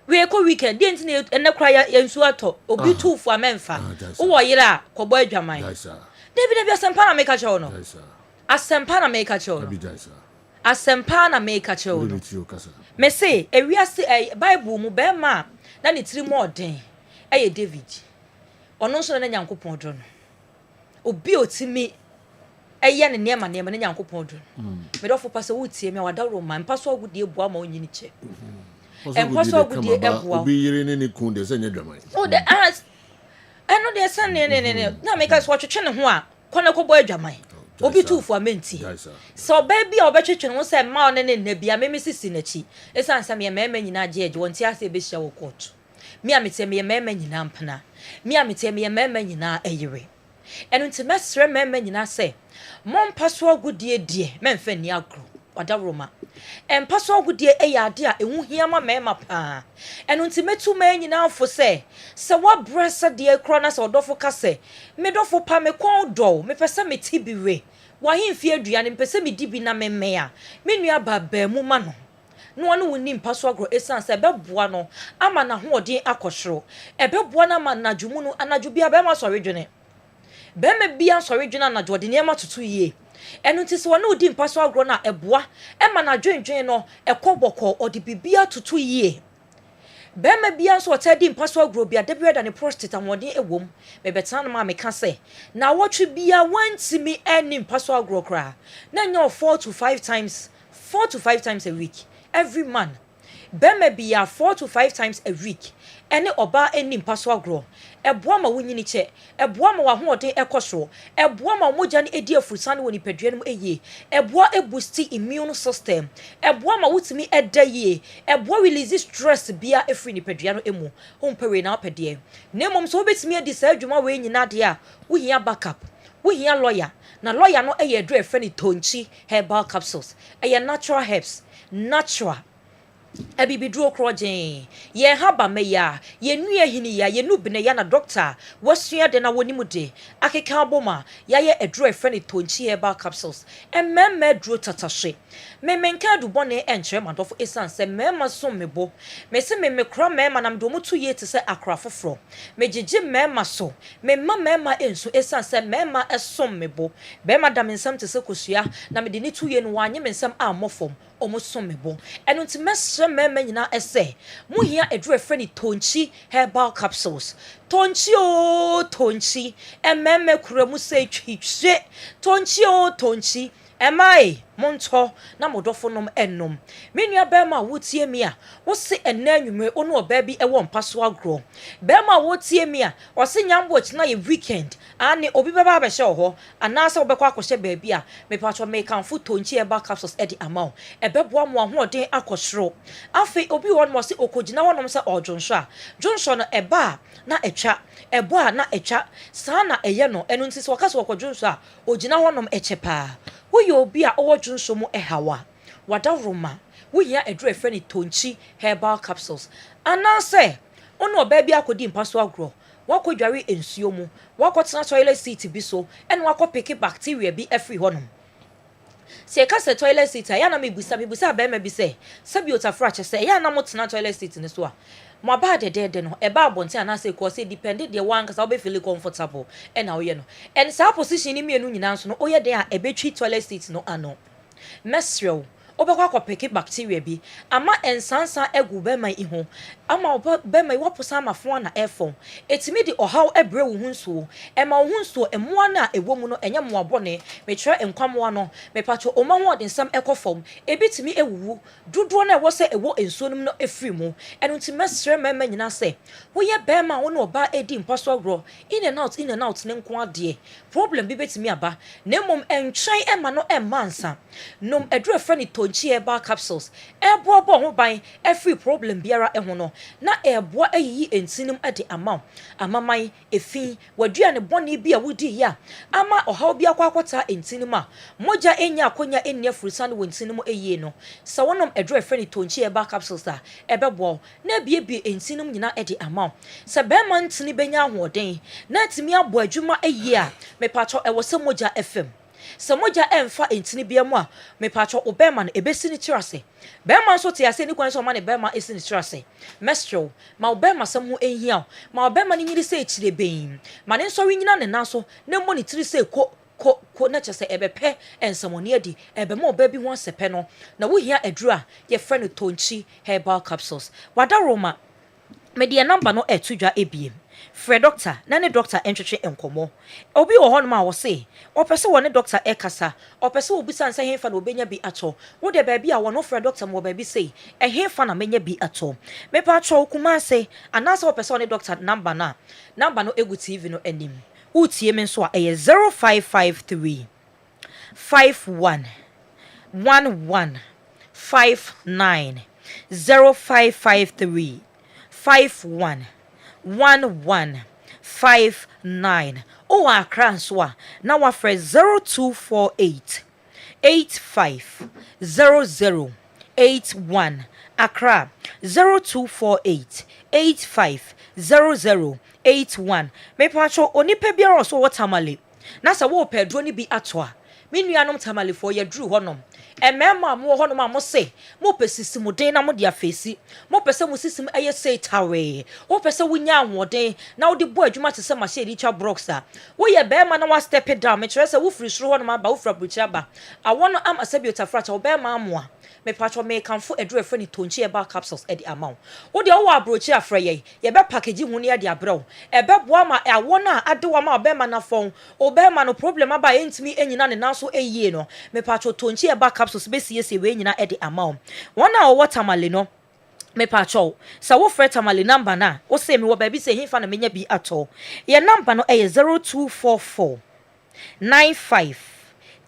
we ko weekend dey ntin ene kra ya nsu ato obi 2 for amemfa that's wo yira ko boy adwaman jaisa David asempa na make a show no jaisa asempa na make a show no abi jaisa asempa na make a show no really ti okasa me say ewiase bible mu be ma na ne tiri mo den David ono so na nyankopon do no obi otimi eye ne niema ne nyankopon do me do fo pase wotie me wada roma mpaso agudie bua ma onyini che mpaso agudie ebua obi yire ne kunde se nya dwaman oh the as eno de san ne na make us watch ne ho a kona ko boy adwaman obi tufu amenti jaisa so baby obetwetwe no se ma one ne nabia me sisi nachi esan sam ye mema nyina jeje wonti ase be hia wo court mi amete me mema nyina mpana mi amete me mema nyina eyire eno nti mesre mema nyina se mo mpaso agudie die memfa ni agro wada roma empaso agudie eyade a ehu hia ma mema pa eno nti metu ma nyina afo se wa bresa de kro na se odofo ka se me dofo pa me kon do me pese me tibiwe wa himfi aduane me pese me dibi na me mea me nua baba mu ma no no one woni mpaso agro esan se beboa no ama na ho odin akohwero ebeboa na ma na dwumu no anadwo bia be ma sori dwene be me bia sori dwene anadwo de niam atutu yie enu nti se wona odi mpaso agro na eboa ema na dwendwen no ekoboko odi bibia tutu yie be me bia so otadi mpaso agro bia de breda ne prostate amodin ewom me betan ma me ka se na wotwe bia wantimi eni mpaso agro kra na nya 4 to 5 times a week every man be me bia 4 to 5 times a week ene oba eni mpaso agro eboa ma wonyini che eboa ma wa hoodin ekosoro eboa ma mogya ne edi afursan woni padua no eye eboa boost immune system eboa ma wutimi edaye eboa release stress bia efri ni padua no emu hompere na apede na mom so obetimi edi sa adwuma we nyina de a wo hia backup wo hia lawyer na lawyer no eye adru efre ni tonchi herbal capsules eye natural herbs natural abibidro krojen ye haba meya ye nua hini ya ye nubne ya na doctor wasua de na wonimude akeka aboma ya ye edro efre tonchi herbal capsules emmemme dro tatashe memenka du bone enche madofo esanse mema so mebo mese memekra mema na mdo mutu ye te se akra foforo mejije mema so mema enso esanse mema esom mebo be madam nsam te se kosua na mede ni tu ye no wanye mensam amofom omo som mebo eno nti mesre mesre mema nyina ese mo hia edure frɛ ni tonchi herbal capsules tonchi o tonchi ememme kura mu se twitwe tonchi o tonchi emai monto na modofo nom ennom menua bema wotie mi a wo se enna anwumre ono oba bi ewo mpaso agro bema wotie mi a wo se nyambo china ye weekend ane obi beba ba hye ho anasa obekwa akohye baabi a me patcho me kanfo tonchi eba capsules edi amaw ebeboa mo ahoden akosoro afi obi won mo se okogina wonom se odwonso a dwonso no eba na etwa ebo a na etwa saa na eye no enu nti se wakaso okodwonso a ogina wonom echepa woyɛ obi a ɔwɔ dwonso mu ɛhawa wadaroma wohia edure frɛ ni tonchi herbal capsules anase ono oba bi akodi mpaso agro wakodware ensuo mu wakotena toilet seat bi so ɛna wakopeke bacteria bi afri hɔnom se ka se toilet seat ya na mebusa ba ma bi se sabi otafra che se ya na motena toilet seat ne so a mo ba de no e ba abonte anase ko se depend de one kasa obe feel comfortable ɛna oye no and sa position ni mienu nyina nso no oye de a ebetwi toilet seat no ano mesrew obekwa akopeke bacteria bi ama ensansa egu bema iho ama bema iwaposa amafo na efon etimi di ohaw ebre wo hunsuo ema wo hunsuo emoa na ewo mu no enye moa bone metwe enkwamo no mepacho oma ho odensam ekofom ebitimi ewuwu duduo na ewo se ewo ensuo num no efri mu eno nti mesre mema nyina se wo ye bema wo no oba edi mpaso agro in and out ne nko ade problem bi betimi aba na mom entwen ema no emansa nom edure frɛ ni tonchi herbal capsules eboa bo ho ban every problem biara eho no na eboa ayiyi entinum ade amaman efin wadua ne bone bi a wodi ya ama ohaw bi akwakota entinum a moja enya akonya enya furusa ne wentinum eyi no sa wonom edure frɛ ni tonchi herbal capsules a ebebo na biebie entinum nyina ade sa be man ntini benya ahoden na timi abo adwuma eyi a mepacho ewo se moja fm se moja emfa entini bia mu a mepacho obema no ebesi ni tirase bema so te ase ni kwan so ma ne bema esi ni tirase mestro ma obema sam ho ehia ma obema ni nyiri se echire bein ma ne nso winyina ne naso ne mo ni tiri se ko na chese ebepe ensamoni adi ebe ma oba bi ho sepe no na wo hia aduru a ye frɛ no tonchi herbal capsules wada roma me de number no etudwa ebiem Fred doctor na ne doctor entwetwe enkomo obi wo hono ma wo se opese wo ne doctor ekasa opese wo bisa nsa henfa na obenya bi ato wo de ba bi a wo no Fred doctor mo ba bi sei henfa na menya bi ato me pa atwo kuma se anasa opese wo ne doctor number no egu tv no anim utie me nso a 0553 51 11 59 0553 51 1159 o akra so a na wa frɛ 0248 850081 akra 0248 850081 me pacho onipa biara so wotamale na sa wo pedro ni bi ato a me nuanom tamalefo ye duru honom emema mo honom a mo se mo pesisi mo den na mo dia fesi mo pese mo sisim eye say tawe wo pese wunya anwoden na wo de bo adwuma te se machine di twa broxa wo ye be ma na wa step it down me kire se wo free suru honom aba wo fra bruchi aba awono am asabi otafracha wo be ma amoa me patcho me kanfo edure frɛ ni tonchi eba capsules edi amaw wo de wo abrochi afrɛ ye be package hu ne de abrɛw ebe boa ma awono a adewa ma obe ma na fon obe ma no problem aba entimi enyina ne nanso eyie no me patcho tonchi eba capsules be sie we nyina edi amaw wona wo watermale no me patcho sa wo frɛ tamale number na wo se me wo ba bi se hinfa na menya bi ato ye number no 0244 95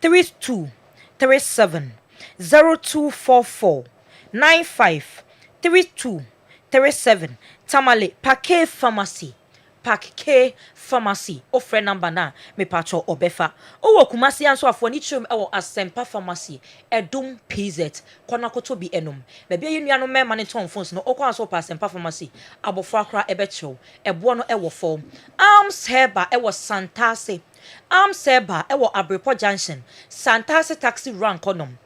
32 37 0244 95 32 37 tamale Pake Pharmacy offer number na me patcho obefa owo kumasi anso afo ni chum ewo Asempa Pharmacy edum PZ kona koto bi enum be bia yenuano me mane ton phones no okwa anso pa Asempa Pharmacy abofo akra ebecho ebo no ewo form arms heba ewo Santase arms heba ewo Abrepo Junction Santase taxi rank konom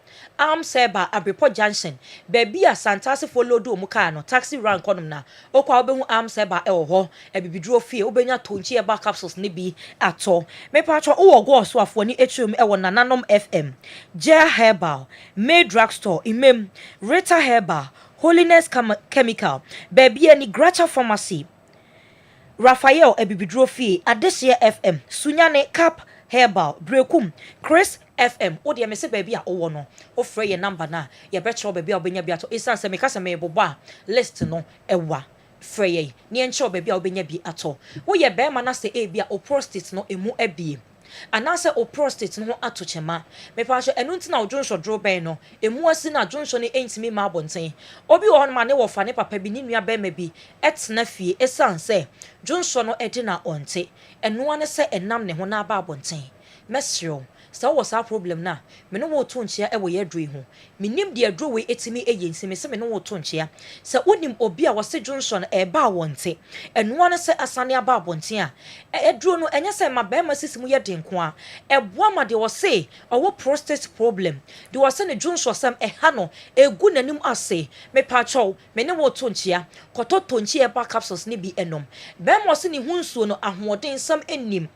Seba Abrepo Junction baby a Santase follow do muka no taxi rank konom na okwa obehu Seba ewo ho ebibiduro fie obenya tonchi eba capsules ne bi ato me patcho wo go so afo ni etrum ewo Nananom FM Jaya Herbal May Drugstore Imem Rita Herbal Holiness Chemical, Baby any Gracha Pharmacy, Raphael Ebibidro Fee, Adesia FM, Sunyane Cap Herbal, Brekum, Chris FM. O dear Mr. Baby a no. O frey your number na. Ya betcha baby obenya biato. Isan se mekasa me boba. List no ewa. Frey. Ni encho baby obenya bi ato. Wo ye be mana se e bia o prostate no emu ebie. Anase o prostate no ato chema. Me pa so enu ntina odwonso dro ben no. Emu asi na dwonso ne entimi ma abonten. Obi wo hon ma ne wo fa ne papa bi ni nua be ma bi etna fie esan se dwonso no edi na onte. Enu ane se enam ne ho na ba abonten. Mesro so was our problem na me no wo to nchia e wo ye adru ho menim de adru we etimi eyensi me se me no wo to nchia se onim obi a wose Johnson e ba wonte eno ane se asane aba abonte a adru no enye se ma ba ma sisimu ye denko a e boa ma de wose owo prostate problem de wose ne Johnson sam e ha no egu nanim ase me pa chow me ne wo to nchia koto to nchia ba capsules ne bi enom ba ma wose ne hunsuo no ahoden sam enim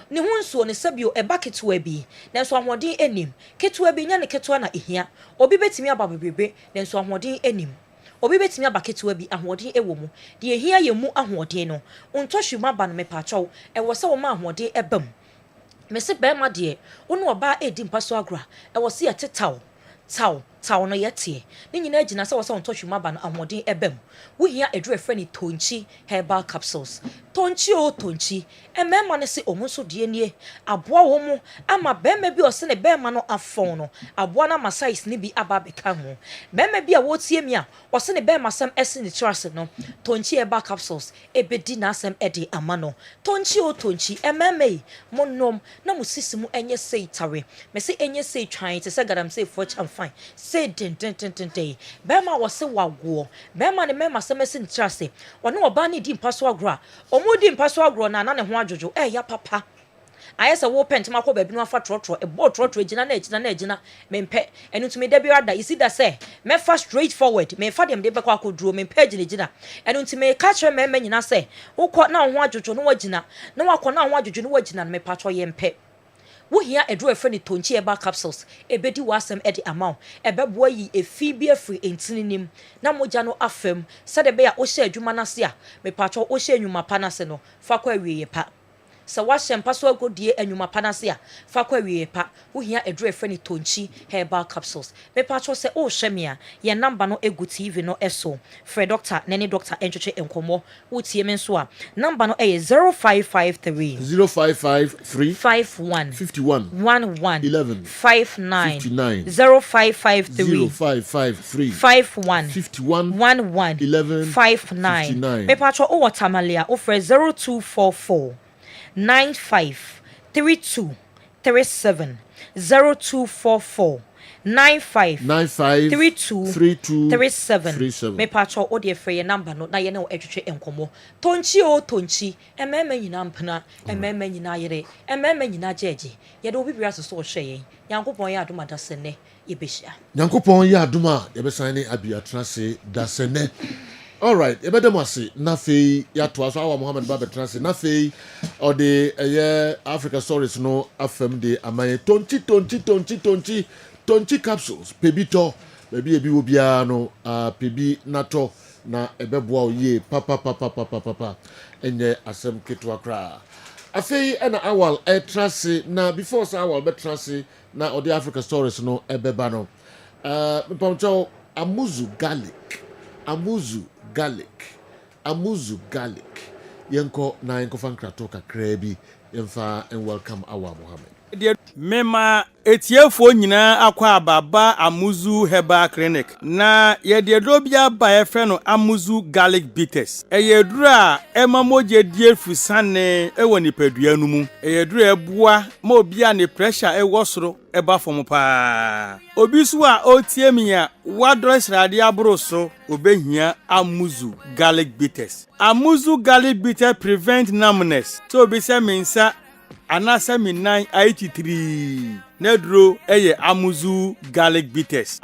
ne hunsuo ne sabio e baketwa bi nanso ahoden enim ketwa bi nya ne ketwa na ehia obi betimi aba bebrebe nanso ahoden enim obi betimi aba ketwa bi ahoden ewo mu de ehia ye mu ahoden no untɔhwema ba no mepachow e wo se wo ma ahoden ebam me se ba ma de wo oba edi mpaso agora e wo se yetetaw taw no yete ni nyina agina se wo se untɔhwema ba no ahoden ebam wo hia edru efre ni tonchi herbal capsules tonchi emema ne se omunso de nie aboa wo mu ama bema bi o se ne bema no afon no aboa na size ne bi aba beka ho bema bi a wo tie mi a o se ne bema sam ese ne trust no tonchi herbal capsules ebedi na asem ede ama no tonchi emema yi monom na musisimu enye sei tare me se enye sei twan te se gadam sei for cham fine sei den bema wo se wago bema ne mema sam ese ne trust wona oba ne di mpaso agora omudi mpaso agro na ne ho adwojo ya papa ayesa wo pent makọ ba bi no afa trotro e bo trotro egina na egina mempe enu tumi da bi rada isi da say me fa straight forward me fa dem de be kwa koduro mempe egina enu tumi ka kire me nyina say wo kọ na ho adwojo no wagina na wakọ na ho adwojo no wagina na me patro ye mpe wo hia edro efre ni tonchi eba capsules ebedi wasem edi amount ebeboa yi efi bi afri entininim na moja no afem sade be ya o hye adwuma na se a me patro o hye anwuma pa na se no fa kwa wiye pa se wa hyempa so agodie anwuma pa na se a fa kwa wiye pa wo hia edro efre ni tonchi herbal capsules me patro se o hye me a ye number no egu TV no eso Fred doctor nene doctor enchoche enkomo wo tie me so a number no 0553 51 11 59 0553 51 11 59 me patro o watamalia o fre 0244 95 32 37 0244 95 32 37 me patcho o de free number no na ye na o etwetwe enkomo tonchi emema nyina mpena emema nyina yere emema nyina jeje ye de obi bia so hwe yankopon ye adoma da sene ye behia yankopon ye adoma ye besan ne abiatra se da sene. All right, ebedemasi na fei ya to aso awa Muhammad Baba Transi na fei o de Africa Stories no afem de amaye tonchi capsules pebito bebi ebi obia no pebi nato na ebeboa oye papa enye asem ketwa kra afei ena awal Transi na before sa awal be Transi na o de Africa Stories no ebeba no mpamcho amuzu garlic yenko na yenko fankrato kakra bi yemfa and welcome our Muhammad mema etiefo nyina akwa ababa amuzu herbal clinic na yededro bia ba efe no amuzu garlic bitters eyedru a emamoje die fusane ewo nipadua nu mu eyedru ebua ma obia ne pressure ewo soro eba fom pa obi su a otiemia wadro srade abro so obehia amuzu garlic bitters prevent numbness so obi se mensa anasa minan 83 nedro eye amuzu garlic bitters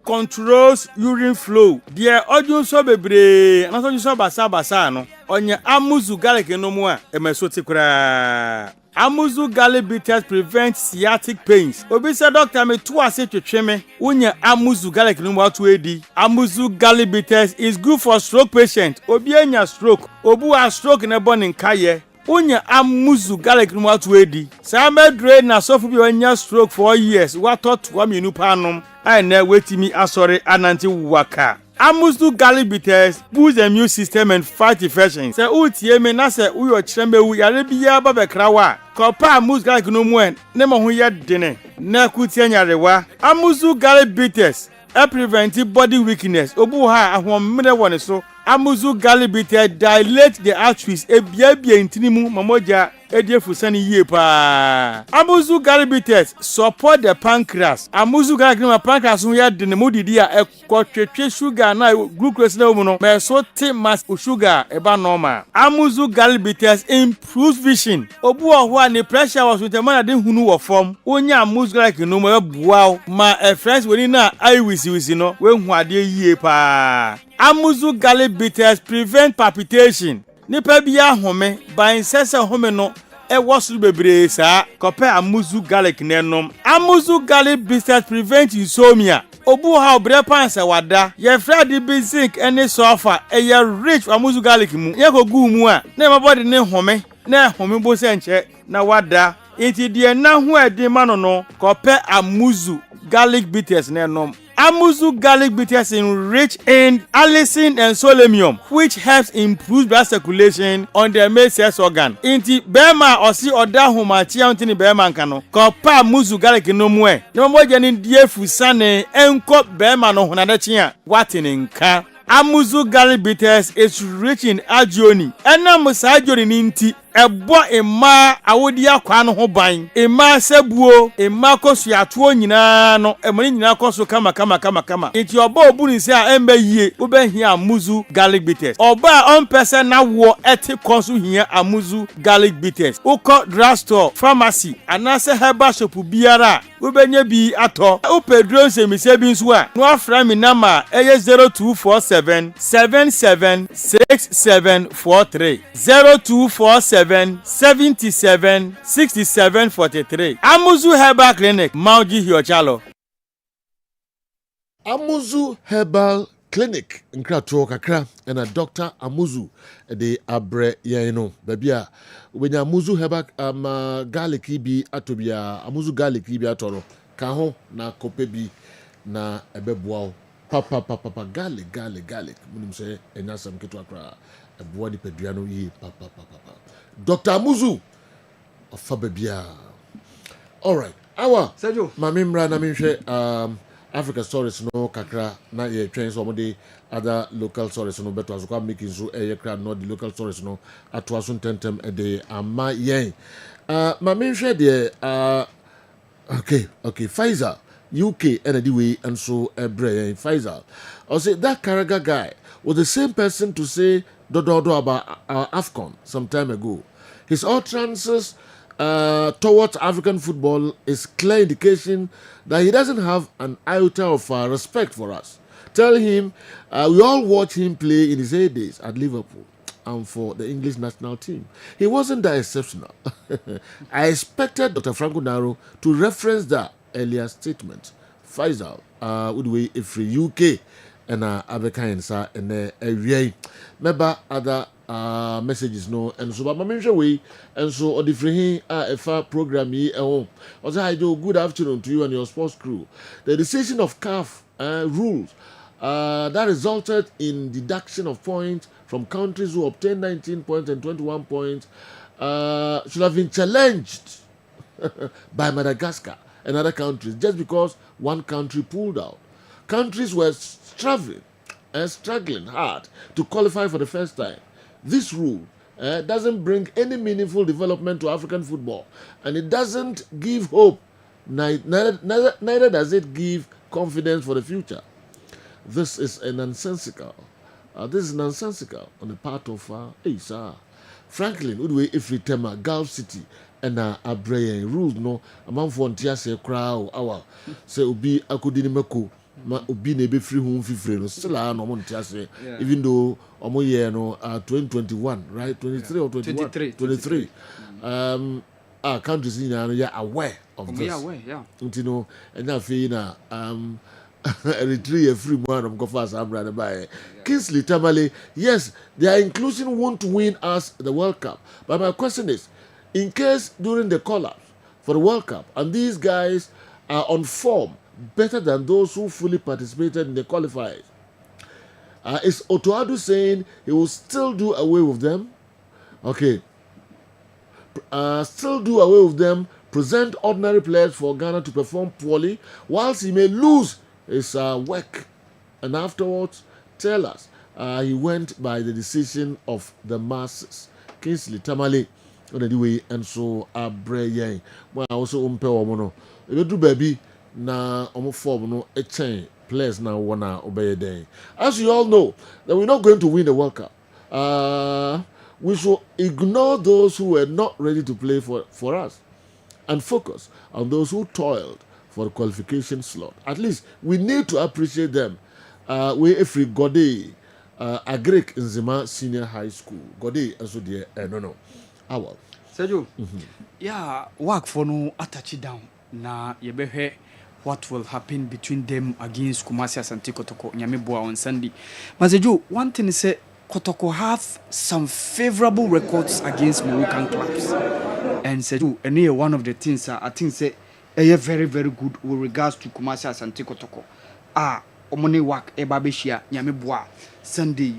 controls urine flow die odun so bebre anaso so basa no onye amuzu garlic no mu a emeso tikura Amuzu garlic bitters prevent sciatic pains. Obi say doctor me to ase twetwe me. Wonya amuzu garlic no watu edi. Amuzu garlic bitters is good for stroke patient. Obi enya stroke. Obu a stroke na born in kaye. Wonya amuzu garlic no watu edi. Sa medre na sofu bi onya stroke for years. Watot wa mienu panom. Ai na wetimi asore ananti waka. Amuzu garlic bitters boost the immune system and fight infections. Se utie me na se uyo chembe wu yare biya ba bekrawa. Kopa amuzu garlic no mu en ne mo ho ye dene. Na kutie nyarewa. Amuzu garlic bitters prevent body weakness. Obu ha ahomre woni so. Amuzu garlic bitters dilate the arteries ebiabia intinimu mamoja ediefusani yie pa. Amuzu garlic bitters support the pancreas. Amuzu garlic no pancreas ho ya de ne modidi a ekotwetwe sugar na glucose na mu no me so te mass sugar eba normal. Amuzu garlic bitters improves vision. Obu oho a ne pressure was with man ade hunu wo form. Onya amuzu garlic no mo ebuaw ma friends woni na eye wisi no we hu ade yie pa. Amuzu garlic bitters prevent palpitation. Nipa bia home ban sese home no e wosu bebre sa kope amuzu garlic nenom. Amuzu garlic bitters prevent insomnia. Obu ha obre pansa wada ye frade bi zinc ene sulfur e ye rich amuzu garlic mu ye ko gu mu a na my body ne home na home bo se nche na wada enti de na ho edi ma no kope amuzu garlic bitters nenom. Amuzu garlic bitters rich in allicin and selenium, which helps improve blood circulation on the male sex organ. Inti bema osi oda humachi antini bema nkano. Kopa amuzu garlic no mwe. No moja ni die fusane enko bema no hunadachi ya watini nka. Amuzu garlic bitters is rich in agioni. Ena musa agioni ninti ebo ema awodi akwa no ho ban. Ema sebuo, ema kosu atuo nyina no, emani nyina kosu kama. Iti oba obu ni se a embe yie, ube hia amuzu garlic bitters. Oba onpese na wo eti konsu hia amuzu garlic bitters. Uko drugstore, pharmacy, anase herbal shop biara, ube nye bi ato. Upe drone se mi se bi nsu a, no afra mi nama eye 0247 776743 0247 77 67 43. Amuzu Herbal Clinic, Mauji Hiochalo. Amuzu Herbal Clinic nkrato kakra na Dr. Amuzu de abre yeno babia ubenya Amuzu Herbal garlic bi atobia Amuzu garlic bi atoro ka ho na kope bi na ebeboa papa garlic munim se enya sam keto akra eboa di pedua no yi papa Dr. Amuzu of babia. All right, our Sergio mamimra na minhwe Africa stories no kakra na ye train some the other local stories no better as making so e kra no the local stories no atwaso tentem e de ama yen mamihwe de okay Pfizer UK and the way and so Pfizer I say that Karaga guy was the same person to say dodo about AFCON some time ago. His utterances towards African football is clear indication that he doesn't have an iota of respect for us. Tell him we all watch him play in his heydays at Liverpool and for the English national team. He wasn't that exceptional. I expected Dr. Franco Naro to reference that earlier statement. Faisal would we if UK and Abekan sa and remember other messages no and so but way and so on the free program here at home. Also, I do good afternoon to you and your sports crew. The decision of CAF rules that resulted in deduction of points from countries who obtained 19 points and 21 points should have been challenged by Madagascar and other countries just because one country pulled out. Countries were struggling hard to qualify for the first time. This rule doesn't bring any meaningful development to African football, and it doesn't give hope. Neither does it give confidence for the future. This is nonsensical. This is nonsensical on the part of Franklin Udwe Ifritema, Gulf City, and Abraham rules no among frontier say crowd our say ubi akudini meko ma ubi ne be free home free no still no montia say even though omo year no 2021 right 23 or 21 23 countries in are aware of this. Yeah. You know, and I feel Eritrea free man of Gofas Amra by Kingsley Tamale. Yes, their inclusion won't win us the World Cup. But my question is, in case during the collapse for the World Cup, and these guys are on form better than those who fully participated in the qualifiers, is Otoadu saying he will still do away with them? Okay. Still do away with them, present ordinary players for Ghana to perform poorly, whilst he may lose his work, and afterwards tell us he went by the decision of the masses. Kingsley Tamale, anyway, and so Abrey. Well, I also umpe if you do baby na form no a chain players now wanna obey day. As you all know, that we're not going to win the World Cup. We should ignore those who were not ready to play for us and focus on those who toiled for the qualification slot. At least we need to appreciate them. We every Gode, Agric in Zima Senior High School. Gode also there, no. Well. Sergio, yeah, work for no attach it down. Na yebehe what will happen between them against Kumasi Asante Kotoko Nyameboa on Sunday. But Sergio, one thing is Kotoko have some favorable records against Moroccan clubs. And Sergio, and one of the things I think say very, very good with regards to Kumasi Asante Kotoko. Omone work Ebabeshia Nyameboa Sunday.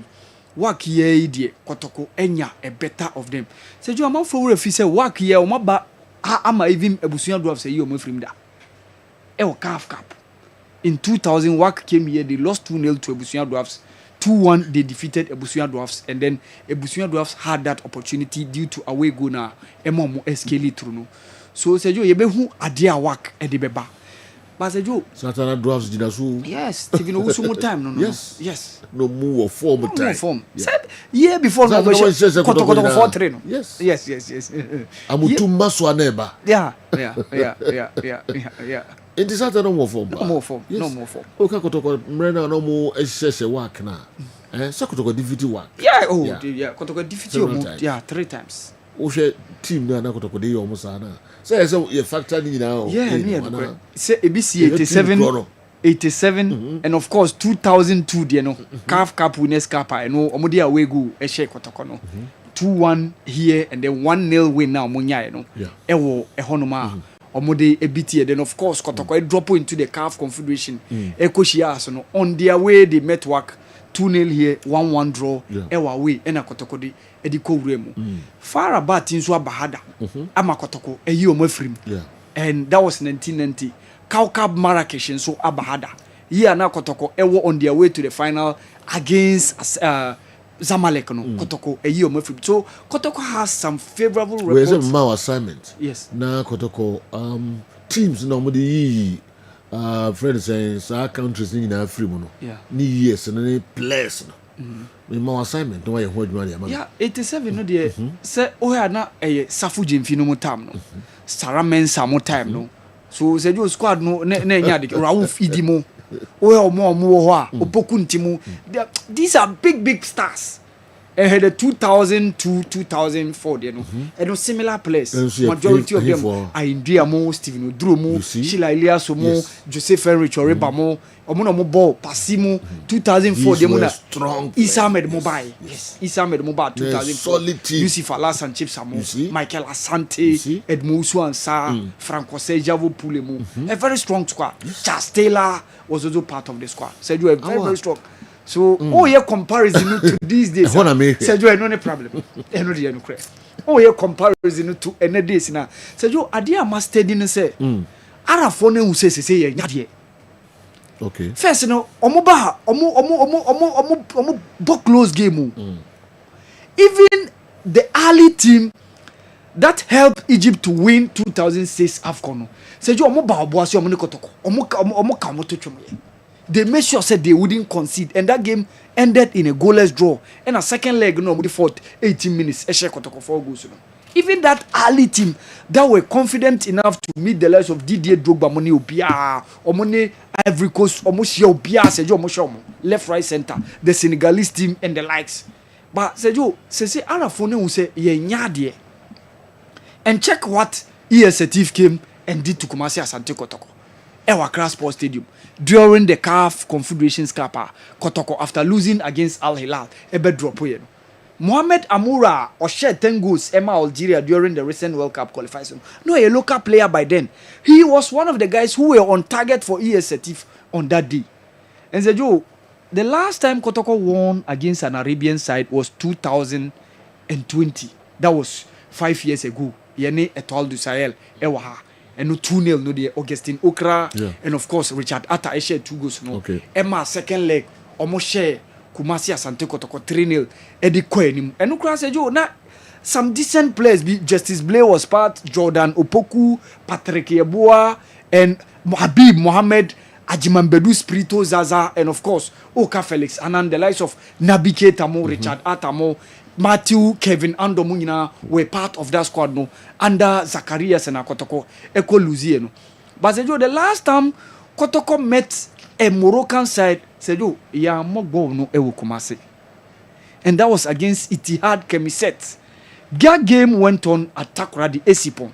Work here idie Kotoko enya a better of them. Sergio, I'm for if you say work here omaba ama even Ebusuya Dwarf say you mo from da. CAF Cup. In 2000 work came here, they lost 2-0 to Ebusuya Dwarfs. 2-1 they defeated Ebusuya Dwarfs, and then Ebusuya Dwarfs had that opportunity due to away goal na Emomo escalate through no. So Sergio yebehu adia work e de beba. But Sergio Satana Dwarfs did asu. Yes, Stephen Owusu time no. Yes. No more form time. No form. Said year before no Kotoko 4-3 no. Yes. Amutu maswa neba. Yeah. It is not no more form. No more form. Okay, Kotoko mrena no more essential work na. So Kotoko defeat work. Yeah, Kotoko defeat you 3 times. Oshe team na Kotoko dey almost na. So you factor in now. Yeah, say ABC 87 and of course 2002 there no. CAF Cup winners cup I know omodi away go e share Kotoko no. 2-1 here and then 1-0 win now munya no. Ewo ehonoma. Omode ebiti, then of course Kotoko drop into the CAF Confederation. Ekoshia so no on their way they met work 2-0 here 1-1 draw ewa way ena Kotoko de ediko wremu. Far about in so abahada ama Kotoko eyi omafrim. And that was 1990 Kaukab Marrakesh so abahada. Here na Kotoko ewo on their way to the final against Zamalek no Kotoko eyi omafrim. So Kotoko has some favorable reports. Where's my assignment? Yes. Na Kotoko teams normally friends saying our countries in Africa no. Ni years and any players no. My assignment no hold money. Yeah, 87 no there. Say oya na Safu Jemfi no mo time no. Saramensa mo time no. So say your squad no na nya de Rauf Idimo. Oya omo ho a opoku ntimu. These are big stars. And had the 2002, 2004, you know, and no similar players. Majority of them are India mo, Stephen Odromo, Sheila Elias mo, Joseph Henrich or Rebamo, Omono Mo Passimo, 2004. They were strong. Isa Med Mobile, yes, Isa Med Mobile, 2004. Solid team. Yusuf Alas and Chips Samo, Michael Asante, Edmoussou Ansah, Franco Sejavo Poulemo. A very strong squad. Charles Taylor was also part of the squad. Said you are very strong. So, comparison to these days. Sergio, no problem. Comparison to any days now. Sergio, Adia must steady say. Arafone who says, say, okay. First, no, omo book close game. Even the early team that helped Egypt to win 2006 AFCON. Sergio, omo ba oboasi omo ne kotoko. Omo kamoto chum. They made sure said they wouldn't concede, and that game ended in a goalless draw. And a second leg, we fought 18 minutes. 4 goals. Even that early team that were confident enough to meet the likes of Didier Drogba, Moni Obia, Omone Ivory Coast, Omoshia Obia, Sergio Moshomo, left, right, center, the Senegalese team and the likes. But Sergio, say Arafone will say, and check what ESATIF came and did to Kumasi Asante Kotoko. Accra Sports Stadium during the CAF Confederations Cup. Kotoko after losing against Al Hilal, drop. Mohamed Amoura or shared 10 goals Emma Algeria during the recent World Cup qualification. No, a local player by then. He was one of the guys who were on target for ESATIF on that day. And said, Joe, the last time Kotoko won against an Arabian side was 2020. That was 5 years ago. Yene Etoile du Sahel, Ewaha. And no 2-0, no the Augustine Okra, and of course Richard Atta shared 2 goals. No, Emma second leg, almost share Kumasi Asante Kotoko 3-0. Eddie Kwenim. And Okra said, Joe, now some decent players, Justice Blair was part, Jordan Opoku, Patrick Yeboah, and Habib Mohammed, Ajimambedu Spirito Zaza, and of course Oka Felix, and then the likes of Nabi Keitamo, Richard Atamo, Matthew, Kevin Andomunina were part of that squad no under Zacharias and Kotoko Eko Luzieno. But Sejo, the last time Kotoko met a Moroccan side, Sejo, ya mogbo no ewo Kumasi. And that was against Ittihad Kemiset. That game went on at Takoradi Esipon.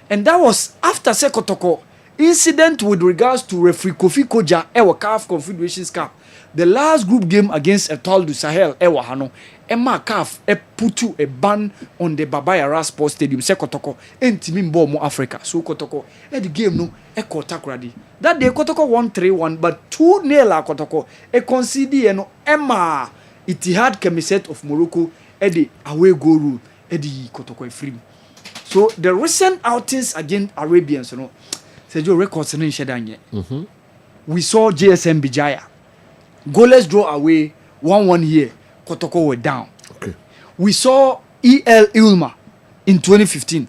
And that was after Sekotoko incident with regards to referee Kofi Koja Ewa CAF Confederations Cup. The last group game against Etoile du Sahel Ewa Hano. Emma CAF put a ban on the Babayara Sports Stadium. Se Kotoko entimi mbo mo Africa. So Kotoko the game no eko Takoradi. That day Kotoko won 3-1 but 2-0 Kotoko e concede no Emma Ittihad Kemiset of Morocco the away goal rule the Kotoko free. So the recent outings against Arabians, you know, Sergio records in Shedanye. We saw JSM Bijaya. Goalless draw away 1-1 here. Kotoko were down. Okay. We saw EL Ilma in 2015.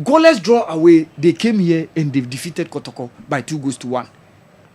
Goalless draw away. They came here and they defeated Kotoko by 2-1.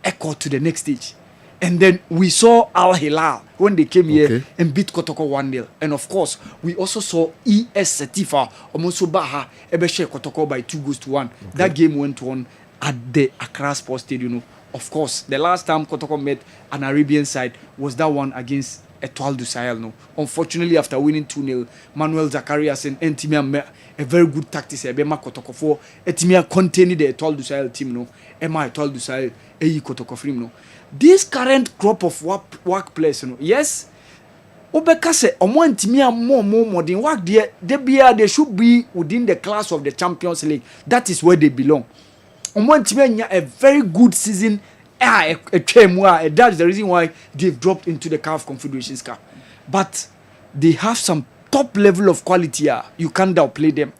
Echo to the next stage. And then we saw Al Hilal when they came here and beat Kotoko 1-0. And of course, we also saw ES Setifa Omoso Baha Ebeshe Kotoko by 2-1. That game went on at the Accra Sports Stadium. Of course, the last time Kotoko met an Arabian side was that one against Etoile du Sahel. No, unfortunately, after winning 2-0, Manuel Zacharias and Entimia met a very good tactics. Ebema Kotoko for Entimia containing the Etoile du Sahel team. No, Emma Etoile du Sahel Eyi Kotoko Frim. No, this current crop of work players. No, yes. Obeka say omo Entimia more modern work there. They should be within the class of the Champions League. That is where they belong. Omo a very good season. That's the reason why they've dropped into the CAF Confederations Cup. But they have some top level of quality. You can't downplay them.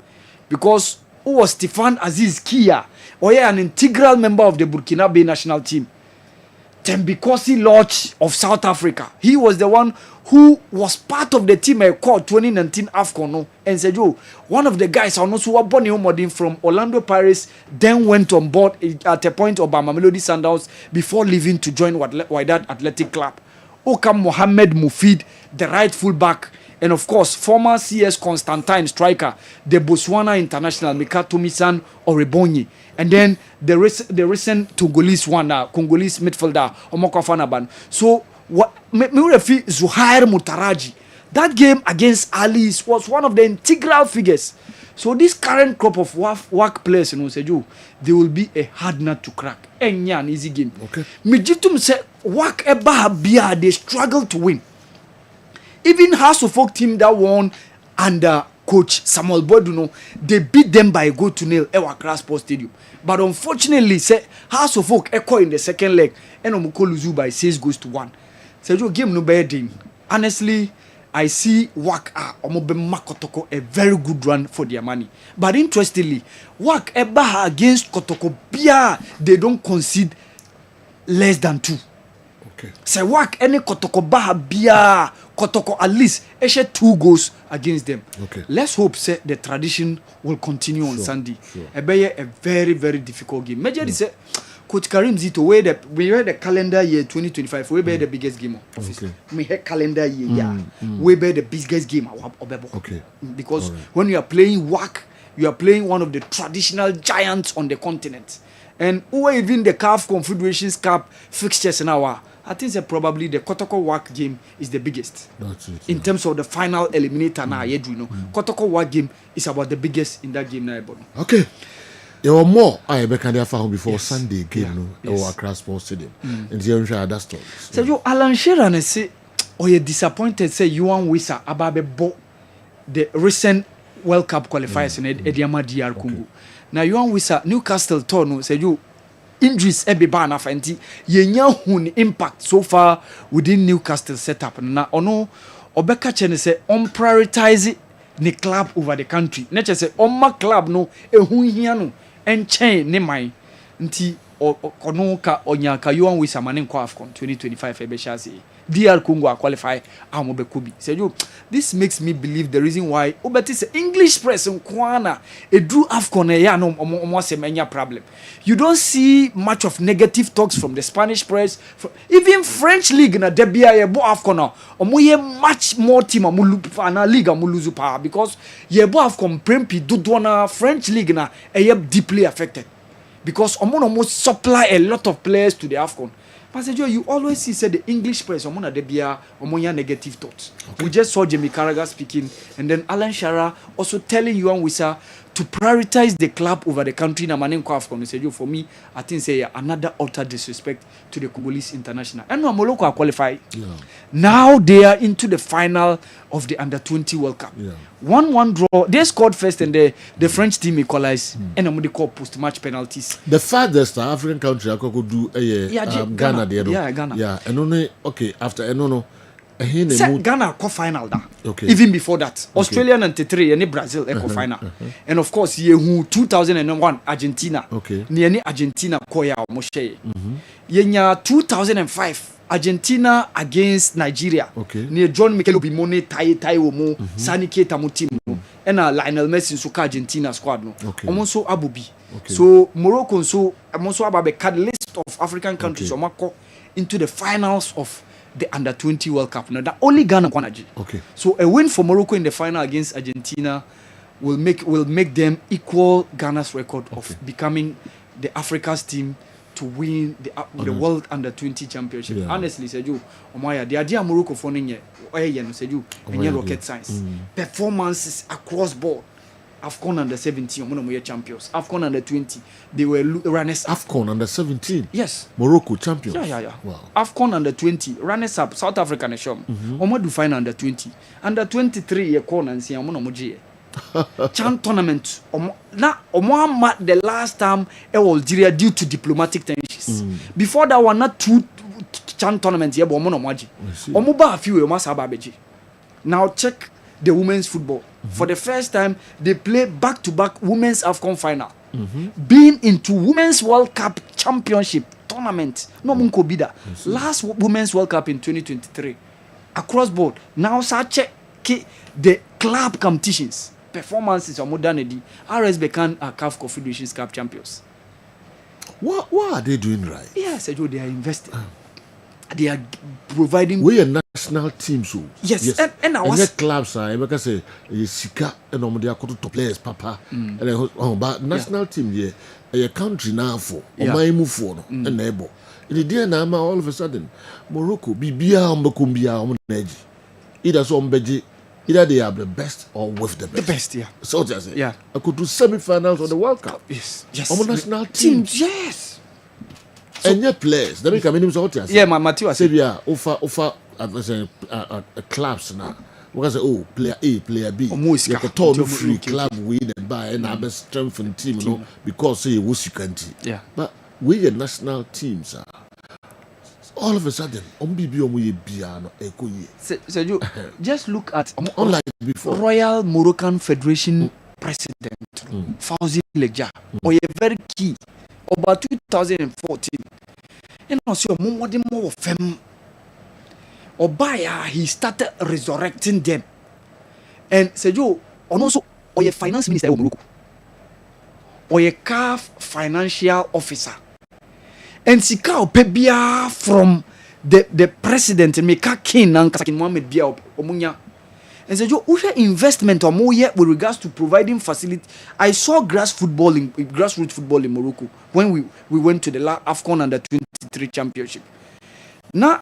Because who was Stefan Aziz Kia? An integral member of the Burkinabe national team. Tembikosi Lodge of South Africa. He was the one who was part of the team I called 2019 AFCON. No? And said, one of the guys I know who were born from Orlando Pirates, then went on board at a point of Mamelodi Sundowns before leaving to join Wydad Athletic Club. Okam Mohamed Mufid, the right fullback, and of course, former CS Constantine striker, the Botswana international Mika Tomisan Orebonyi. And then the recent Togolese one, Congolese midfielder, Omoko Fanaban. So, Murefi Zuhair Mutaraji. That game against Alice was one of the integral figures. So, this current crop of work players, they will be a hard nut to crack. An easy game. Okay. Mijitum say, work Eba they struggle to win. Even House of Folk team that won under coach Samuel Boduno, they beat them by a goal to nil at Accra Sports Stadium. But unfortunately, say House of Folk echo in the second leg and Omuko Luzu by 6-1. So your game no better. Honestly, I see Wak Omobe Makotoko a very good run for their money. But interestingly, Wak Ebaha against Kotoko Bia, they don't concede less than 2. Okay. Say Wak any Kotoko Baha Bia Kotoko at least 2 goals against them. Okay. Let's hope say the tradition will continue on Sunday. A very, very difficult game. Major say Coach Karim Zito, we had the calendar year 2025, we be the biggest game of we had calendar year, we be the biggest game of Okay. Because when you are playing WAC, you are playing one of the traditional giants on the continent. And who even the CAF Confederations Cup fixtures now, I think that probably the Kotoko WAC game is the biggest. That's it. In terms of the final eliminator now, Kotoko WAC game is about the biggest in that game now. Okay. There were more I be can for before Yes. Sunday game no or Accra Sports Stadium. And you share that story. Sɛ yo Alan Shearer ne say ɔyɛ disappointed say Yuan Wissa aba bɛbɔ the recent World Cup qualifiers in Ediama DR Congo. Now Yuan Wissa Newcastle tour no say you injuries ebe ba na fanti yenya hun impact so far within Newcastle setup na ono obeka che ne say on prioritize the club over the country. Na che say on ma club no ehun hia no enchen ne man nti ono ka onya ka Yuan Wissa mane kwa AFCON 2025 ebe sha say DR Congo qualify amobe kobi. Say you this makes me believe the reason why obeti say English press nkwana edru AFCON ya no omo say menya problem. You don't see much of negative talks from the Spanish press, even French league na debia ye bo AFCON na omo ye much more team amulu na league amuluzu pa because ye bo AFCON prempi dodo na French league na deeply affected because omo supply a lot of players to the AFCON. Passenger, you always see say the English press omona debia omonya negative thoughts. We just saw Jamie Carragher speaking, and then Alan Shearer also telling Yuan Wissa to prioritize the club over the country. Na manen kwa AFCON. Say for me, I think say another utter disrespect to the Congolese international. And now Morocco are qualified. Yeah. Now they are into the final of the Under-20 World Cup. Yeah. 1-1 draw. They scored first, and the French team equalized. And they call post-match penalties. The farthest African country I could do Ghana there. Yeah, Ghana. Yeah, and only okay after no. Ghana co final da. Okay. Even before that, Australia 93 and Brazil eco final. And of course, ye who 2001 Argentina. Okay. Ni Argentina koya moshe. Yenya 2005 Argentina against Nigeria. Okay. Ni John Mikel Obimone tai womo Sani Keita mo team no. And Lionel Messi so Argentina squad no. Okay. Omonso Abubi. Okay. So Morocco so omonso ababe card list of African countries omako into the finals of the Under-20 World Cup. Now, that only Ghana kwanaji. Okay. So a win for Morocco in the final against Argentina will make them equal Ghana's record of becoming the Africa's team to win the World Under-20 Championship. Yeah. Honestly, Seju, Omaya, the idea Morocco for Ninye, Seju, and rocket science, performances across board. AFCON Under-17, one of my champions. AFCON Under-20, they were runners up. AFCON Under-17. Yes. Morocco champions. Yeah. Wow. AFCON Under-20, runners up, South Africa na shom. Omo do final Under-20. Under-23 ye corner and see omo no moje. Chan tournament. Omo the last time Algeria due to diplomatic tensions. Before that one not two Chan tournament ye bo omo no moje. Omo ba afi we omo sababeji. Now check the women's football. For the first time, they play back-to-back women's AFCON final. Being into women's World Cup championship tournament. No munko bida. Last women's World Cup in 2023. Across board. Now check the club competitions. Performances are modernity. RS Bekan are CAF Confederations Cup champions. What are they doing right? Yes, they are investing. They are providing. We are national teams, so yes. And I was and clubs are because Sika and they are called top players, Papa. And but national team here, a country now for my move for and neighbor. In the day now, all of a sudden, Morocco, Bibia, Mbakumbia, Neji. Either so Mbeji, either they are the best or with the best. The best, yeah. So just say, yeah. I could do semi-finals of the World Cup. Yes. National teams, yes. So, and your players, they make a minimum sort of yeah, Matthew say we are offer clubs now. Because player A, player B, you can turn free club win and buy and have a strengthened team, you know, because say you can. Yeah. But we the national teams are all of a sudden so you just look at unlike before Royal Moroccan Federation President Fawzi Leja or very key about 2014 and also more of them Obaya he started resurrecting them and said you also or your finance minister of Morocco or your CAF financial officer and Sikao Pebia from the president Meka King and Kasakin Mohamed Bia Omunya. And said, you investment or more yet with regards to providing facility. I saw grassroots football in Morocco when we went to the AFCON Under-23 Championship. Now,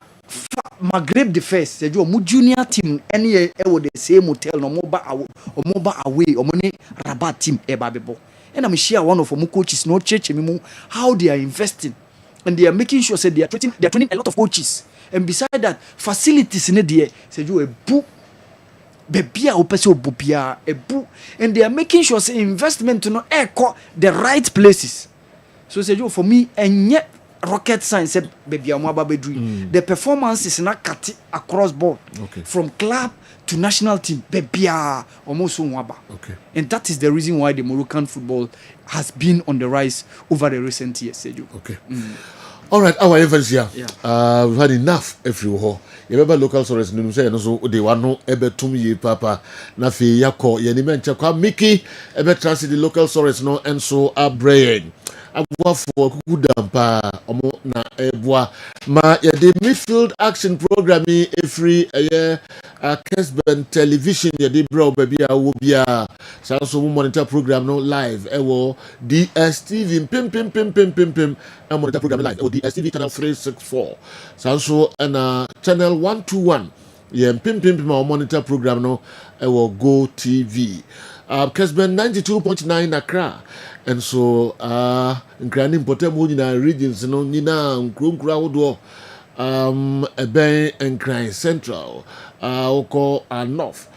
Maghreb the first said, you junior team any the same hotel no mobile away or money Rabat team ebabebo. and I'm share one of them coaches no church me how they are investing and they are making sure say they are training a lot of coaches and beside that facilities in there say you a book baby a opese obobia a book and they are making sure say investment to no echo the right places so say you for me and yet rocket science baby amaba bedri the performance is not cut across board from club to national team baby almost waba and that is the reason why the Moroccan football has been on the rise over the recent years Seju. All right, our events here. We've had enough if you ho. You remember local sources no say no so they want no ebetum ye papa na fe yakọ ye ni menche kwa Mickey ebe transit the local sources no and so abrain. Aboafo kukudampa omo na eboa ma ye the midfield action program every Kessben television ye the bro baby a wo bia so monitor program no live ewo DSTV pim and monitor program live or DSTV channel 364 so and channel 121 ye pim monitor program no ewo Go TV Kessben 92.9 Accra. And so, Nkrani Mpotemo nyina regions no nyina nkronkura wodo Eben Nkran Central oko North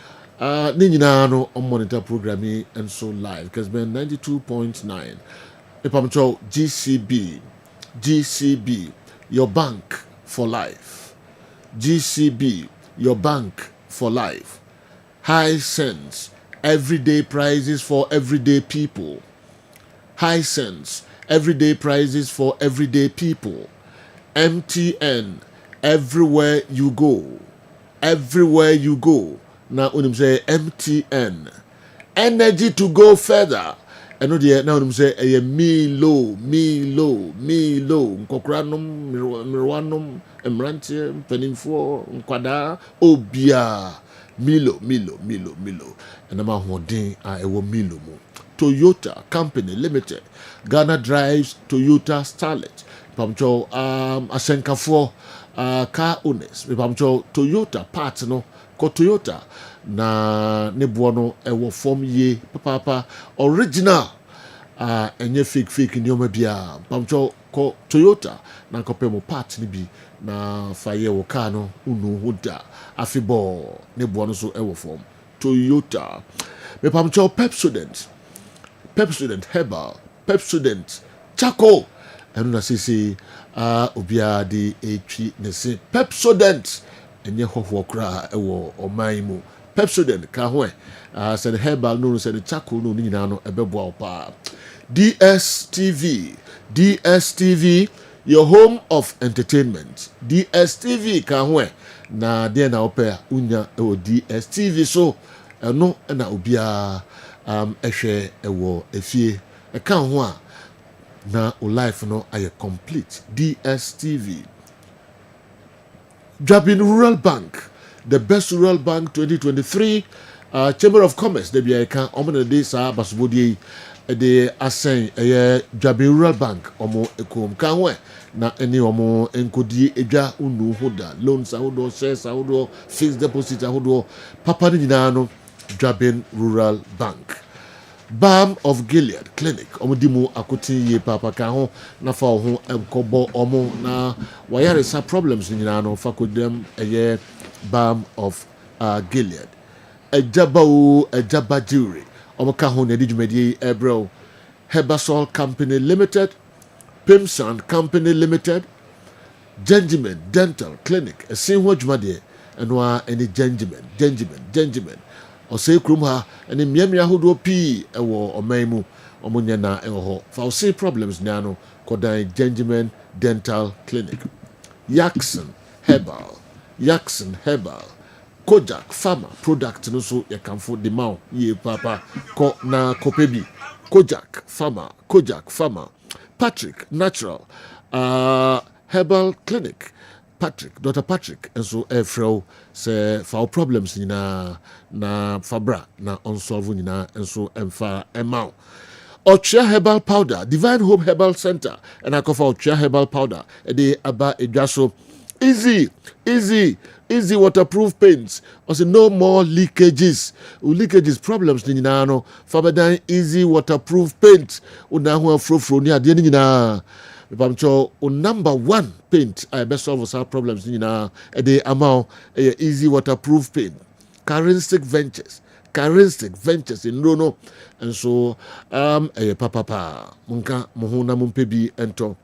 ni nyina no on monitor programming and so live Kessben 92.9 epamcho GCB your bank for life GCB your bank for life high sense everyday prices for everyday people high sense, everyday prices for everyday people. MTN, everywhere you go. Everywhere you go. Now, when you say MTN, energy to go further. And now when you say Milo. Nkokranum, Mirwanum, Emrantie, Peninfo, Nkwada, Obia. Milo. And I'm holding Milo mo. Toyota Company Limited, Ghana Drives Toyota Starlet, Pamcho Asenkafo car owners, Pamcho Toyota parts no, ko Toyota na nebuano ewo form ye papa original enye fake nyoma bia Pamcho ko Toyota na kopemo parts ni bi na faye wo car no unu hoda afibo nebuano so ewo form Toyota me Pamcho Pepsodent Herbal, Pepsodent Charcoal. And na sisi obia de etwi ne se Pepsodent enye hofo kra ewo omaimu. Pepsodent ka ho said herbal no said charcoal no nyina no ebeboa opa. DSTV your home of entertainment. DSTV ka ho na de na opa unya ewo DSTV so no na obia ehwe ewo efie eka ho a na o life no aye complete. DSTV Jabin Rural Bank, the best rural bank 2023 Chamber of Commerce de bia eka omo de sa basubodi de asen Jabin Rural Bank omo ekom ka ho na eni omo enkodi edwa unu hoda loans ahodo shares ahodo fixed deposit ahodo papa ni nyina no Jabin Rural Bank. Balm of Gilead Clinic omudimu akuti ye papa ka ho na fa ho enkobo omo na wayare sa problems ni na no fa kodem Balm of Gilead ejaba jewelry omo ka ho na dijumedi ebro Herbasol Company Limited, Pimsan Company Limited, Gengimen Dental Clinic esinho dwumade enwa eni Gengimen Ose krum ha ene miamia hodo pi ewo omaimu omunya na ewo fa ose problems na no kodan Gengimen Dental Clinic. Jackson Herbal, Kojak Pharma product no so yakamfo de maw ye papa ko na kopebi. Kojak Pharma, Patrick Natural Herbal Clinic. Dr. Patrick, and so Efro say for problems na fabra na unsolved na and so emfa emau. Ochia Herbal Powder, Divine Hope Herbal Center, and I call for Ochia Herbal Powder, de aba edaso easy waterproof paints. Also, no more leakages. Leakages problems ni nyina no. Fabedan easy waterproof paint. Una ho afro ni ade ni nyina. Bamcho number 1 paint I best solve some problems ni nyina. E dey amount easy waterproof paint. Charistic ventures in Rono. And so papa munka muhuna mumpebi ento.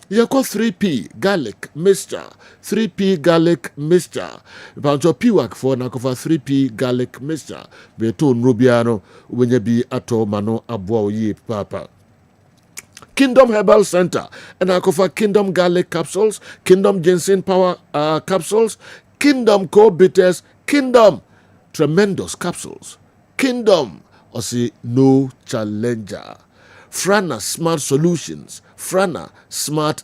You call 3P garlic mixture. 3P garlic mixture. About your P-Work for Nakofa 3P garlic mixture. Beton Rubiano, when you be ato mano abwa ye papa. Kingdom Herbal Center. And Nakofa Kingdom garlic capsules, Kingdom ginseng power capsules, Kingdom co-bitters, Kingdom tremendous capsules, Kingdom or see no challenger. Frana Smart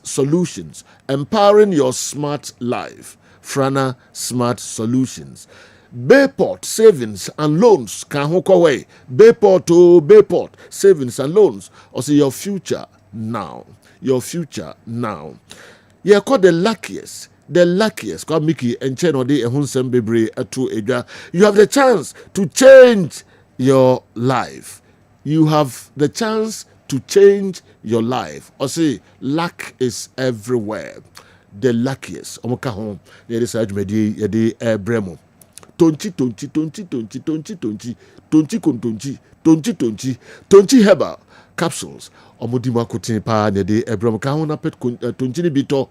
Solutions, empowering your smart life. Frana Smart Solutions. Bayport Savings and Loans. Bayport Savings and Loans. Also your future now. You are called the luckiest. Called Mickey and Chenode and Hunsem Bebre to Edra. You have the chance to change your life. You have the chance to change your life. Or say, luck is everywhere. The luckiest. Omoka home. Yedi sa jumedi yedi bremo. Tonchi herbal capsules. Omodima kutin pa yedi bremo. Kahona pet tonchi ni bito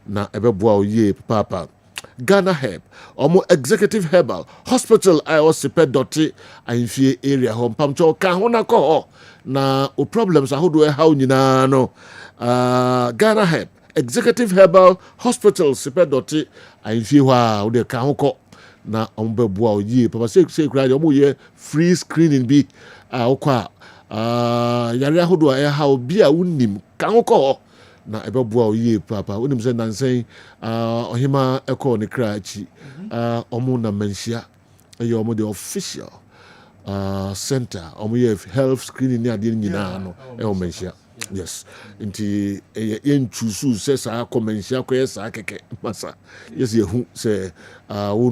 na ebeboa oye papa. Ghana Herb, Omo Executive Herbal Hospital IOCP Ainfie area home pamcho kahona ko na o problems ahodo how nyina no Ghana Herb Executive Herbal Hospital CP Ainfie wa o de kahoko na ombeboa oye papa say kra de omo ye free screening bi okwa yare ahodo how bia unim kahoko na ebeboa oye papa wonim se nansen ohima eko ne krachi omo na menhia omo the official center omo ye health screening ni ade nyina no o menhia yes nti yen chusu se sa komenhia ko yes akeke masa yes ye hu se wo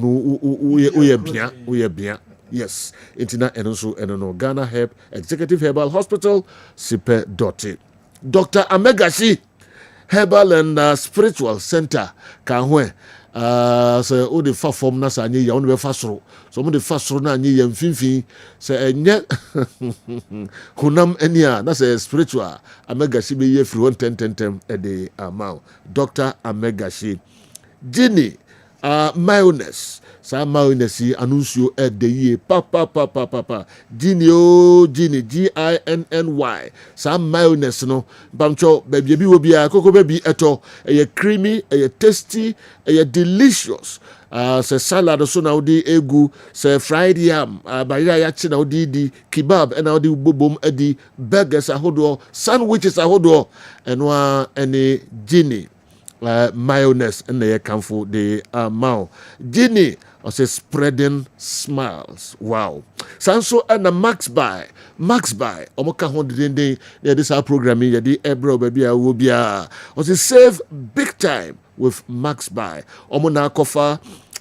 bia yes nti na eno so eno no Ghana Herb Executive Herbal Hospital sipe Dr. Amegashi Herbal and Spiritual Center kanwe so o de fa form na sa anyi ya o be fa soro so mo de fa soro na anyi ya mfimfin se enye hunam enia na se spiritual Amegashi be ye free 10 e de amount Dr. Amegashi Ginny mayonnaise sa mayonnaise anuncio e de ye papa Ginny GINNY sa mayonnaise no bamcho baby bi wo bia koko baby eto e creamy e tasty e delicious se salad so na odi egu se fried yam bayira ya chi na odi di kebab na odi bobom adi burgers ahodo sandwiches ahodo enwa ene Ginny mayonnaise and the camphor the mouth. Ginny or say spreading smiles. Wow. Sanso and the Max Buy. Omoka hon de this our programming ya di ebro baby will be or say save big time with Max Buy. Omo na kofa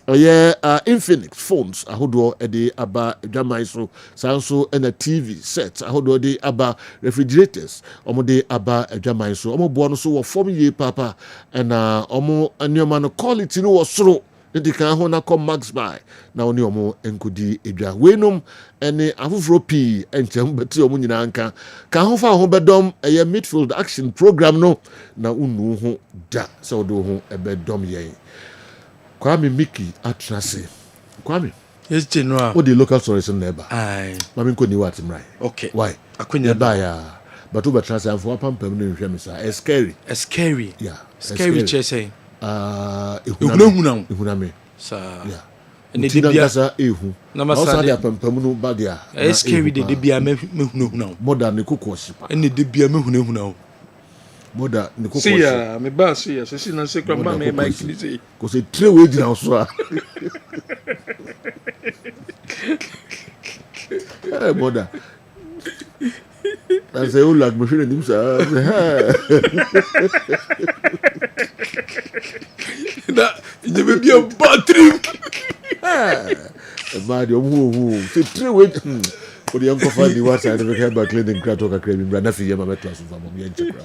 Infinix phones ahodo ede aba dwamai so sanso and a TV set ahodo de aba refrigerators omo de aba dwamai so omo bo no so wo form ye papa and omo anyoma no quality no wo soro de kan ho na come Max Buy na oni omo enkodi edwa wenum ene afoforo pi enchem beti omo nyina anka kan ho fa ho bedom midfield action program no na unu ho da so do ho ebedom yen Kwame Mickey Atrase. Kwame. Yes, General. What the local stories in neighbor? Aye. Mami ko ni what him right. Okay. Why? Akunya ya. But over Atrase and for pam no hwem sa. It's scary. It's scary. Yeah. Scary chese. Ehuname. Sa. Yeah. Ne de bia sa ehu. Na masa de pam no badia. It's scary de bia mehunahuna. Modern ne kokko shipa. Ne de bia mehunahuna. Moda ni kokko. See ya, me ba see ya. So see na se kwa ma me Mike ni say. Ko se tre we jina so a. Eh moda. I say, oh, like machine and na you be be a bad drink. Mad, who say 3 weeks. For the young couple, the one side of the herbal clinic, Kratoka Craving, Branafi Yama class of Mamma Yenchakra.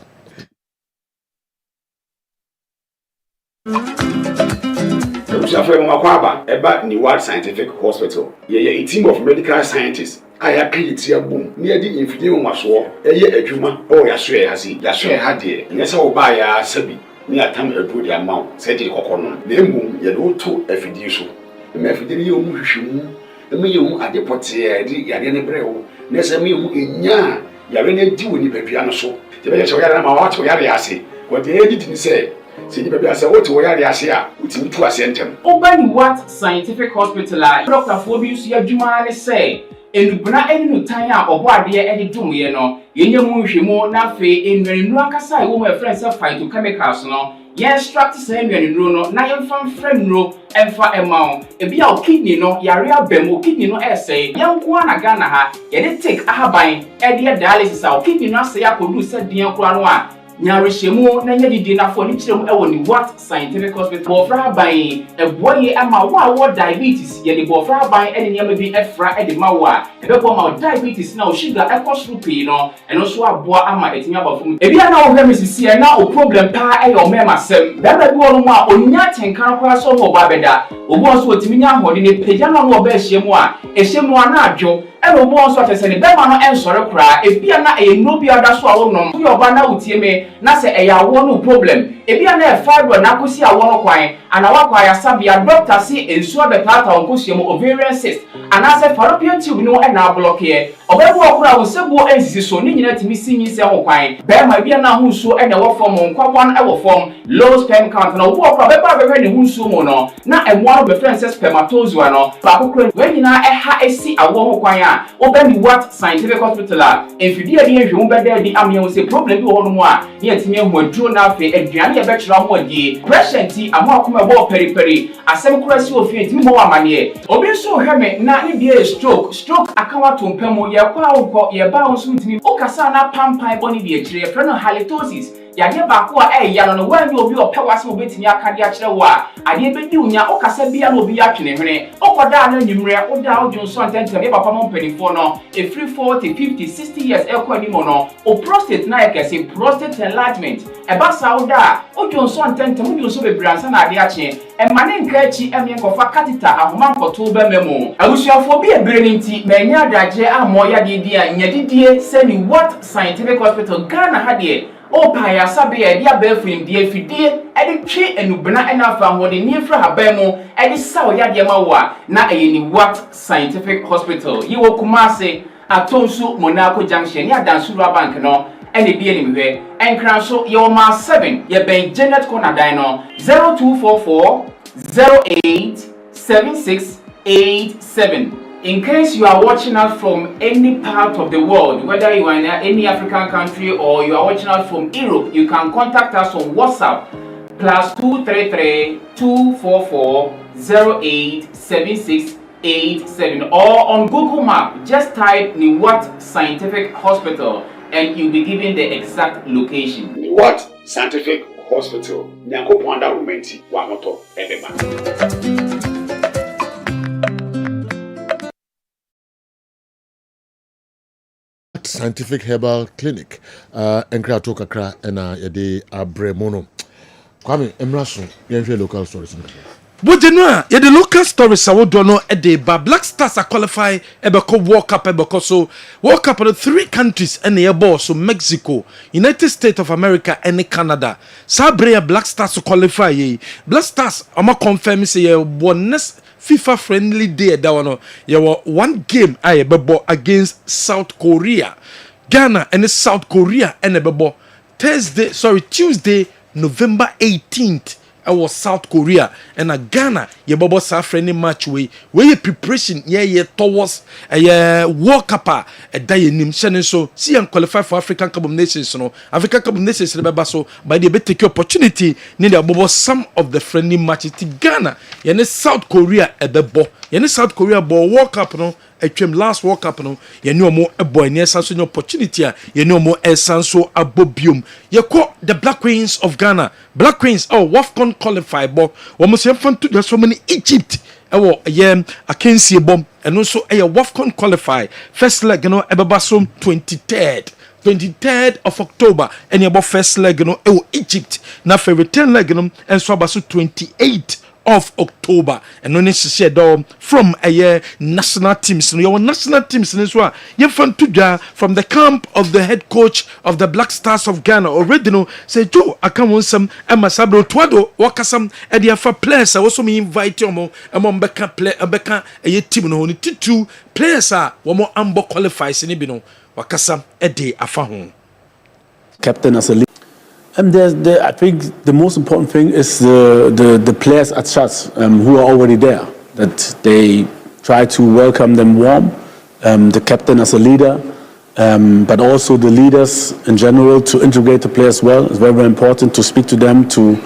Suffer Makwaba, about Neward Scientific Hospital. A team of medical scientists. I agree to your boom near the infidel was war. A juma, oh, Yasue has it. Yasue had it. Yes, I'll buy a Sabi. Near time a good amount, said the Coconon. Name boom, you do two a fiducial. The Mephidium Mushimu, the Mium at the Potier, the Yadian Breo, Nesamium in Ya, Yarene do in the piano so. The Venezuela Yama to Yariasi, what the editing said. See the baby as a what to Yariasia, which in two ascentem. Open what scientific hospital, Dr. Phobius Yajumani say. Enubuna eni no tan a obo ade e de dwumye no yenye mu nhwemu na fe enwenu akasa wo ma friends phytochemicals no ye extract say enwenu no na ye mfa frem no emfa emao e bia o kidney no yare abem o kidney no essay yanko na Ghana ha ye de take ahaban e de dialysis a o kidney no asay akodu dian kura no a nyarehemu na nya didi na fo ni kirem e woni what scientific hospital bofra ban e boye ama wo diabetes ye de bofra ban e ne nyama bi efra e de mawo a e be bo ma diabetes na o sugar e cost pay no eno so aboa ama etimi abafum e bia na wo hwe misisi e na o problem pa e yo mema sem da bi wo no ma onya tenkan kwa so ho ba beda obo so otimi nya hode ne pagya na wo ba ehyiemu a ehyiemu na adwo e no bo so atesene be ma no ensore kra e bia na e no bia da so a wo nom yo ba na utie me na se e ya wo no problem e bia na e fibro na kosi a wo no kwan ana wa kwa ya sabia doctor si ensuo be tata onkosie mo ovarian cyst ana se fallopian tube no e na block ye obebu okura wo sebu ensisi so ni nyina timi sinyi se ho kwan be ma bia na hu nsuo e na wo form nkwawan e wo form low sperm count na wo okura be ba be ne hu nsuo mo no na emo no be friend se spermatozoa no ba kokura we nyina e ha esi awo ho kwan a obani what scientific hospital a enfidi ade ehwe wo be da di amia wo se problem bi wo no mo a ne yetimi hu aduro na afi aduane ye be kyerɛ ho adi pressure ti amo akoma bo periperi asem kura si ofie ntimi mo amane obi nso hwe me na ne bia stroke akawa tompam ye kwa wo ye ba wo nso ntimi o kasa na pampan boni bi akire frɛ no halitosis yade ba ko a ya no wan bi obi opewase obetimi akade akire wo a ade bedi unya o kasa bia na obi atwene hwene o koda na nyimre o da o jonso antentem ye papa mo mpanifo no e free 40 50 60 years e kwa ni mo no o prostate na ekese prostate enlargement e ba sa o da o jonso antentem o jonso bebransa na ade ache e mane nka chi emye kofa catheter ahoma nkoto ba memo abusuafo bi ebere ni nti menya adagye amo ya de dia nyadidie se ni what scientific hospital Ghana ha de o pa ya sabe ya dia ba frim die fidie e de twe enubena e na fa ho de ni fra haban mu e de sa o ya de ma wo a na e ni what scientific hospital yi wo Kumase atonsu Monaco junction ya Dansura bank no ene bi ene mehwe enkran so ye o ma 7 ye ben Janet Konadan no 0244 087687. In case you are watching us from any part of the world, whether you are in any African country or you are watching us from Europe, you can contact us on WhatsApp +233 244 087687 or on Google Map. Just type Niwat Scientific Hospital and you'll be given the exact location. Niwat Scientific Hospital. Nyanko Pwanda Rumenti Wamoto Ebeba. Scientific Herbal Clinic enkra to kakra na yede abremono kwame emraso yenhwe local stories Bojeno ye the local stories awodo no e de ba Black Stars a qualify ebeko World Cup ebeko so World Cup in 3 countries and ye boss so Mexico, United States of America and Canada. Sabre Black Stars to qualify ye. Black Stars ama confirm say ye bonus FIFA friendly day that one ye one game I bebo against South Korea. Ghana and South Korea and bebo Tuesday November 18th. I was South Korea and Ghana ye bobo sa friendly match we preparation ye towards a World Cup a day nim shene so see and qualify for African Cup of Nations no African Cup of Nations remember so by the better take opportunity need bobo some of the friendly matches to Ghana ye South Korea e bebo yɛne South Korea bɔ World Cup no atwam last World Cup no yɛne ɔmo ɛbɔ ɛne ɛsan so nye opportunity a yɛne ɔmo ɛsan so abɔ biom yɛkɔ the Black Queens of Ghana Black Queens WAFCON qualify bɔ wɔn so yɛmfa nto dwa so mo ne Egypt ɛwɔ ɛyɛ akansie bɔ ɛno nso ɛyɛ WAFCON qualify first leg no ɛbɛba so 23rd of October and about first leg no Egypt na for return leg no and so about 28th of October and when it's said from a national teams your national teams so you from the camp of the head coach of the Black Stars of Ghana already no say Joe I come on some Emma Sabro Twado wakasam and the for players I also me invite you among beka play beka a team no only two players are one more ambo qualifies in ibino wakasam ede afa ho captain as a leader. And I think the most important thing is the players at such who are already there, that they try to welcome them warm, the captain as a leader, but also the leaders in general to integrate the players well. It's very, very important to speak to them, to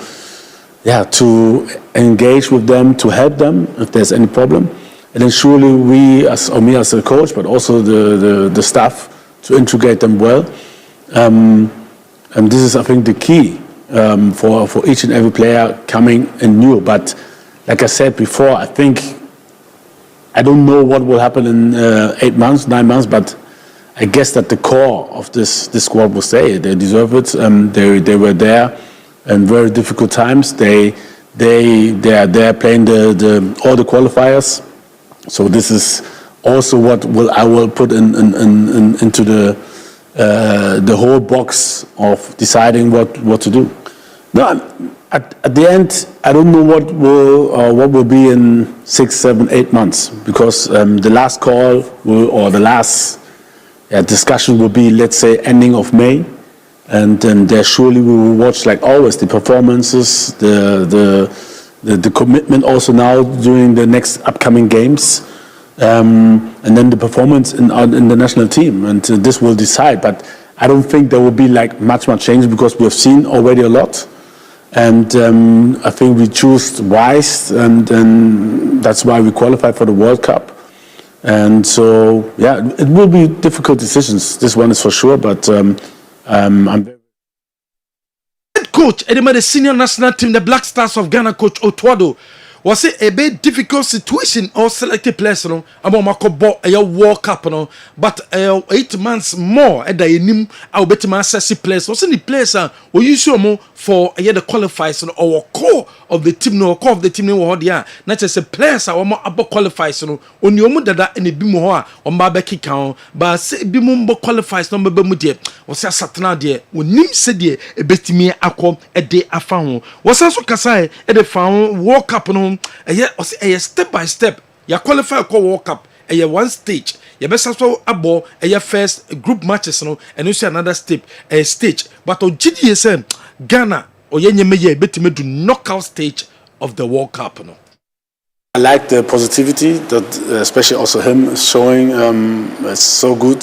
engage with them, to help them if there's any problem. And then surely me as a coach, but also the staff, to integrate them well. And this is, I think, the key for each and every player coming in new. But like I said before, I don't know what will happen in 8 months, 9 months, but I guess that the core of this squad will stay. They deserve it. They were there in very difficult times. They are there playing all the qualifiers. So this is also what I will put into the whole box of deciding what to do. No, at the end, I don't know what will be in 6, 7, 8 months, because the last call or the last discussion will be, let's say, ending of May, and then there surely we will watch, like always, the performances, the commitment also now during the next upcoming games. And then the performance in the national team, and this will decide. But I don't think there will be like much change, because we have seen already a lot, and I think we choose wise, and that's why we qualified for the World Cup. And so it will be difficult decisions. This one is for sure, but I'm very. Head coach, the senior national team, the Black Stars of Ghana, Coach Otwado. Was it a bit difficult situation or selected players no about Makobo a World Cup no, but 8 months more at the nim I'll bet my assessing players was any players we use more for a year the qualifiers or core of the team no core of the team no there not just a players are more about qualifiers no on your mother that any bimo on Baba Kikao but say bimumbo qualifiers no bemudie was a satana there when nim said a bit me akom a day I found was also Kasai at the found World Cup no a step by step you qualify for World Cup a one stage you best also abo a first group matches no and also another step a stage but on GDSM Ghana or yenye betime do knockout stage of the World Cup no. I like the positivity that especially also him is showing. It's so good,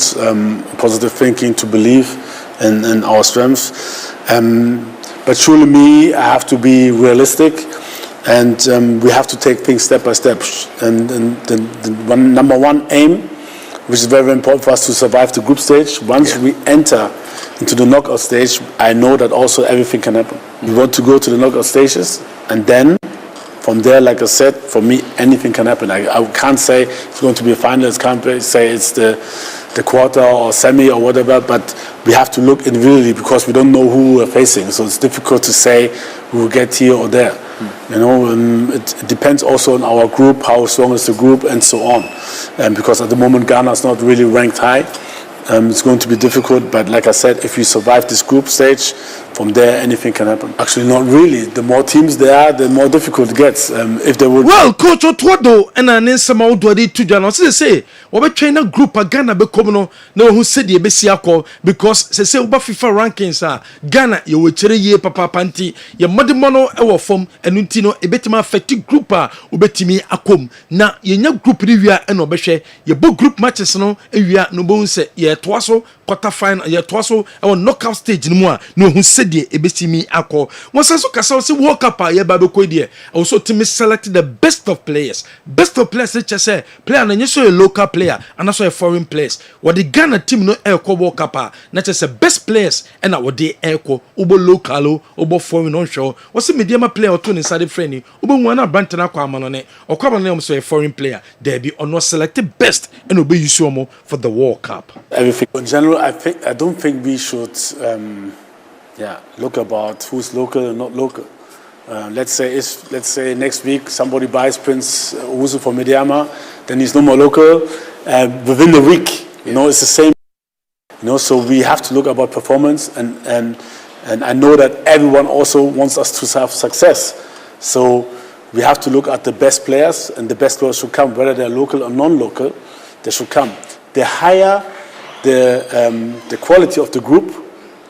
positive thinking, to believe in our strengths, but surely me, I have to be realistic. And we have to take things step by step. And the number one aim, which is very, very important for us to survive the group stage. Once we enter into the knockout stage, I know that also everything can happen. We want to go to the knockout stages, and then from there, like I said, for me, anything can happen. I can't say it's going to be a final. I can't say it's the quarter or semi or whatever, but we have to look individually, because we don't know who we're facing. So it's difficult to say we will get here or there. You know, it depends also on our group, how strong is the group, and so on. Because at the moment, Ghana is not really ranked high. It's going to be difficult, but like I said, if we survive this group stage, from there anything can happen. Actually, not really. The more teams there are, the more difficult it gets. If they would. Well, Coach Otwado and an insama udwadi to Ghana. Say, we train a group of Ghana be coming no who said ye be siako, because say uba FIFA rankings Ghana you will chere ye papa panti ye mono ewo form enuntino ebetima affect group ubetimi akom na ye nya group review and obehwe ye bo group matches no ewia no bo nse ye toaso quarter final ye toaso e knockout stage no mu no who said sɛdeɛ ɛbɛsimi akɔ wɔn san so kasa sɛ World Cup a yɛba bɛkɔ deɛ also timi select the best of players kyɛ sɛ player na nyɛ so a local player and also a foreign players wɔde Ghana team no ɛkɔ World Cup a na kyɛ sɛ best players ɛna wɔde ɛkɔ obo local obo foreign ɔnhwɛ wɔsɛ mediama player ɔto ne nsa de frɛ ni wobɛhu na abrante no akɔ ama no ne ɔkɔ ama no so a foreign player there be ɔno select best and obey you so for the World Cup. Everything in general, I don't think we should look about who's local and not local. Let's say next week somebody buys Prince Owusu from Mediama, then he's no more local. Within the week, it's the same. So we have to look about performance, and I know that everyone also wants us to have success. So we have to look at the best players, and the best players should come, whether they're local or non-local. They should come. The higher the quality of the group,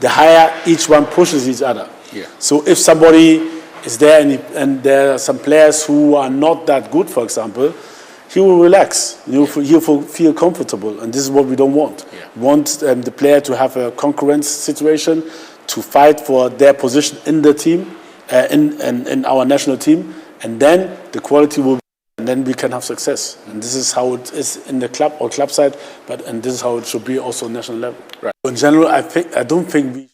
the higher each one pushes each other. Yeah. So if somebody is there and there are some players who are not that good, for example, he will relax. He'll feel comfortable, and this is what we don't want. Yeah. We want the player to have a concurrence situation, to fight for their position in the team, in our national team, and then the quality will. And then we can have success, and this is how it is in the club or club side, and this is how it should be also national level. Right. In general, I don't think we.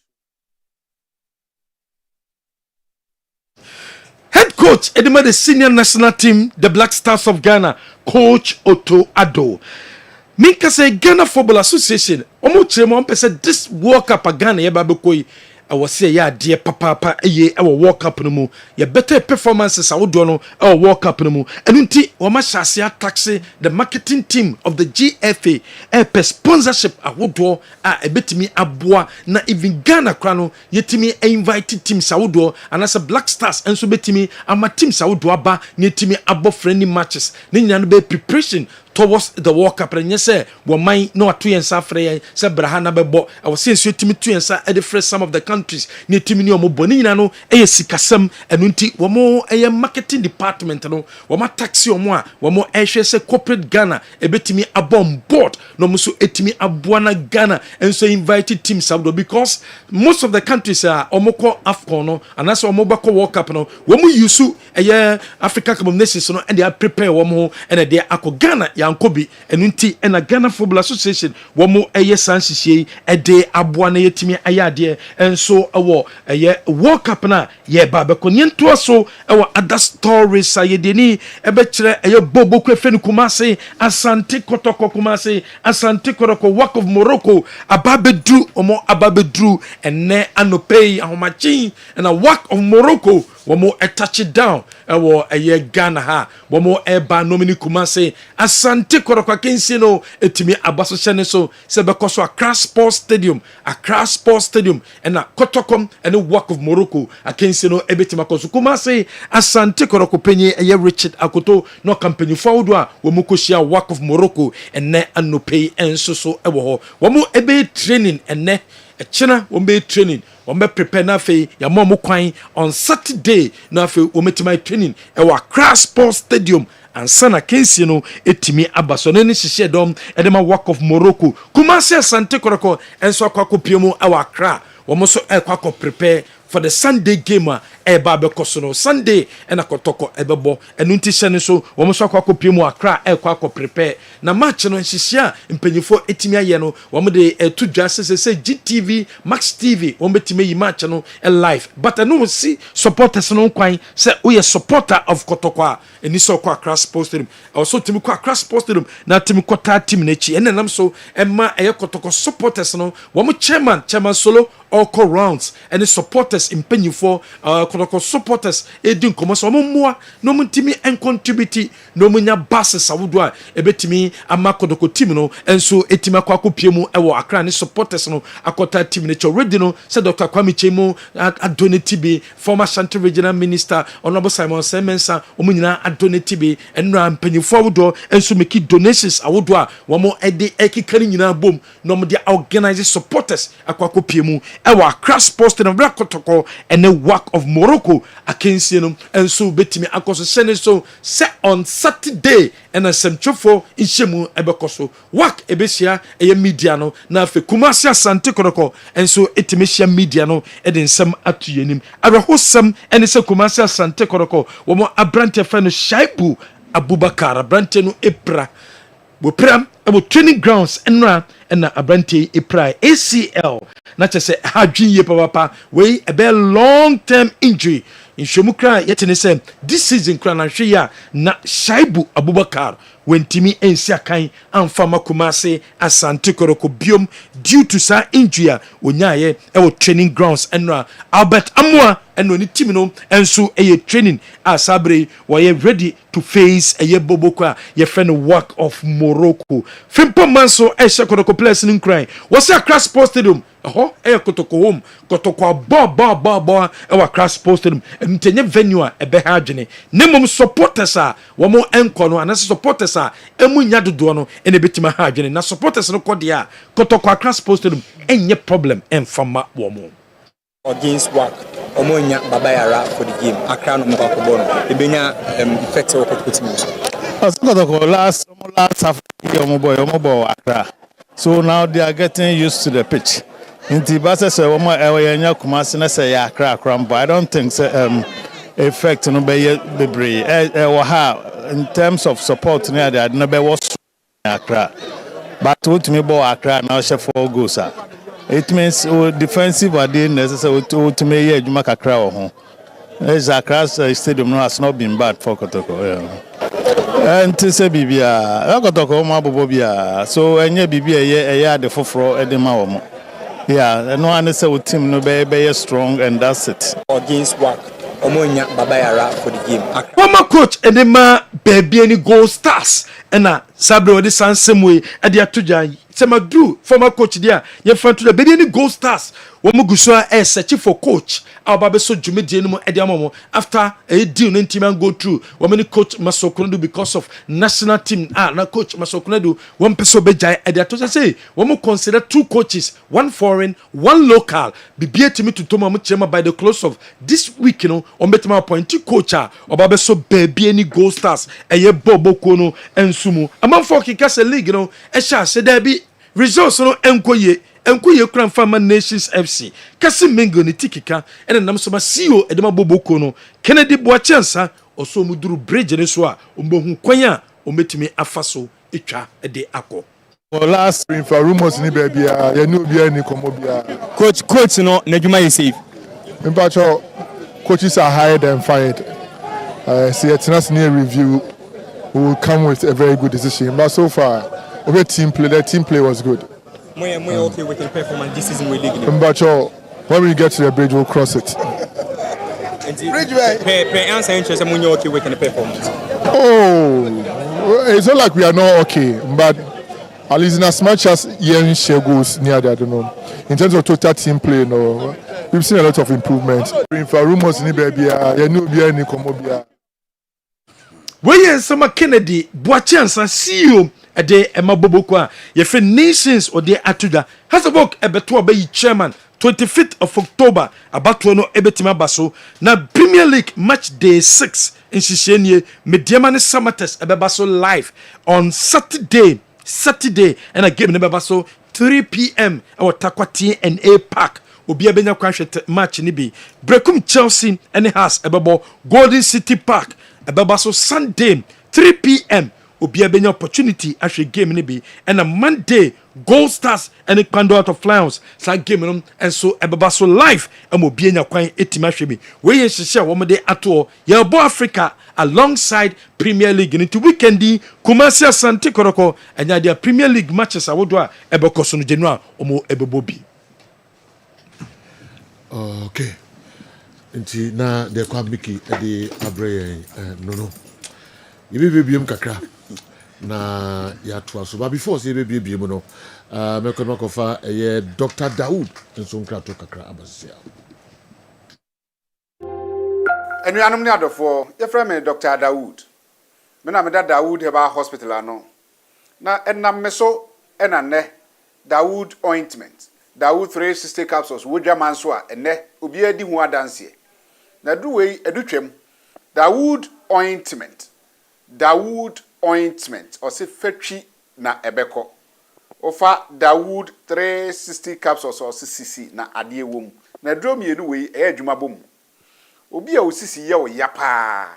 Head coach Edema the senior national team, the Black Stars of Ghana, Coach Otto Addo. Minka say Ghana Football Association. Omo chemo mpese this World Cup a Ghana yeba bekoi. I was say ya dear papa ye our World Cup no mu ya better performances I would do our World Cup no mu enunti wama shasia taxi the marketing team of the GFA a sponsorship I would do a betimi aboa na even Ghana krano yetimi invited teams I would do and as a Black Stars and so betimi ama teams I would do aba yetimi abo friendly matches ni nyana be preparation towards the World Cup and yes sir wamai no atu yensa frey se brahana bebo I was saying so timi tu yensa e de some of the countries ni timi ni omo boni nyina no e sikasam enunti womo e marketing department no woma taxi omo a womo e hwe se corporate Ghana e betimi abon board no muso etimi aboana Ghana and so invited teams abdo because most of the countries are omoko AFCON no and as omo bako World Cup no womo yusu e Africa Cup of Nations no and they are prepare womo and they are Ghana yankobi enunti ena Ghana Football Association womo eye sansihie ede aboa na yetimi ayade enso ewo eye World Cup na ye ba be konento so ewo other stories ayedeni ebe kire eye bobo kwefeni Kumasi Asante Kotoko Kumasi Asante Kotoko Wak of Morocco ababedu omo ababedu ene anopei ahomachi na Wak of Morocco womo touch it down ewo eye Ghana ha womo eba nomini Kumasi Asante Kotoko kensi no etimi abaso chene so se be koso Accra Sports Stadium ena Kotokom ene Wak of Morocco akensi no ebetima koso Kumasi Asante Kotoko penye eye Richard Akoto no company forward a womo koshia Wak of Morocco ene anopei enso so ewo ho womo ebe training ene China wombe training wombe prepare na fe ya mo kwan on Saturday na fe wometima training e wa Accra Sports Stadium and sana kensi no etimi abaso ne hihye dom e de ma Wak of Morocco Kumasi Asante Kotoko enso akwa piemu e wa Accra womo so e kwa prepare for the Sunday game eba be koso Sunday ena Kotoko ebebo enunti hye so womo so akwa piemu Accra e kwa prepare na match no nhihye mpanyifo etimi aye no womo de to dwase se GTV Max TV womo betime yi match no live but no see supporters no kwan se we supporter of Kotoko eni so kwa Accra Sports Stadium also timi kwa Accra Sports Stadium na timi kota team na chi enenam so emma eye Kotoko supporters no womo chairman solo all rounds and the supporters in penny for Kotoko supporters edin komo so mo no mutimi en contribute no munya basses awudwa ebetimi ama Kotoko team no enso etimi akwa kopiemu ewo Accra ne supporters no akota team ne already no said Dr. Kwame Chemo adonate be former Shanti regional minister Honorable Simon Semensa omunyina adonate be enra penny forward enso make donations awudwa womo ede ekikari nyina bom no mo dia organize supporters akwa kopiemu ewa Accra Sports Stadium Kotoko Kotoko and the work of Morocco against you and so betimi akoso sene so set on Saturday and a semchofo in Shemu ebekoso work ebesia eye media no na fe Kumasi Asante Kotoko and so etimesia media no edin sem atu yenim arahosam and se Kumasi Asante Kotoko womo abrante fa no Shaibu Abubakar abrante no Epra Bopram about training grounds and abrante Epra ACL not just say hadwin papa we a long-term injury in Shomukra yet in say this season kran ya na Shaibu Abubakar when Timi Ensiakai and Fama Kumase Asante Koroko biom due to sa injury onyaye e training grounds and Albert Amwa and when timino and so a training asabre were ready to face a bobokwa ye friend work of Morocco Fimpo Manso Esha Koroko players in crying was a crash stadium kotoko home kotoko ba e crash stadium and tenye venue e be hadwene nemom supporters womo enko no anase supporters emu nya dodo no ene betima hadwene na supporters no kode kotoko crash stadium enye problem enfama womo against work omonya babayara for the game akra no mbakobono ebenya effect of putting last half omobo akra so now they are getting used to the pitch inti basa say omo enya Kumasi na say akra but I don't think effect no be bebre in terms of support near there no be was akra but to me bo akra now she 4 goals it means defensive are necessary to me ejuma kakra ho Accra stadium no has not been bad for Kotoko and to say bibia Kotoko ma bobo bia so enye bibia ye the foforo edema wo yeah no one say team no be strong and that's it against work omonya babayara for the game former coach edema baby any goal stars and sabre odi sansemwe ade atoja Semadru, former coach there, you front to the baby gold stars. Womo gusua search for coach. Our baby so jumedi no ediamomo after a deal in team and go through. Women coach Masokunedu because of national team. Na coach Masokunedu one person beja ediatosa say. Womo consider 2 coaches, 1 foreign, 1 local. Be to me to Toma Muchema by the close of this week, on betema appoint 2 coach. Our baby so baby any gold stars. Eye Bobo Kono and Sumu. Among 4 kickers a league, Esha said there be. Results no enkoye kran fama Nations FC Kessben Mingo ni tikika ene nam so ma CEO edema boboko no Kennedy Boachensa oso muduru bridge ne so a ombohu kwanya ometimi afaso etwa ede akọ last for rumors ni baby ya no bia ni komo bia coach no nadwuma is safe impacho coaches are hired and fired see it's not near review we will come with a very good decision but so far the team play was good. We're okay with the performance this season we're league. Mbacho, when we get to the bridge, we'll cross it. Per answer interest, I'm okay with the performance. Oh, it's not like we are not okay, but at least in as much as Yen share goes near there, I don't know. In terms of total team play, no, we've seen a lot of improvements. For rumors, ni baby, ya no bia ni komo bia. Weye Sama Kennedy Boachensa CEO ede ema boboko ye fe Nations ode atuda Hasabok ebeto obayi chairman 25th of October abato no ebetima baso na Premier League match day 6 in Shishenie Mediama ne Samates ebebaso live on Saturday and a game ebebaso 3 p.m. our Takwati and A Park obi abenya kwanhwete match ni bi Brekum Chelsea and has ebebo Golden City Park ebebaso Sunday 3 p.m. obi abenya opportunity ahwe game ni bi and a Monday Gold Stars and Pando out of Lions sa game no and so ebebaso live am obi enya kwan etima ahwe bi we ye hihye wo de ato ye bo Africa alongside Premier League into weekendi Kumasi Asante Koroko enya dia Premier League matches awodo a ebekoso no January omo ebebobi. Okay. Nti na de kwa miki de abre no yebebiem kakra na ya to aso but before say yebebiem no mekono kofa ye Dr. Daoud nso nkra to kakra abasia enuanom ne adofo ye frɛ me Dr. Daoud me na me da Daoud heba hospital ano na enam me so ena ne Daoud ointment Dawood 360 capsules wodwa manso a ene obi adi hu adanse na du wei edutwem Dawood ointment or se fatwi na ebeko ofa Dawood 360 capsules or CCC na ade wom na duro mienu wei adwuma bom obi a osisi ye oyapa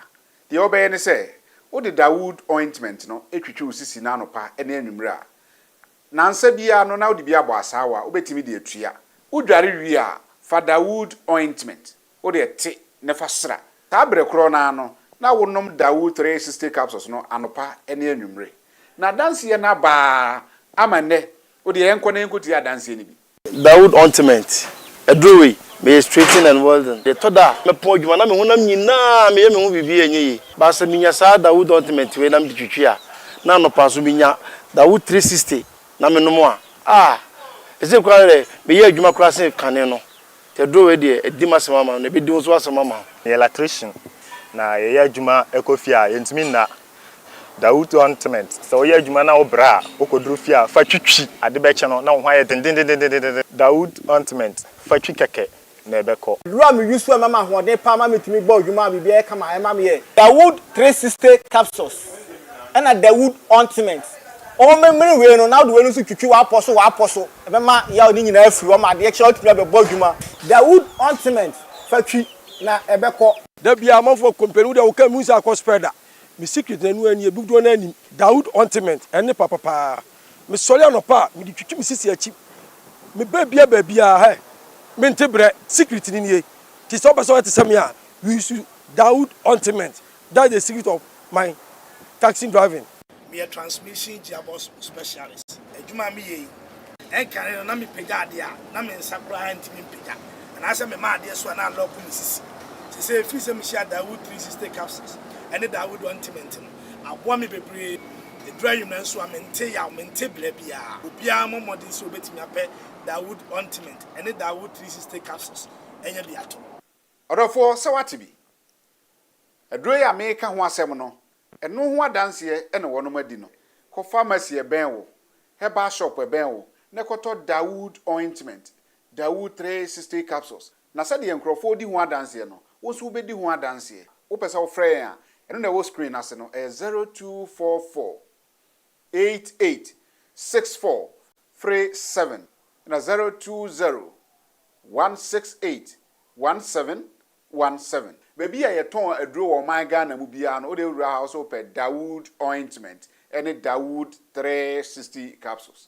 de obeye ne se wo de Dawood ointment no etwitwe osisi na anopa ene anwumra nansa bia no na wo de bia bo asawa obetimi de atua udware wi a fa Dawood ointment wo de te ne fa sra ta bre kro na no na wonom Dawood 360 capsules no anopa ene anwumre na danse ye na ba amane wo de enko na enko ti adanse ni bi Dawood ointment edrowe me straighten and well done the toda me pon djuma na me honam nyina me hu bibi enyi ba se minya sa Dawood ointment we na me twitwi a na no paso binya Dawood 360 na me nomo a ese kware me ye adwuma kura se kane no te drowe de edima semama na be di so asemama electrician na ye adwuma ekofia yentimi na Dawood ointment so ye adwuma na obra okodru fia fa twitwi ade be che no na wo hwa den Dawood ointment fa twi keke na ebeko Lua me use for mama hoden pa mama metimi bo adwuma bibia e kama e mama ye Dawood 360 capsules and a Dawood ointment o memre we no na do we no so twitwi wa aposo e be ma ya oni nyina afiri o ma de che o tumi be bo adwuma Dawood ointment fa twi na ebeko da bia amafo company de wo ka musa akọ spreader mi secret na nu ani ebudo na ani Dawood ointment ene papa mi sori anopa mi di twitwi mi sisi achi mi babia he mi ntebre secret ni nie ti so be so te sem ya we use Dawood ointment that is the secret of my taxi driving me a transmission gearbox specialist ejuma mi ye en kan na mi pega ade a na mi nsakura antimi pega na ase me ma ade so na lock mi sisi se say free se mi share Dawood 360 capsules and Dawood ointment abo mi bebre the dry you na so amente ya mente bia obia momodi so betimi apɛ Dawood ointment and Dawood 360 capsules enya bi ato odofo se wate bi aduro ya me ka ho asɛm no eno ho adanse ene wono madi no ko pharmacy e ben wo herbal shop e ben wo ne koto Dawood ointment Dawood 360 capsules na sɛ de enkrofo di ho adanse no wo so bedi ho adanse wo pɛ sɛ wo frɛ ya eno na wo screen ase no 0244 886437 na 020 168 1717 baby a yeton aduro wo man Ghana mu bia no o de wura house o pe Dawood ointment and Dawood 360 capsules.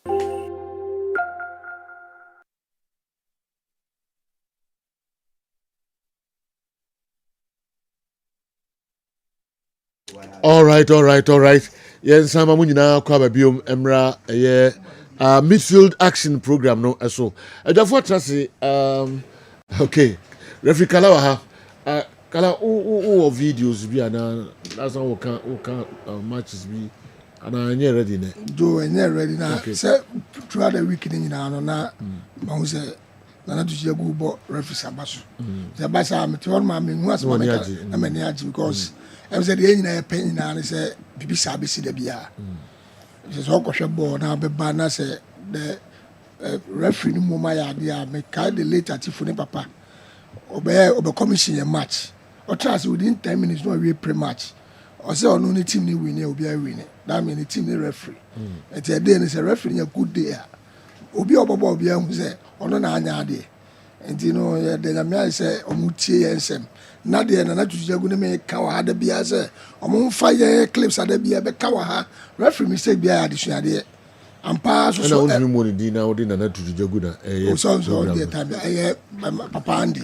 All right. Yes, sama mu nyina kwa babiom emra midfield action program no eso. Edafo trase okay. Referee Kala wa ha. Kala o videos bi ana last one can matches bi ana nye ready ne. Do nye ready na say throughout the week ni nyina no na ma hu say na to je go bo referee sabaso. Sabasa me to ma me hu asema me na me ne agi because I said the nyina pen nyina say bibi sabisi da bia. So ko hwe ball na be ba na say the referee ni mo ma ya dia me ka the late atifu ni papa. Obe commission a match. Or trust within 10 minutes no we pre-match. Or say no team ni win obi a win. That mean the team ni referee. It's a day is a referee a good day. Obi obobo obi a say ono na anya ade. And you know the nyame say omutie yensem. Na de na tujagu ne me ka wa hada bia say omo fire clips hada bia be ka wa ha. Referee mistake bia addition ade. Ampa so so na mo di na odi na tujagu na so the time papa Andy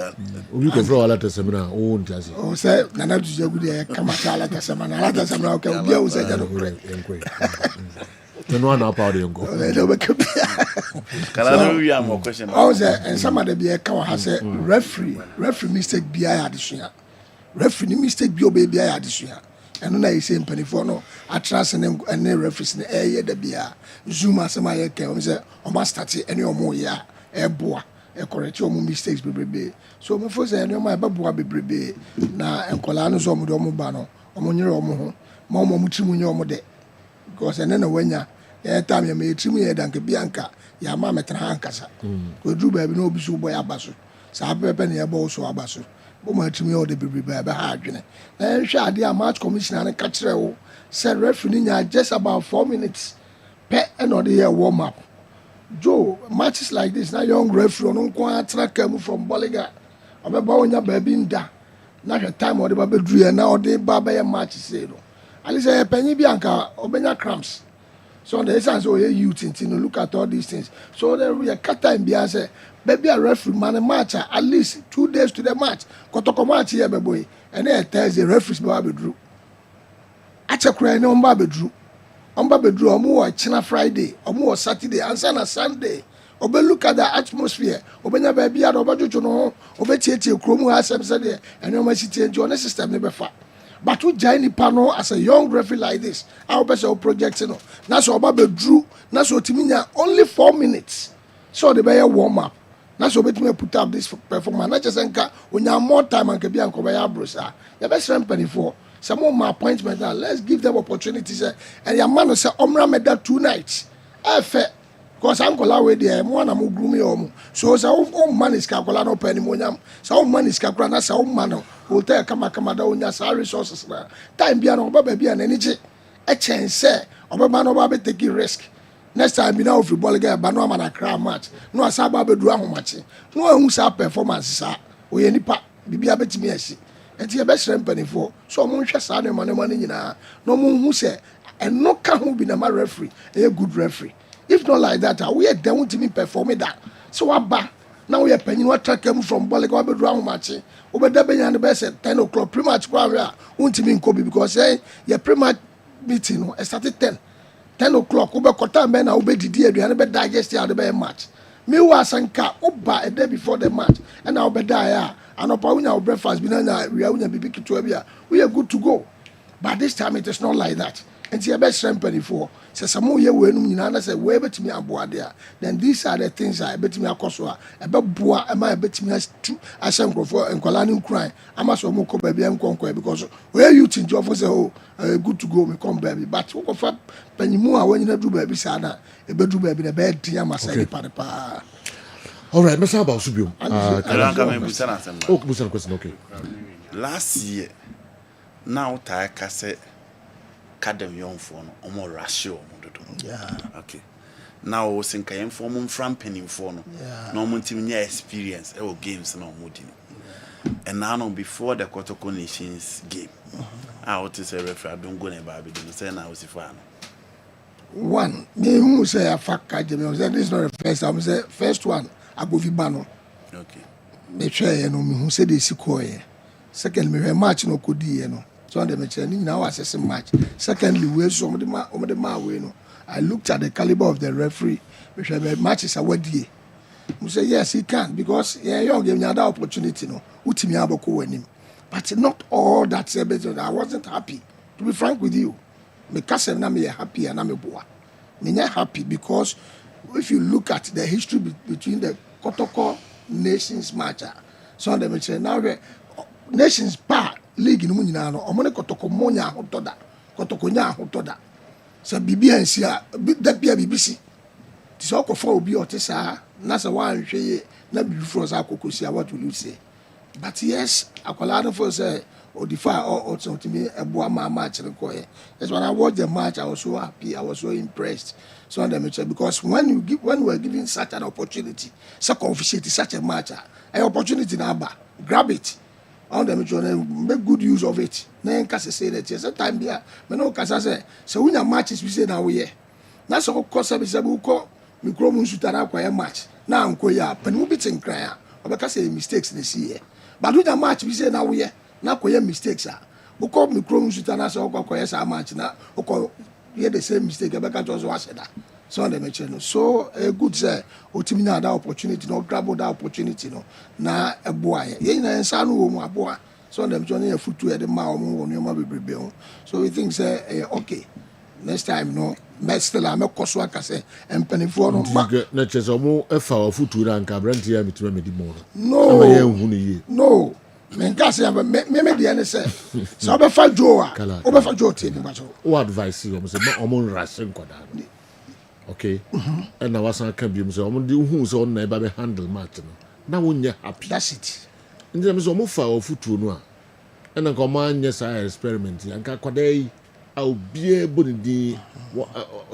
obi ko fro ala tesemina o ntiase o say na tujagu de kama ala tesemina o ka obi o say jano no na pa de ngo kala no wi am question o say and some of the bia ka wa ha say referee mistake bia adesua referee ni mistake bi obi bia adesua eno na yese mpanifo no atras ne referees ne eye da bia zoom asema ye ke o say o ma start ene o mo ya eboa e correct o mo mistakes bebrebe so me fo say ene o ma eboa bebrebe na enkola no so mo do mo ba no o mo nyere o mo ho ma o mo trimu nye o mo de because ene na wanya time ya me trim ye danke bianca ya ma metra hankasa ko dru ba bi no obi so boy abaso sa pepe ne ebo so abaso bo ma trim ye o de bibri ba ha adwene na hwe ade a match commissioner ne ka kire wo said referee nya just about 4 minutes pe and or the warm up Joe matches like this na young referee no kwa traka mu from Boliga obeba onya ba bi nda na hwe time or the ba bedru ye na or the ba ba match say no ali say penyi bi anka obenya cramps. So the essence of youth in look at all these things. So there we a cut time be say baby a referee man match at least 2 days to the match. Kotoko match here boy. And then Thursday referees be drew. Acha cry no mba be drew. Omba be drew omo China Friday, omo Saturday, answer na Sunday. Obe look at the atmosphere. Obenya baby a oba jojo no, obe tietie kromu asem say there. And no match change on the system never fa. But who join the panel as a young referee like this? Our best project, you know. That's what Baba drew. That's what Timinia only 4 minutes. So the bear warm up. That's what we put up this performance. Not just when you have more time and can be on Kobaya Brusa. You best spend for some more my appointment. Let's give them opportunities. And your man will say, Omra made that 2 nights. Fair. Because I'm going to there, one am groomy so some man is calculated no penny money. Some man is calculated, some man will tell come down your resources. Time beyond over baby and energy. A chance, say, over man over taking risk. Next time, you know, if you ball again, but no man a crowd match. No, a sabbath drama match. No, who's our performance, we any part, be a bit me. And your best penny for so much as I money no moon who say, and no can who be my referee, a good referee. If not like that, we are down to me performing that. So now we are paying what track from Boligo round matching. Over the and the best at 10 o'clock, pretty much won't mean Kobe because your pre-match meeting started 10 o'clock. Over Kota men are obey the dear and be digest the match. Me was and car Oba a day before the match, and I'll be there. And upon our breakfast, we are good to go. But this time it is not like that. And your best friend for says some more year when you say, where bet me a boy there. Then these are the things I bet me a coswa. A boa, am I bet me as two as some for and Colanium crying. I must almost baby and conquer because where you think you say, oh, good to go, me come baby. But who of penny more when you do baby sana, a bedroom baby, the bed, tia must say, papa. All right, Mr. About Subio. Okay. Last year, now Taika said, Cadem young phone, or more ratio. Yeah. Okay. Now, I was thinking from penning phone. No more experience, or games, no moody. And now, before the Kotoko Nations game, I want to say, referee, don't go near Baby, say, I was a fan. One, me who say a fact, this is not the first time, say, first one, I go Vibano. Okay. Make sure you know me who said this sequoia. Second, me match no could you know. So the match now assess a match. Secondly, we some of the man I looked at the caliber of the referee, which match is a word year. We say yes, he can because young gave me another opportunity, no. Utimi aboko him. But not all that said. I wasn't happy. To be frank with you, me kase na me happy and I'm a boy. Me not happy because if you look at the history between the Kotoko Nations match, so the match now Nations part. League no nyina no omone kotoko monya ahotoda kotoko nya ahotoda sa bibia nsia da bia bibisi ti so okofa obi otesa na sa wan hweye na bifro sa kokosia what will you say? But yes, akola no for say odify or something ebo ama match rekoye. That's when I watched the match I was so happy, I was so impressed. So on the match because when we were given such an opportunity, such officiate such a match, an opportunity number, grab it. On the make good use of it. Then can say that yes, time there. Me no can say so when your matches we say now we here. That's all cause we say we call me grow mun sutara kwa match. Na nko ya pen mu bitin kran. Obeka say mistakes this year. But when your match we say now we here. Na kwa mistakes ah. We call me grow mun sutara so kwa sa match na oko hear the same mistake obeka just was that. So on the match no. So a good say otimi na that opportunity no grab that opportunity no. Na a boy. Ye na nsa no wo mu aboa. So them joining a foot to the ma omo won be bebrebe. So we think say okay. Next time no but still am koso aka say empanifo no ba na chese omo efa wa foot to rank abranti ya mitime medi mo no ama ye hu ne ye no men ka say me dey na say so be fa jo a o be fa jo tie ni ba so what advice you say omo nrase nkoda okay and na wasan ka bi mu so omo de hu so on na eba be handle match no na wonye happy that's it nje me so omo fa ofutuo no a and ko man nya sa experiment anka kwadai au bie bonidi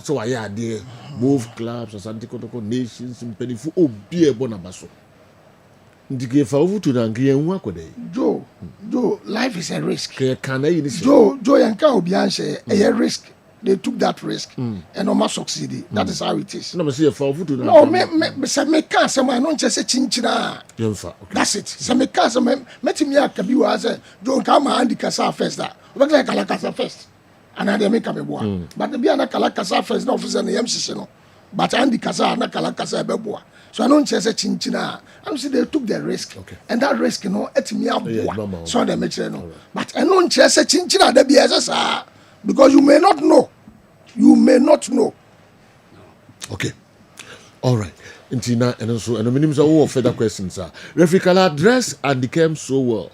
so wa ya de both clubs Asante Kotoko nations mpenifu obie bona baso ndike fa ofutuo na nge yen hu kwadai Joe life is a risk can I ini Joe yanka obi anse a risk they took that risk and almost succeeded. That is how it is. No, me say for food. No, me can't say I don't just say chinchina. That's it. So me can't say me me akabi wa say don't come and kasa first that. What like kala kasa first. And I make am boa. But the be na kala kasa first no officer na MCC no. But and kasa na kala kasa be boa. So I don't just say chinchina. I'm say they took the risk. Okay. And that risk you know etimi aboa. So they make sure no. But I don't just say chinchina that be as because you may not know. You may not know. Okay. All right. Intina and so and minimum of further questions. Referee Kala addressed and became so well.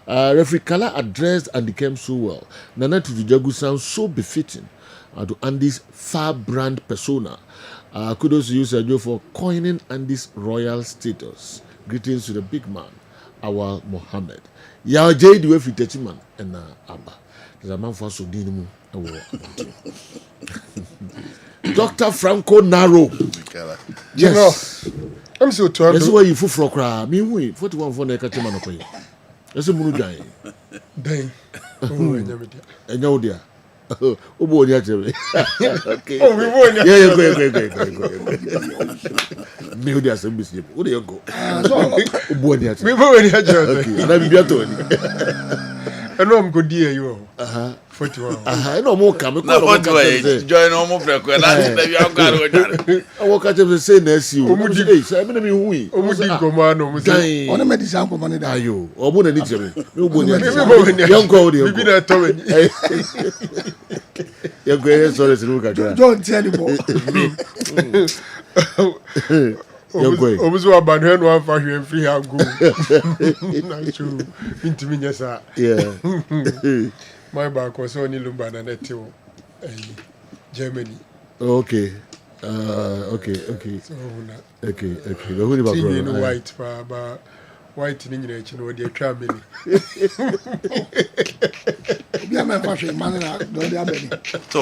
Referee Kala addressed and became so well. Nana Tujujagu sounds so befitting to Andy's far brand persona. Kudos to you, Sergio, for coining Andy's royal status. Greetings to the big man, Awal Mohammed. Yao J. the Referee Techiman and Abba. There's a man for so dinimu. Dr. Franco Naro. Yes. I'm so tired. That's why you fool for cry. Me we 41 for na catch man okoye. That's munu dan. Dan. And you there. Obo oni achebe. Okay. Oh, we won. Yeah, go. Me odi asem bisi. Wo dey go. Obo oni achebe. We won achebe. Okay. Na bibia to ni. Eno am go die you. 41. No more come. Na what way? Join no more break. Na be am ga ro jare. I work at say na si o. Hey, say me na me hu yi. Omu di komo no mu say. Ona me di san komo ni da. Ayo, obo na ni jeme. Me obo ni. Yon ko odi. Bibi na to we. You go sorry to look at that. Don't tell anymore. Omuzu abanu no afa hwe free ha go. Na chu. Intimi nyesa. Yeah. My back was only Lumba and Etio, Germany. Okay. Okay. So, okay. Who about white, but white in English, you know, they're traveling. We are my fashion man, don't have any. That's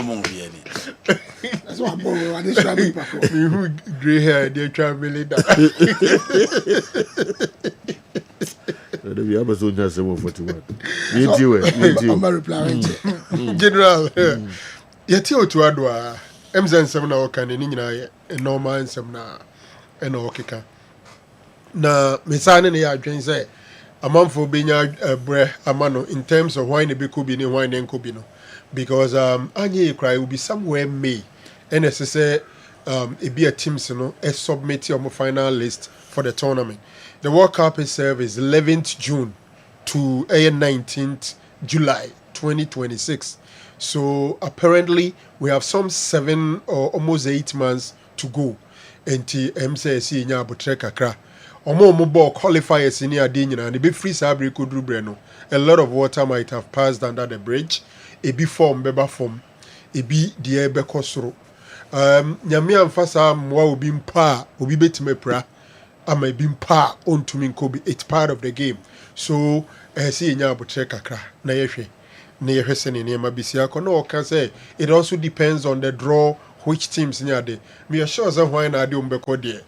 what I'm going to traveling. You gray hair, they're traveling. We have a soon just 41. I'm replying. General, yet you to Adwa, Emzan Semna Okan in India, and Norma and Semna, and Okika. Na Missan and the Adrian say, a month for being a mano in terms of wine a bicubino, wine and cubino. Because Anya cry will be somewhere May, and as I say, it be a team, a submit your final list for the tournament. The World Cup itself is 11th June to 19th July 2026. So apparently we have some 7 or almost 8 months to go. Until MCSC nya abotre kakra. Omo ball qualifiers in here dinina and the big free sabre could do breno. A lot of water might have passed under the bridge. A be form beba form. A be the ebe kosro. Nyame amfasa mwa obi mpa obi betime pra. Am I being pa on to me Kobe? It's part of the game. So I see nya abotre kakra na yehwe sene ne ma bisia ko no can say it also depends on the draw which teams nya de. Me assure say why na de umbeko de.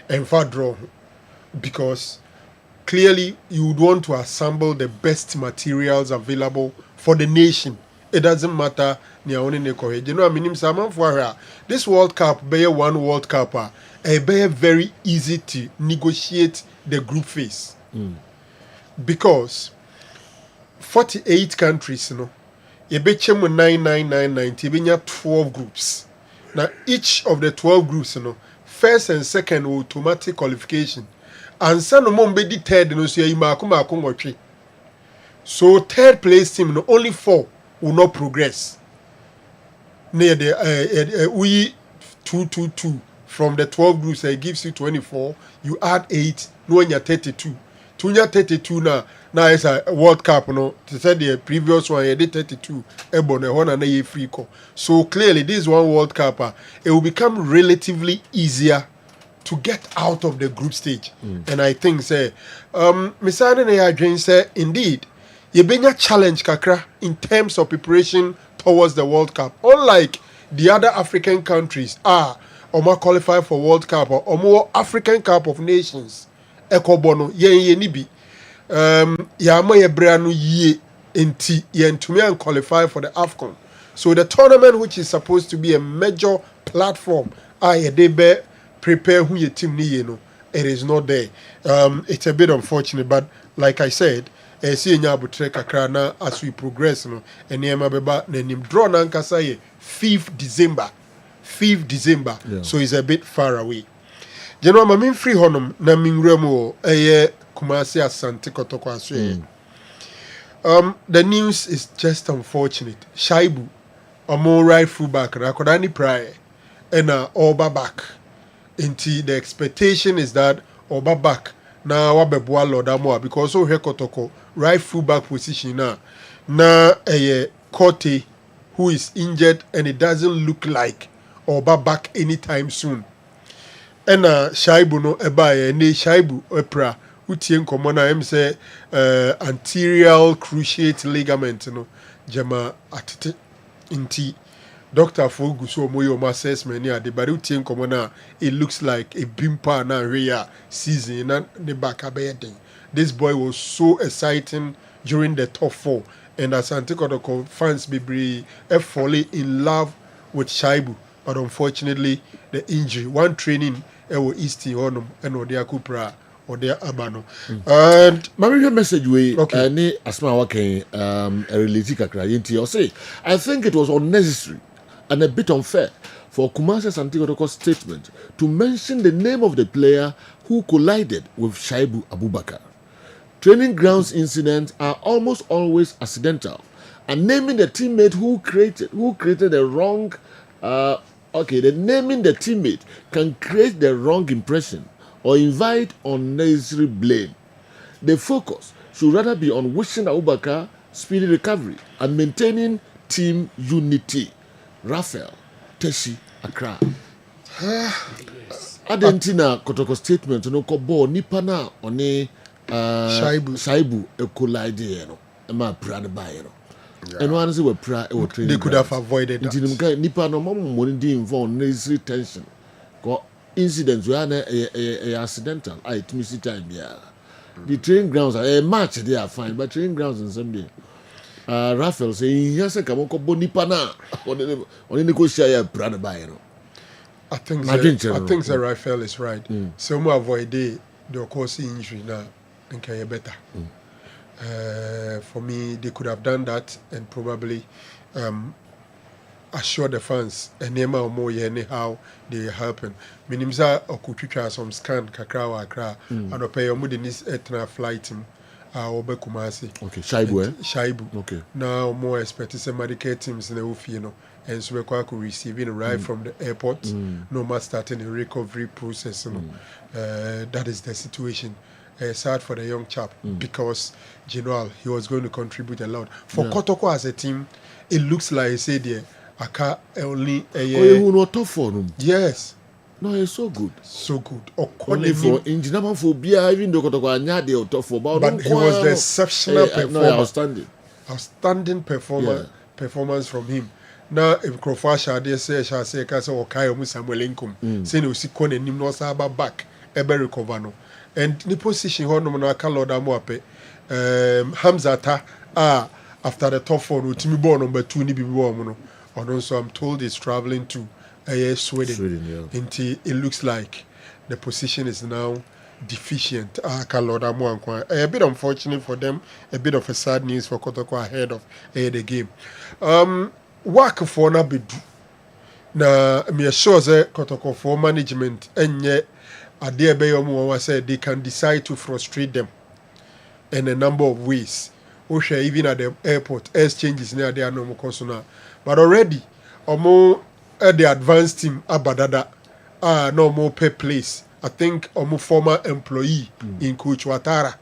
And for draw because clearly you would want to assemble the best materials available for the nation. It doesn't matter near only neko. You know I mean some for this World Cup be one World Cup be very easy to negotiate the group phase. Because 48 countries, you know, you bet 9,999, you have 12 groups. Now each of the 12 groups, you know, first and second automatic qualification. And some of them be third, you know, so third place team, you know, only 4 will not progress. Near the we 2-2-2 from the 12 groups, it gives you 24. You add 8, no, you're 32. 32 now. Now it's a World Cup, no. They said the previous one, did 32, Ebon, one and a free call. So clearly, this one World Cup, it will become relatively easier to get out of the group stage. And I think, say, Mr. Adrian said, indeed, you been a challenge, Kakra, in terms of preparation towards the World Cup. Unlike the other African countries, Oma qualify for World Cup or more African Cup of Nations. Eko bono, ye nibi. Yama ye branu ye enti, ye entumi and qualify for the AFCON. So the tournament, which is supposed to be a major platform, ye debe prepare who your team ni no, it is not there. It's a bit unfortunate, but like I said, see nyabutre kakra na as we progress no, enema beba nenim draw na nkasa ye 5th December. Yeah. So it's a bit far away. General Mamin free honum na mingremo Kumasi Asante Kotoko Aswe. The news is just unfortunate. Shaibu, a more right fullback, Rakodani Praye, and Oba back. Inti the expectation is that Oba back na wabebwa Lodamwa because so here Kotoko right fullback position na Kote who is injured and it doesn't look like Oba back anytime soon. And Shaibu no ebaye ne Shaibu epra utien komona em say anterior cruciate ligament no jama atete inti doctor fogu so moyo assessment ni ade but utien komona it looks like a bimpa na reya season na ne back abeden. This boy was so exciting during the top 4 and Asante Kotoko fans be falling in love with Shaibu, but unfortunately the injury one training East Honum and Odia Kupra or their Abano. And my message we any asma wake related kakra or say I think it was unnecessary and a bit unfair for Kumasi Santigotoko's statement to mention the name of the player who collided with Shaibu Abubakar. Training grounds incidents are almost always accidental, and naming the teammate who created the wrong the naming the teammate can create the wrong impression or invite unnecessary blame. The focus should rather be on wishing Abubakar speedy recovery and maintaining team unity. Raphael, Teshi, Accra. Adentina Kotoko statement no kobo nipa na one Shaibu collide no ma prade ba no. And one is they could have avoided that. Nipa no money involved necessary tension. Because incidents were accidental. It missed time. Yeah. The training grounds are a match they are fine, but training grounds in some day. Raphael say yes, come on, Nipa na on negotiate brother by no. I think the Raphael is right. So more avoid the cause injury now and can better. For me, they could have done that and probably assure the fans and nema or more anyhow they helping. Minimza okuchucha some scan kakra akra and pay your mudinis etna flight him obe Kumasi. Okay, Shaibu. Shaibu. Okay. Now more expected some medical teams in the Ufino and so we could receiving right from the airport, no more starting the recovery process. That is the situation. Sad for the young chap because General he was going to contribute a lot for Kotoko as a team. It looks like I said there Aka only yes. No, it's so good. Only for engineer for beer, even though Kotoko anyade or tough for but he was the exceptional performer. Outstanding performance from him. Now if Crofasha they say shall say Kasa or Kayo Samuel Inkum saying you see Kone Nimno Saba back ebe recover no. And the position hono na kaloda moape Hamzata after the top 4 Timi ball number 2 ni bibo no. And also I'm told he's traveling to Sweden. Until it looks like the position is now deficient. Kaloda mo a bit unfortunate for them, a bit of a sad news for Kotoko ahead of the game. Work for na bedu. Na me sure say Kotoko for management enye Adebayo said they can decide to frustrate them in a number of ways. Osha even at the airport, exchanges near there no more. But already, the advanced team Abadada no more per place I think former employee in Coach Watara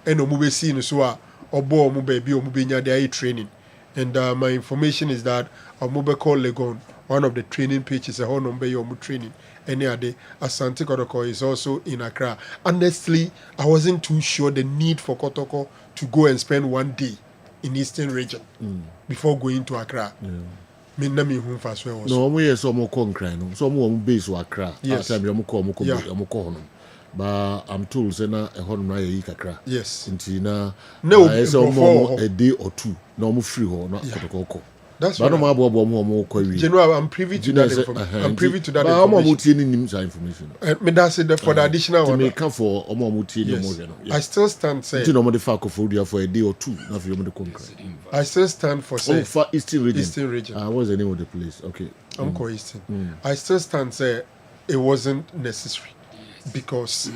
and omu seen so obo omu baby omu benya their training. And my information is that omu call Legon, one of the training pitches a whole number omu training. Any other Asante Kotoko is also in Accra. Honestly, I wasn't too sure the need for Kotoko to go and spend 1 day in Eastern region before going to Accra. Me na me hu fa so e wo no omo yes omo ko nkran no so omo base wa Accra yes time omo ko hono but I'm told say na e hono na yi kakra yes nti na no omo a day or two na omo free ho na Kotoko. That's what I'm General, I'm privy to that information. I'm privy to that information. Me that's it for the additional one. May come for yes. I still stand say. For a day or two. I still stand for say. For Eastern region. Eastern region. What's the name of the place? Okay. I'm called Eastern. I still stand say it wasn't necessary because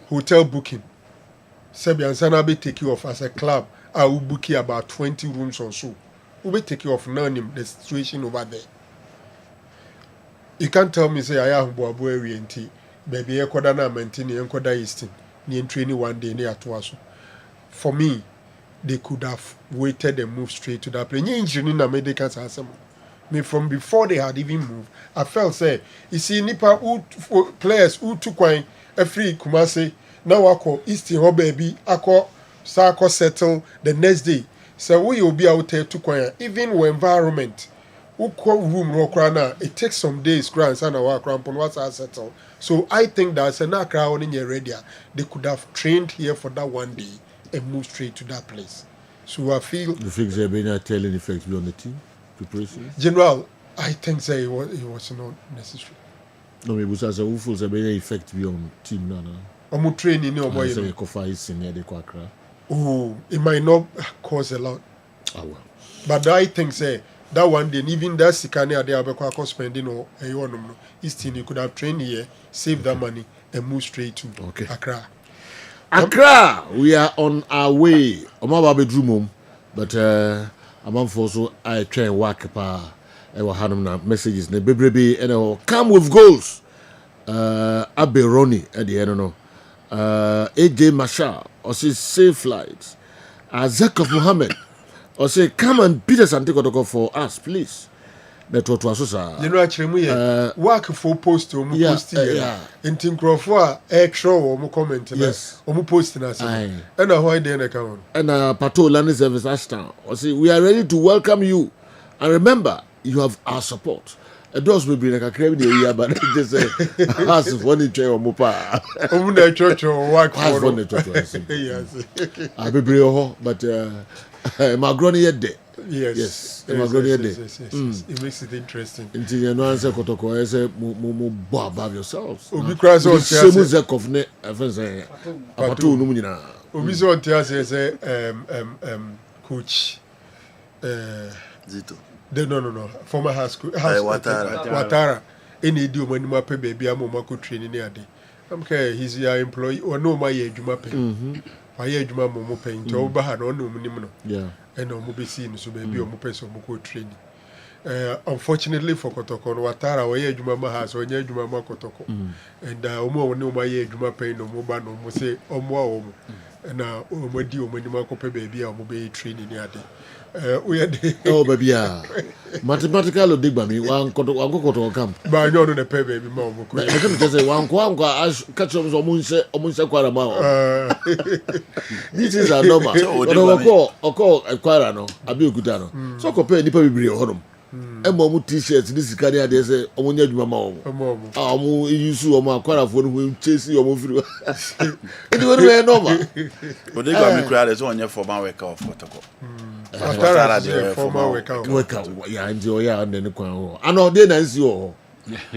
hotel booking. Sebian Sana be take you off as a club. I will book you about 20 rooms or so. We will take you off learning the situation over there. You can't tell me say I am Boabo area baby I could not maintain and could Eastern near training 1 day near Tuaso. For me, they could have waited and moved straight to that place. You engineering a medical assembly. Me from before they had even moved, I felt say you see Nipa who players who took wine a free Kumasi now I call Eastern or baby I call Sako settle the next day. So we will be out there to choir, even when environment, who call room no crana, it takes some days, grants and our crampon what's our settle. So I think that's an crowd in your radio. They could have trained here for that 1 day and moved straight to that place. So I feel you think there been a telling effects beyond the team preparation? General, I think say it was not necessary. No, me was as a full there been effect beyond team now. I'm training no boy. Oh, it might not cause a lot. Oh, well. But I think say that 1 day, even that Sikania they are spending or a Eastern, you could have trained here, save that money, and move straight to Accra. Accra, we are on our way. I'm about bedroom, but I'm for so I try and work pa. I will have them messages. Ne baby, and come with goals. Abe Ronnie at the end, no. AJ Mashal, or say safe flights. Zakov Muhammad, or say come and beat us and take a for us, please. That what was so. You know, actually, work for post or post here. In Tinkrofua, extra or comment. Yes, or posting us. And a white day account. And Pato Land Service Ashtown, or say we are ready to welcome you. And remember, you have our support. A doors will be like a creme area, but just ask if one chair or mopa. The church or work for the church. Yes, I be brave, but my granny yet day. Yes, my granny yet day. It makes it interesting. Until you know, answer Kotoko, I say, more above yourselves. Obi cross on Semuza Kofne, I say, Apatu Numina. Obi's on Tias, say, coach Zito. No. Former high school. Watara. Any do when you pay baby, I'm a training near day. I'm care he's your employee or no my age, you pay. My age, my mom paying to overhead or no minimum. Yeah. And no be seen, so baby, or mopes or training. Unfortunately for Kotoko, Watara, or age mamma has or age mamma Kotoko. And Omo no my age, my pay no more, no say, or more. And now, my dear, when you pay baby, I'm be training near day. We are oh baby, mathematical dig by me. One go camp. But I don't know the pay baby mom. I can just say one catch up almost quite a mile. This is a number. Or call a quarano, a biogutano. So compare the baby home. And Momu t-shirts, this is Cadia, they say, Omonia Mamma. Amu, you saw my quaraphone will chase your movie. It would be a normal. But they got me crowded on your former work of Kotoko. Former yeah, enjoy ya and then the crown. I know then I see you.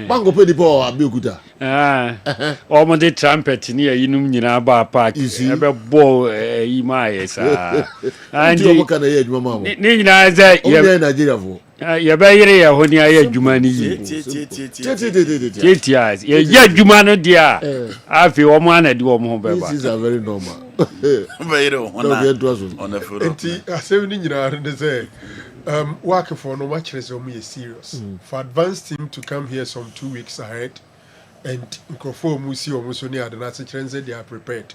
Bango pay the ball, Abuguta. Almost the trumpet near Inum bar park. You see, a ball, Imayes. And you can age, Mamma. Nina, you're Nigeria. You're very when you are Jumani. Yeah, Jumano, dear. I feel one at home. This is a very normal. Very on the foot. I say, they say. Working for no match is only serious. For advanced team to come here some 2 weeks ahead, and nkurɔfoɔ mu si wɔn so ne ade na asekyerɛ sɛ they are prepared.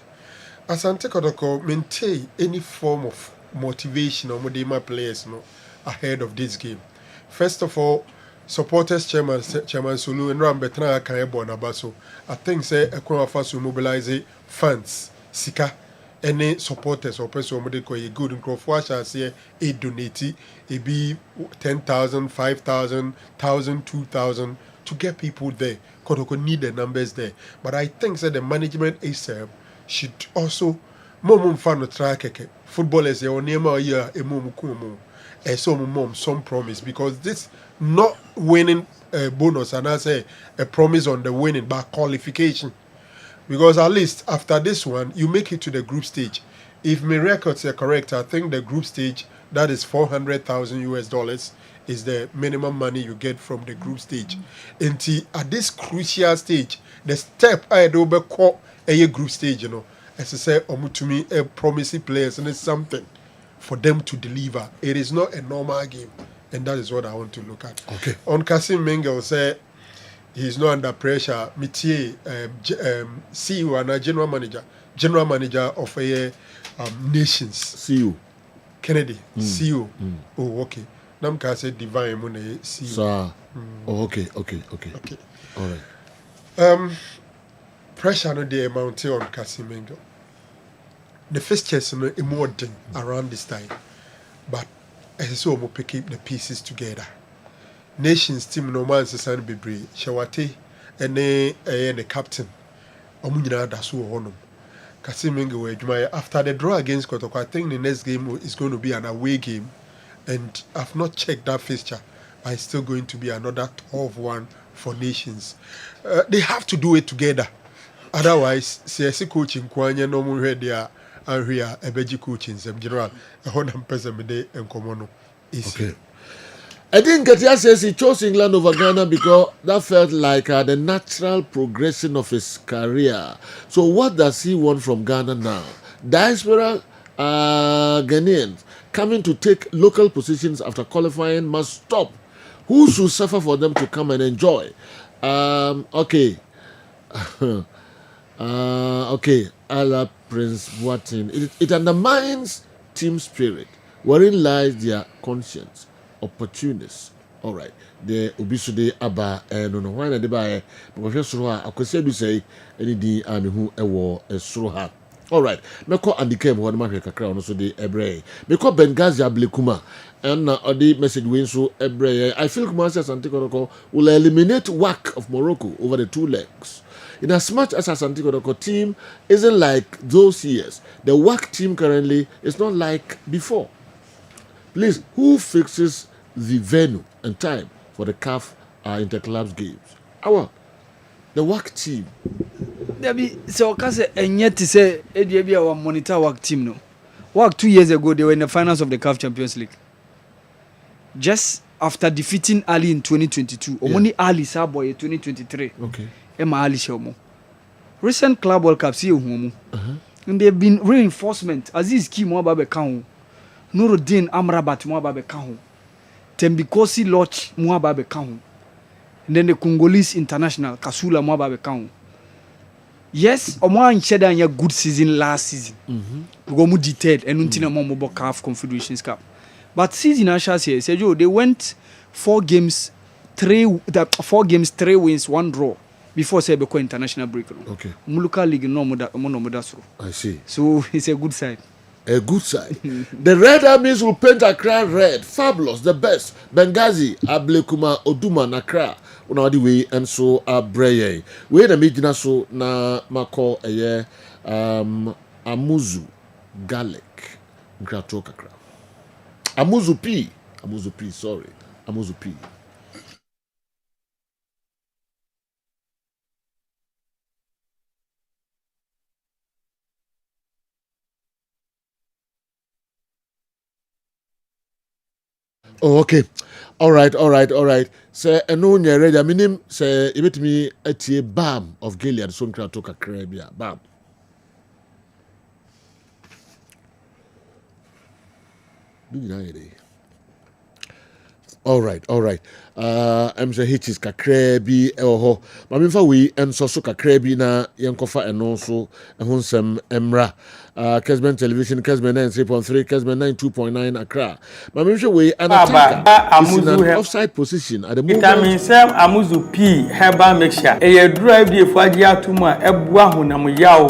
Asante Kotoko maintain any form of motivation or modema players no ahead of this game. First of all, supporters chairman Sulu and Rambetra Kaebo Nabaso. I think say Ekwafa to mobilize funds, Sika, any supporters or person who a good in Crofwasha say a donate, it be 10,000, 5,000, 1,000, 2,000 to get people there. Kotoko need the numbers there. But I think that the management itself should also mom fan track footballers your name or year a mom kumu mom some promise because this not winning bonus and I say a promise on the winning but qualification because at least after this one you make it to the group stage. If my records are correct, I think the group stage that is $400,000 is the minimum money you get from the group stage. And at this crucial stage, the step I do be call a group stage, you know, as I say, to me, a promising players, and it's something for them to deliver. It is not a normal game, and that is what I want to look at. Okay. On Kasim Mengel say he's not under pressure. Mitier, CEO and a general manager of a nations. CEO. Kennedy, CEO. Oh, okay. Nam ka say divine money CEO. Sir. Oh, okay. All right. Pressure no the amount on Casimiro. The first chess no more around this time, but so we picking the pieces together. Nations team no man se san bebre. Shawate and the captain. Omunyina da so honum. Casimiro after the draw against Kotoko, I think the next game is going to be an away game, and I've not checked that fixture. But it's still going to be another tough one for nations. They have to do it together. Otherwise, CSC coaching kwanya no mu hwe dia anhwe a ebeji coaching sem general e ho na mpese me de enkomo no. Okay. I think Katia says he chose England over Ghana because that felt like the natural progression of his career. So what does he want from Ghana now? Diaspora Ghanaians coming to take local positions after qualifying must stop. Who should suffer for them to come and enjoy? Okay. Okay, Allah Prince Watin. It undermines team spirit, wherein lies their conscience. Opportunists. All right. The obisude aba no why na de ba because soro ha akwese du say any din ami hu ewo soro ha. All right. Meko andike mo na mahwe kakra ono so de ebre. Meko Benghazi Ablekuma and na odi message win so ebre. I feel Kumasi Asante Kotoko will eliminate WAC of Morocco over the two legs. In as much as Asante Kotoko team isn't like those years, the WAC team currently is not like before. Please, who fixes the venue and time for the CAF interclubs games? The WAC team. There be so and yet to say ADB our monitor WAC team no. WAC 2 years ago they were in the finals of the CAF Champions League. Just after defeating Ali in 2022, only Ali Saboy 2023. Okay. Emma Ali Shomo. Recent Club World Cup see you and they've been reinforcement. Aziz Ki Mwababe Kahu. Nuruddin Amrabat Mwababe Kahu. Tembikosi Loch Mwababe Kahu. And then the Congolese international Kasula Mwababe Kahu. Yes, Omwa Ncheda anya good season last season. We go detailed and untina mo CAF Confederations Cup. But season Asha said they went 4 games, 3 wins, 1 draw before say beko international break. Okay. Muluka League no modasro. I see. So it's a good side. A good side. The Red Armies will paint Accra red. Fabulous, the best. Benghazi, Ablekuma, Oduma, Accra. Una the way and so Breye. We the midina so na mako Amuzu Garlic. Nkrato Kakra. Amuzu P. Sorry. Amuzu P. Oh, okay. All right. Say, no, you're ready. I mean, say, you met me at a BAM of Gilead, Sonkra Toka Caribbean. BAM. All right. I'm sure hitches kakra bi ho. Ma me fa we enso so kakra bi na yenkofa eno so ehonsem emra. Kessben television, Kessben 93.3, Kessben 92.9 Accra. Ma me sure we an attacker is in an offside position at the moment. Vitamin C amuzu P herbal mixture. Eye drive die fuaji atuma ebua honam yaw.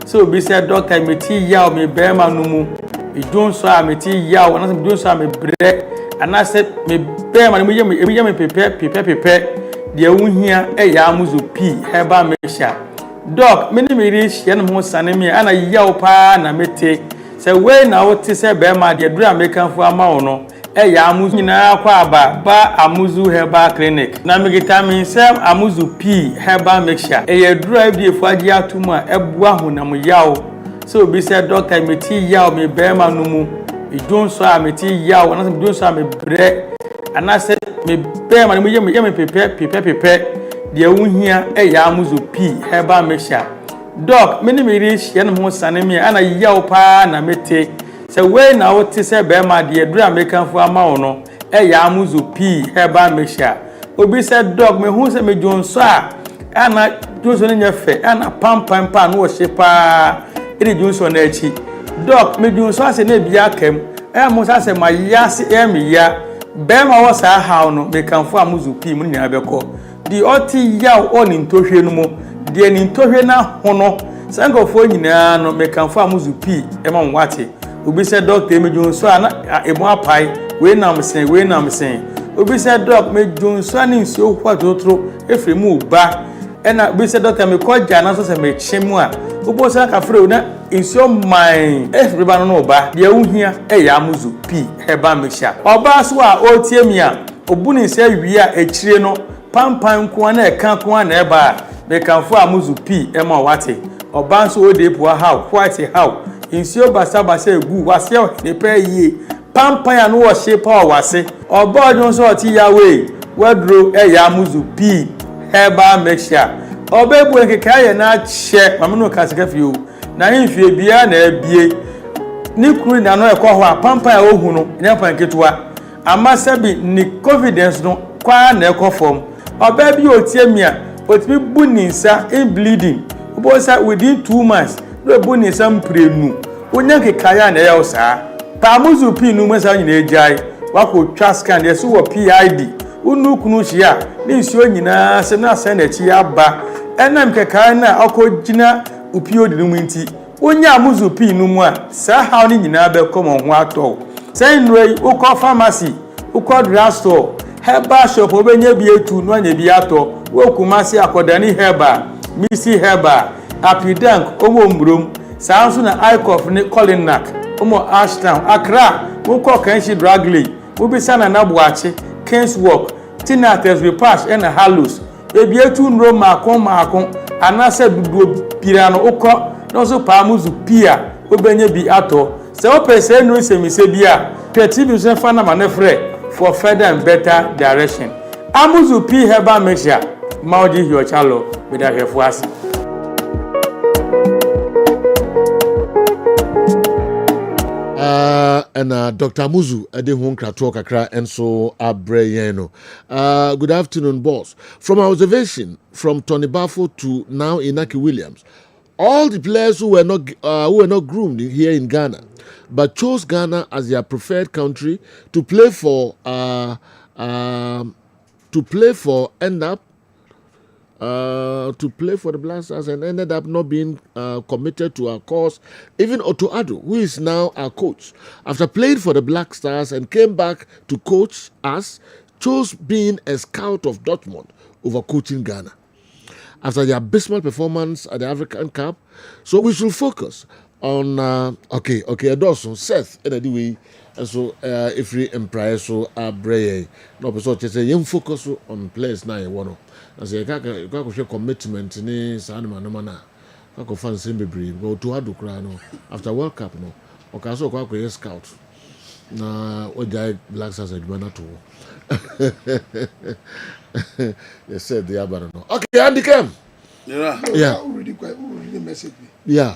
So be said doctor meti yaw me bema no mu. Idonso a meti yaw na idonso a me bre. And I said, me bear my me prepare the unhia a amuzu P herbal mixture. Doc, many rich and more sanemi and a yaw pa na mete. Say, when I would say, bear my dear drum maker for a maono, a yamuzu na kwaba ba amuzu herbal clinic. Na me vitamin C amuzu P herbal mixture. A drive the fuagia tuma ebua hunam yaw. So be said, doctor, meti yaw me bear my numu. Don't saw me tea yaw, and I don't saw me bread. And I said, me bear my me prepare, the unhia a yamuzu P herbal mixture. Doc, many rich and more sanemi and a yaw pa na mete. So when I would say, bear my dear drum maker for a maono, a yamuzu P herbal mixture. Obi said, dog, me who said me don't saw, and I do so in your face, and a pump pan was shepa. It is Johnson Echi. Doc, me do so as a nebiakem, and most as a my yasi emia, Bema was a how no, me can for Muzu P. Munabeko. The Oti yaw on in Toshinumo, the Nintohena Hono, Sango for no me can for Muzu P. Emon Wati. Ubi said, Doctor, me do so a more pie, when I'm saying. Ubi said, Doc, me do so so what to throw if we move back. And I be said, Doctor, me call Janasos and make Chemua. Ubosa Kafrona is your mind. Everybody know ba. The unhia yamuzu P herbal mixture. Oba swa otiemia. Obuni say we are a chireno. Pampan kwana kan kwana eba. Me kan fo amuzu P ema wate. Oba so ode po how quite how. Insio basa egu wase ne pe yi. Pampan ya no wo shape o wase. Oba odun so oti yawe. Wadro yamuzu P herbal mixture. Obebu nkeka ye na che mamunu kasika fiu na himfie bia na abie ni kuru na no ekọ ho apampa ya ohu no nyampa nketua amasabi ni confidence no kwa na ekọ form obebi otiemia otimi buninsa in bleeding ubosa within 2 months do buninsa mprenu onya nkeka ya na ya osa pamuzu pi nu masa nyina ejai wako trascan yeso wo PID unu kunu hia ni nsuo nyina se na se na chi aba enam keka na akogina upio di numu nti onya amuzu pi numu a sa ha ni nyina be komo ho ato say nrei ukọ pharmacy ukọ drugstore herbal shop obenya bi etu no anya bi ato wokumasi akodani herbal misi herbal apidank omo mbrom sa nso na icof ni Colinac omo Ashtown Accra ukọ kanshi dragley ubisa na nabuache Kingswalk Tinates Repash and Hallows ebi etu nro makon anase dudu pirano ukọ no so pamuzu pia obenye bi ato se opese no semise bia peti bi so fa na manefre for further and better direction amuzu p herbal mixture maudi hiochalo bida hefuasi and Dr. Muzu Adehun Krato Kakra and so Abreyeno. Good afternoon, boss. From our observation from Tony Baffo to now Inaki Williams, all the players who were not groomed here in Ghana, but chose Ghana as their preferred country to play for the Black Stars and ended up not being committed to our cause. Even Otto Addo, who is now our coach, after playing for the Black Stars and came back to coach us, chose being a scout of Dortmund over coaching Ghana. After the abysmal performance at the African Cup, so we should focus on Adoso, Seth, and anyway, and so if we empire so Abreye, no, so just say you focus on players now. One. As a commitment ni sanima no mana kako fan sembe brave go to adu kra no after World Cup no okaso kwa scout na ojai Black Stars adwuma to you said the abara no okay Andy Kem already message me yeah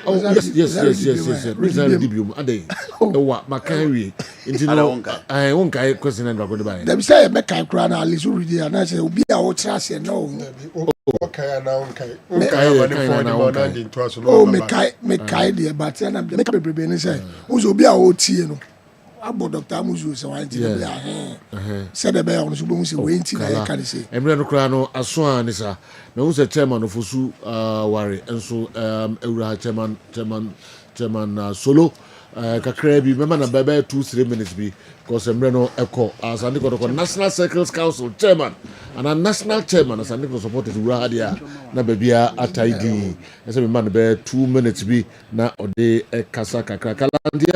Oh yes. Result debut. Ade. Ewa makanwi. Inti no. I won't kai question and go by. Dem say make kai kra na ali so read na say obi a wo trase no. Okay na unkai. Oh me kai there but na make bebrebe ni say. Unzo obi a wo tie no. Abo Dr. Amuzu say wan tie be a. Say the be on so bo say we nti na ka say. Emre no kra no aso an sa. Na wo say chairman of Fosu Ware enso ewura chairman solo kakra bi mema na bebe 2-3 minutes bi because emre no eko asande ko National Circles Council chairman and a national chairman asande ko support ewura dia na bebia ataidi ese me man be 2 minutes bi na ode kasa kakra kala ndi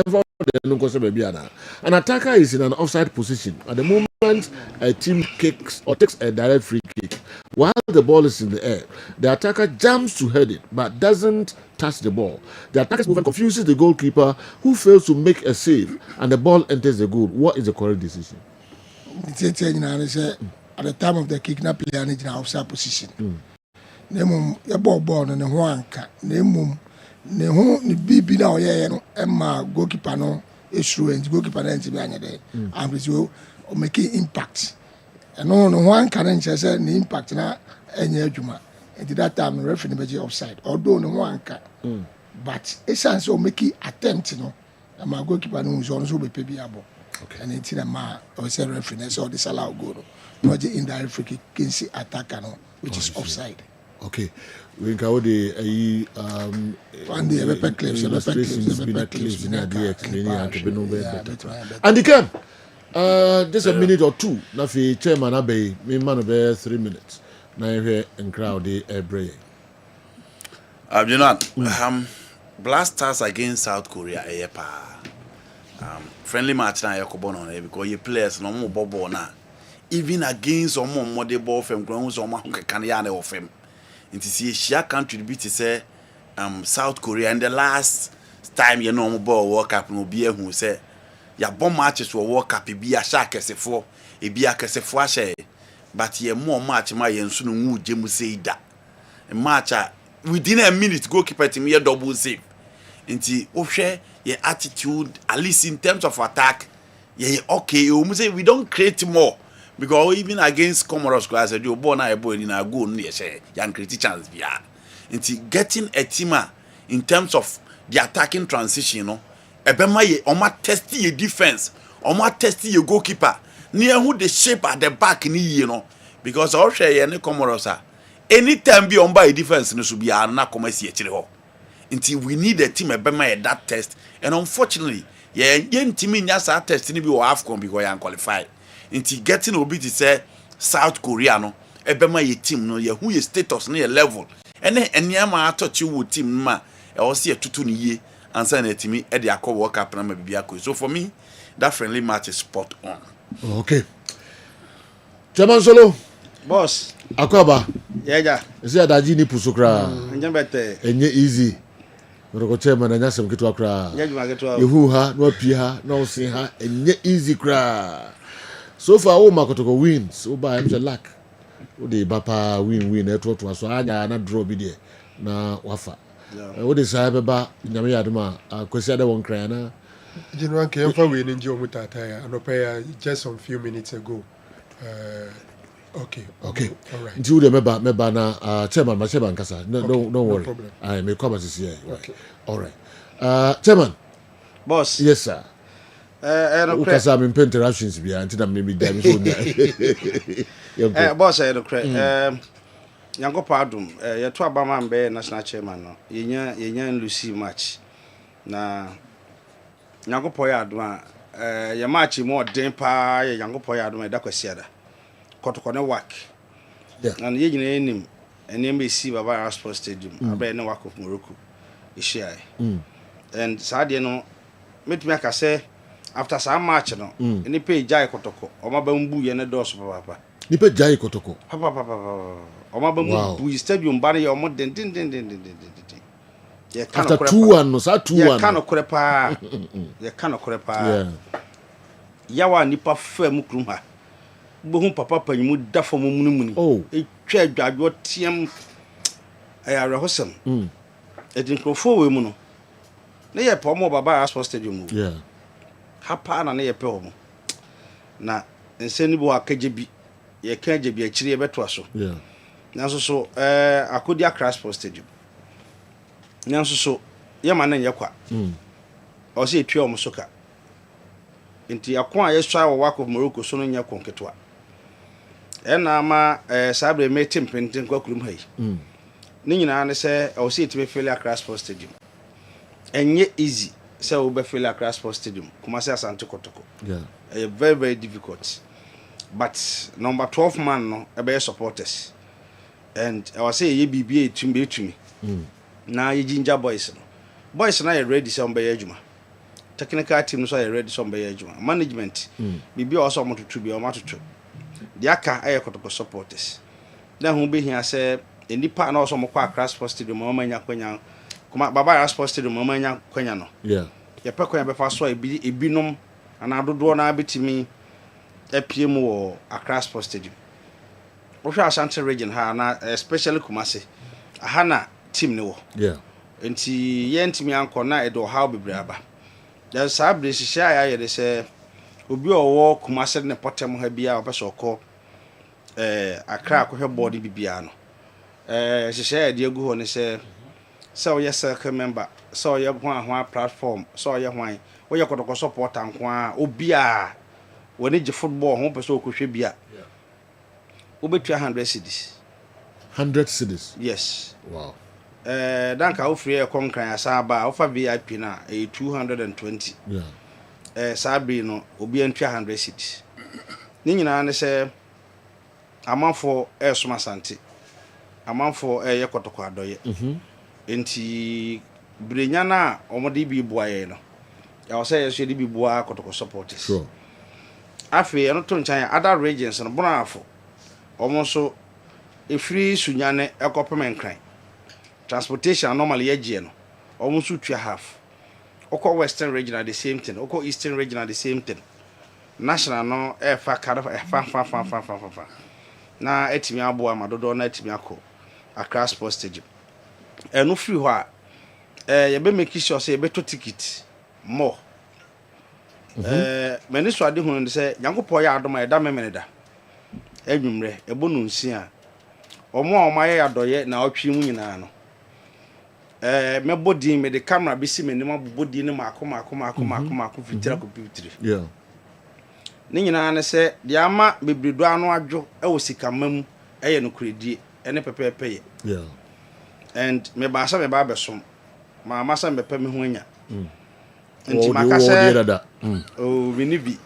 an attacker is in an offside position. At the moment, a team kicks or takes a direct free kick. While the ball is in the air, the attacker jumps to head it but doesn't touch the ball. The attacker's movement confuses the goalkeeper who fails to make a save and the ball enters the goal. What is the correct decision? At the time of the kick, na player in offside position. Nemum ya ball no ne ho anka. Nemum ne ho ni bibi na oyeye no emma goalkeeper no issue and goalkeeper na ntibi anya dey and so o make impact no one can say the impact na enye adwuma and that time referee be offside although no one can but essence o make attempt no emma goalkeeper no so be pe bi abo and it na ma o say referee so this allow goal no the indirect free kick against attacker no which is offside. Okay, we can the and the clips and the can just a minute or two. Now, for chairman Abbey, me man of 3 minutes. Now here and crowd the every. You know, Blasters against South Korea, friendly match now Yakobono because you players no more bobo na even against some more the ball from grounds or Kanyane of him. Into see she country be to say South Korea and the last time you know ball World Cup no be who say ya bomb matches will World Cup be a shark as a four e be a share but ye more match my yen soon woo jemu say that a match within a minute goalkeeper team here double save into share your attitude at least in terms of attack yeah okay you say we don't create more. Because even against Comoros class, you born a boy in a goal near say young create chance be into getting a teamer in terms of the attacking transition, you know. Ebema ye oma testing your defense, oma testing your goalkeeper. Near who the shape at the back ni you know. Because all share any Comoros anytime be on by defense no should be na come see ho. Until we need a team ebema that test. And unfortunately, yen team in yasa test ni be AFCON because you qualify. Into getting obi to say South Korea no ebema ye team no ye who ye status no ye level ene eniama atouch you team ma e o se tutu ni ye ansa na timi e de akọ World Cup na ma bibia ko. So for me that friendly match is spot on. Okay. Chairman Solo boss akwaba yeja ese adaji ni pusukra njembete enye easy Roko chairman anya sem kitwa kra njejuma kitwa yehu ha no pie ha no sin ha enye easy kra. So far, all Makotoko wins. Oh, by the luck. Oh, the Bapa win. It so I not draw be there. Na wafa. What is Sababa? Yamayadma. Kwesiada won cryana. You know, I came for winning Joe Mutata and pay just some few minutes ago. Okay. All right. Do the meba na chairman, my chairman Kasa. No worry. Problem. I may come as here. Okay. All right. Chairman. Boss. Yes, sir. Because I'm in interruptions behind that maybe damn boss I don't cry. Yango pardon. You to Obama be national chairman no. Yenya Lucy match. Na yango poya adwa ya match more den pa yango poya adwa da kwasiada. Kotoko ne work. Yeah. Na ye nyina enim NMBC Baba Sports Stadium. Abe ne work of Morocco. Ishia. And sadie no metumi aka say after some match no ni pay jai kotoko o ma ba mbu ye ne dos papa ni pay jai kotoko papa o ma ba mbu stadium ba ne o mo den ye after 2-1 no sa 2-1 ye kan okore pa ya wa nipa fam krum ha bo hu papa panyimu da fam munumuni e twa adwadwo tiem ayare hosam ɛdi nkrofo we mu no na yɛ pɛ ɔmo baba Sport Stadium yeah hapa na yɛ pɛ ɔmo na nsɛni bo akagye bi yɛ ka agye bi akyiri yɛ bɛto aso yeah nanso so akodi Accra Sport Stadium nanso so yɛ ma na nyɛ kwa ɔsɛ etua ɔmo so ka nti akwa a yɛsua wɔ Wak of Morocco so no nyɛ konketwa ɛna ma sabre mete mpenten kwa kurum ha yi ne nyinaa ne sɛ ɔsɛ etime fele Accra Sport Stadium ɛnyɛ easy sɛ wo bɛ fele Accra Sport Stadium Kumasi Asante Kotoko yeah very very difficult but number 12 man no ɛbɛyɛ supporters and I was say ye BBA etumi na ye ginger boys na yɛ ready sɛ ɔmbɛyɛ adwuma technical team no so yɛ ready sɛ ɔmbɛyɛ adwuma management BBA also ɔmo tutu bi ɔmo atutu de aka ɛyɛ Kotoko supporters na ho be hia sɛ enipa na also ɔmo kɔ Accra Sport Stadium ɔmo anya kwanya kuma baba Sport Stadium ɔmo anya kwanya no yeah yɛ pɛ kwanya bɛfa so ebinom ana dodoɔ na betimi APM wɔ Accra Sport Stadium wohwɛ Ashanti region ha na especially Kumasi aha na team ne wɔ yeah enti yɛntimi ankɔ na ɛde ɔhaw bebree aba ya sabre hyehyɛ a yɛ de sɛ obi ɔwɔ Kumasi ne Potem ha bia ɔpɛ sɛ ɔkɔ Accra akɔhwɛ board bibia no hyehyɛ yɛ de agu hɔ ne sɛ ɔyɛ circle member sɛ ɔyɛ ho platform sɛ ɔyɛ hwan ɔyɛ Kotoko support anko a obia when you football home person could be a over 100 cities. 100 cities? Yes. Wow. Danka offer a concrete Saba offer VIP na a 220. Yeah. Sabri no obi 100 cities. Nina say a month for air suma santi. A month for air Kotoko adoye. Enti Brinyana omodi bi boy no. I was say she be boy Kotoko supporters. Sure. Afi eno to nchan other regions no bonafo omonso efiri sunyane ekopem nkran transportation normally yegye no omonso tua half oko western region at the same thing oko eastern region at the same thing national no fa kada fa na etimi abo amadodo na etimi akọ Accra Sports Stadium eno free ho a ye be make sure say be to ticket more many so ade hunu say Nyankopɔ ya adom a ɛda memeneda adwumre ebonu nsia omo a omaye adoye na otwe mu nyina no mebodi me de camera bi si menim abodi ne mako fitira computer yeah ne nyina ne se de ama bebredo anu adwo e wo sikamam eye no kuredie ene pepepe yeah and me ba sa me ba besom ma masa me pe me ho anya nti makase oh vinibi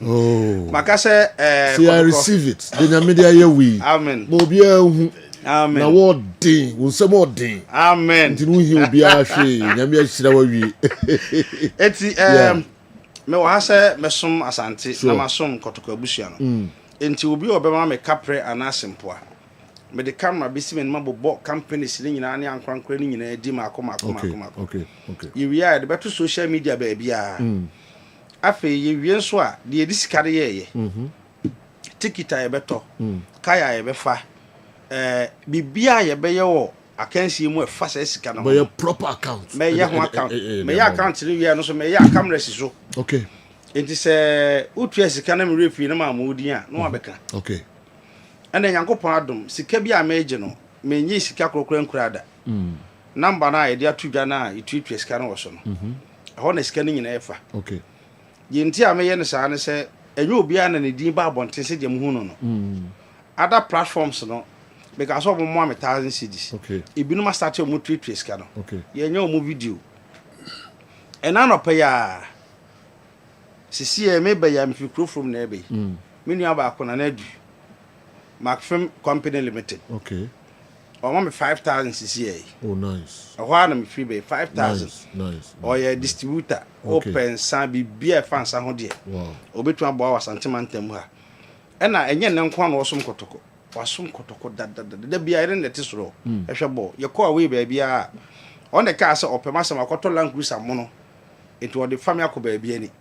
oh makase see I receive it the nyamede aye wi amen bo bia hu amen na wo din wo nsem odin amen nti no hi obi a hwe nyame ahyira wa wi eti me wo ha se mesom asante na masom Kotoko abusua no enti obi obema me kapre anasempoa me de camera bi si me ma bobo companies ni nyina ne ankrankra ni nyina di mako okay ye wi a de beto social media ba bia afi ye wi nso a de edi sikare ye tikita ye beto kaya ye befa bibia ye beye wo akansi mu efa sa sika no be proper account me ye ho account me ye account ni wi no so me ye camera si so okay enti se utu sika na me refi na ma modin a no abeka okay ene Nyankopon adom sika bi a meje no menyi sika krokran kurada number na ide atudwa na itutwe sika no wo so no ho na sika ni nyina efa okay yenti a meye ne saa ne se enye obi a na ne din ba abonten se de mu no other platforms no because of more 1,000 cedis okay ibinuma start mu tutwe sika no okay ye nya omu video ena no pa ya sisi e me ba ya mfikro from na ebe menu aba akona na adu Macfilm Company Limited. Okay. I want me 5,000 cc. Oh, nice. I want me free by 5,000. Nice. Or a distributor. Okay. Open Sabi beer fans a hundred. Wow. Obetu abo wa sentimental ha. Ena enye ne nkwa no som Kotoko. Wasum Kotoko da bia ire ne tisoro. Ehwe bo. Ye call we baby a. On the car say opema sam akoto Land Cruiser mo no. Into the family akọ baby ani.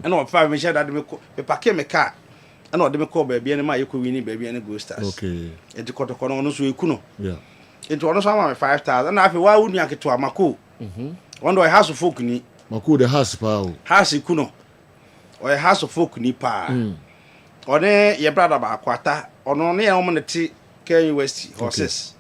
Ena o fa me share that me park me car. And what they call baby and my equine baby and go stars. Okay. And the Kotoko no so you kuno. Yeah. Into one sama 5,000 na afi wa wunu aketo amako one do house of folk ni mako the house pa o house kuno o house of folk ni pa one ye brother ba akwata ono ne ya omo ne ti Kenya University horses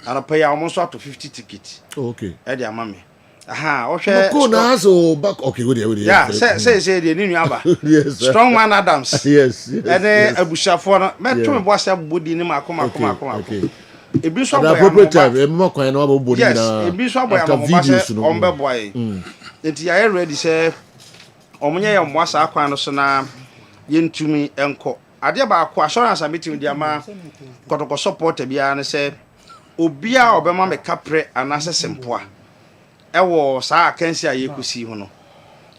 ana pay almost up to 50 tickets okay e dey amame aha o hwe mako na house o back okay go there yeah say dey ni aba yes strong man Adams yes and abusafo no meto me boase bodi ni makoma okay ebi so boy appropriate time e mo kwan na bodi na yes ebi so boy na mo boase on be boy enti ya ready say omunye ye mo asa kwan no so na yentumi enko ade ba akọ assurance meeting dia ma kotoko support bia ne say obia obema me kapre anase sempoa ewo saa akansi a yekusi ho no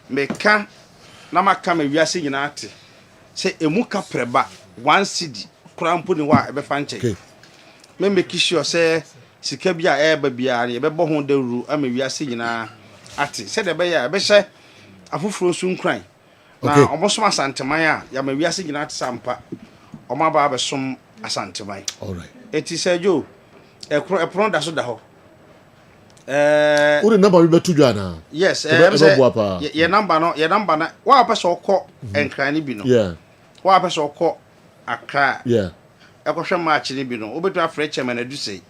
meka na maka me wiase nyina ate say emu kapre ba one city krampo ni wa ebe fa nche me make sure say sika bia eba bia ne ebe bo ho dawuru ama wiase nyina ate say de be ya ebe hye afoforo su nkran na omosom asanteman a ya ma wiase nyina ate sampa omaba abesom asanteman all right eti say jo ekro da so da ho uri number be tu dwana yes ye number na wa pese okọ enkran ni bi no yeah wa pese okọ Accra yeah ekohwe match ni bi no obetu afre chairman adu sei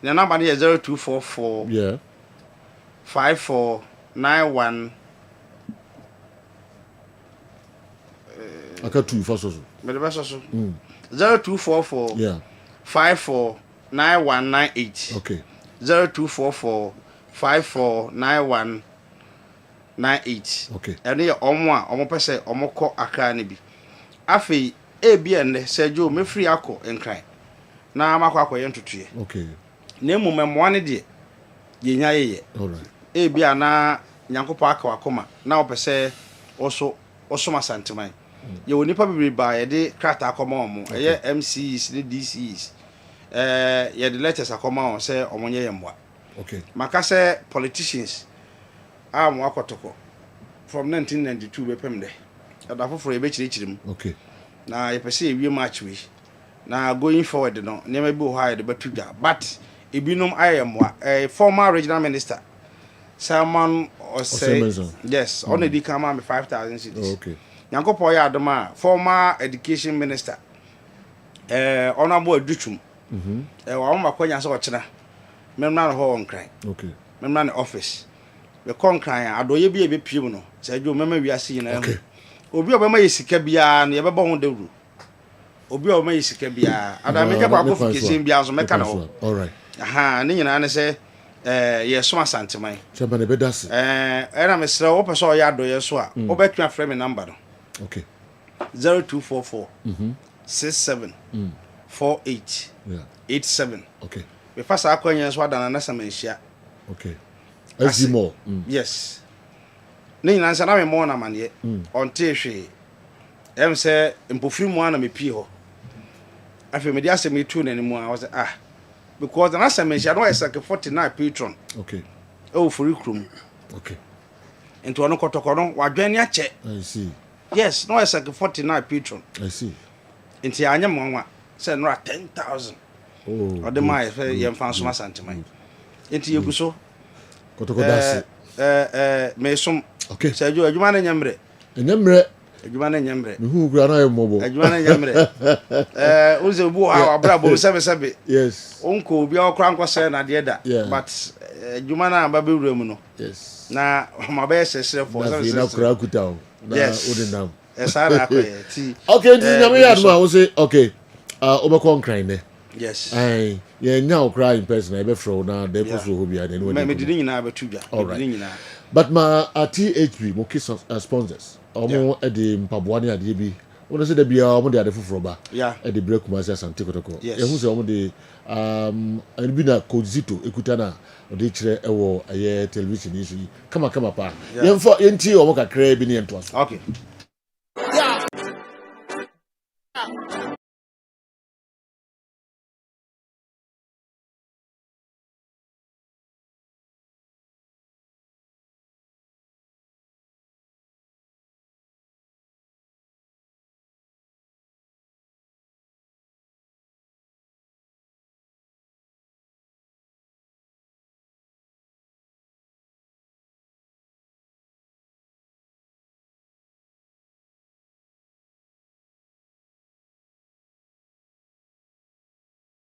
the number is 0244 yeah 5491 aka tu fa so me de so 0244 yeah 549198 okay 0244 549198 okay ene ye omo a omo pese omo kọ Accra ni bi afi ebn sejo me free akọ enkran na makọ akọye ntutuye okay na emu memmoa ne de ye nya ye all right ebia na nyankopo aka akoma na opese oso masanteman ye woni pa bibiri ba ye de krata akoma omo ye MCs ne DCs ye de letters akoma on say omonye ye mmoa okay maka say politicians mo akotoko from 1992 be pem de adafoforo ye be chirichirim okay na ye pese ewie match we na going forward no ne be ho ha de batudwa but ebinum ayemwa former regional minister Simon Osei yes on the kama me 5,000 cities okay yankopo ya adoma former education minister honorable Aduchum wa mama kwanya so ochena memna no ho onkran okay memna no office be konkran adoye bi e be piem no se adwo mema wiase yina okay obi obema yesika bia na ye bebo ho dawru obi obema yesika bia adameka kwa kofikation bia so meka na ho all right aha ne nyina ne se ye so asanteman chamba ne bedase era mesra wo pese o ya adoye so a wo betwa frame me number no okay 0244 67 48 87 okay we fasa akwanya so adana na samanhia okay azimo yes ne nyina nsa na me mo na mane onte hwe em se mpofiri mu ana me pie ho afi me dia asem etu na ni mu a was because na samanhia no is like 49 patron okay o fori krum okay into ono kotoko no wadwan ya che I see yes no is like 49 patron I see into anya monwa say no 10,000 oh the my ye mfa so asanteman into yeguso kotoko dase me som okay say adwuma na nyamre adwuma na nyamre hu kura na yemobo adwuma na nyamre uze bu ha abra bo sebe yes onko obi okra nko say na de da but adwuma na ba bewura mu no yes na ma ba sesere for so na kura kuta o na odinam esara akoye ti okay ndi nyame ya no wo say okay obekọ nkran ne yes ai ye nya okra in person e be fro na de poso ho bia ne no me didi nyina betudwa didi nyina but ma THB mo kiss sponsors omo e de mpaboa ne ade bi wona se da bia omo de ade foforo ba e de break kuma se asante kotoko e hu se omo de bi na kozito ekuta na ode kire e wo aye television isu kama pa ye nti omo kakra bi ne ento aso okay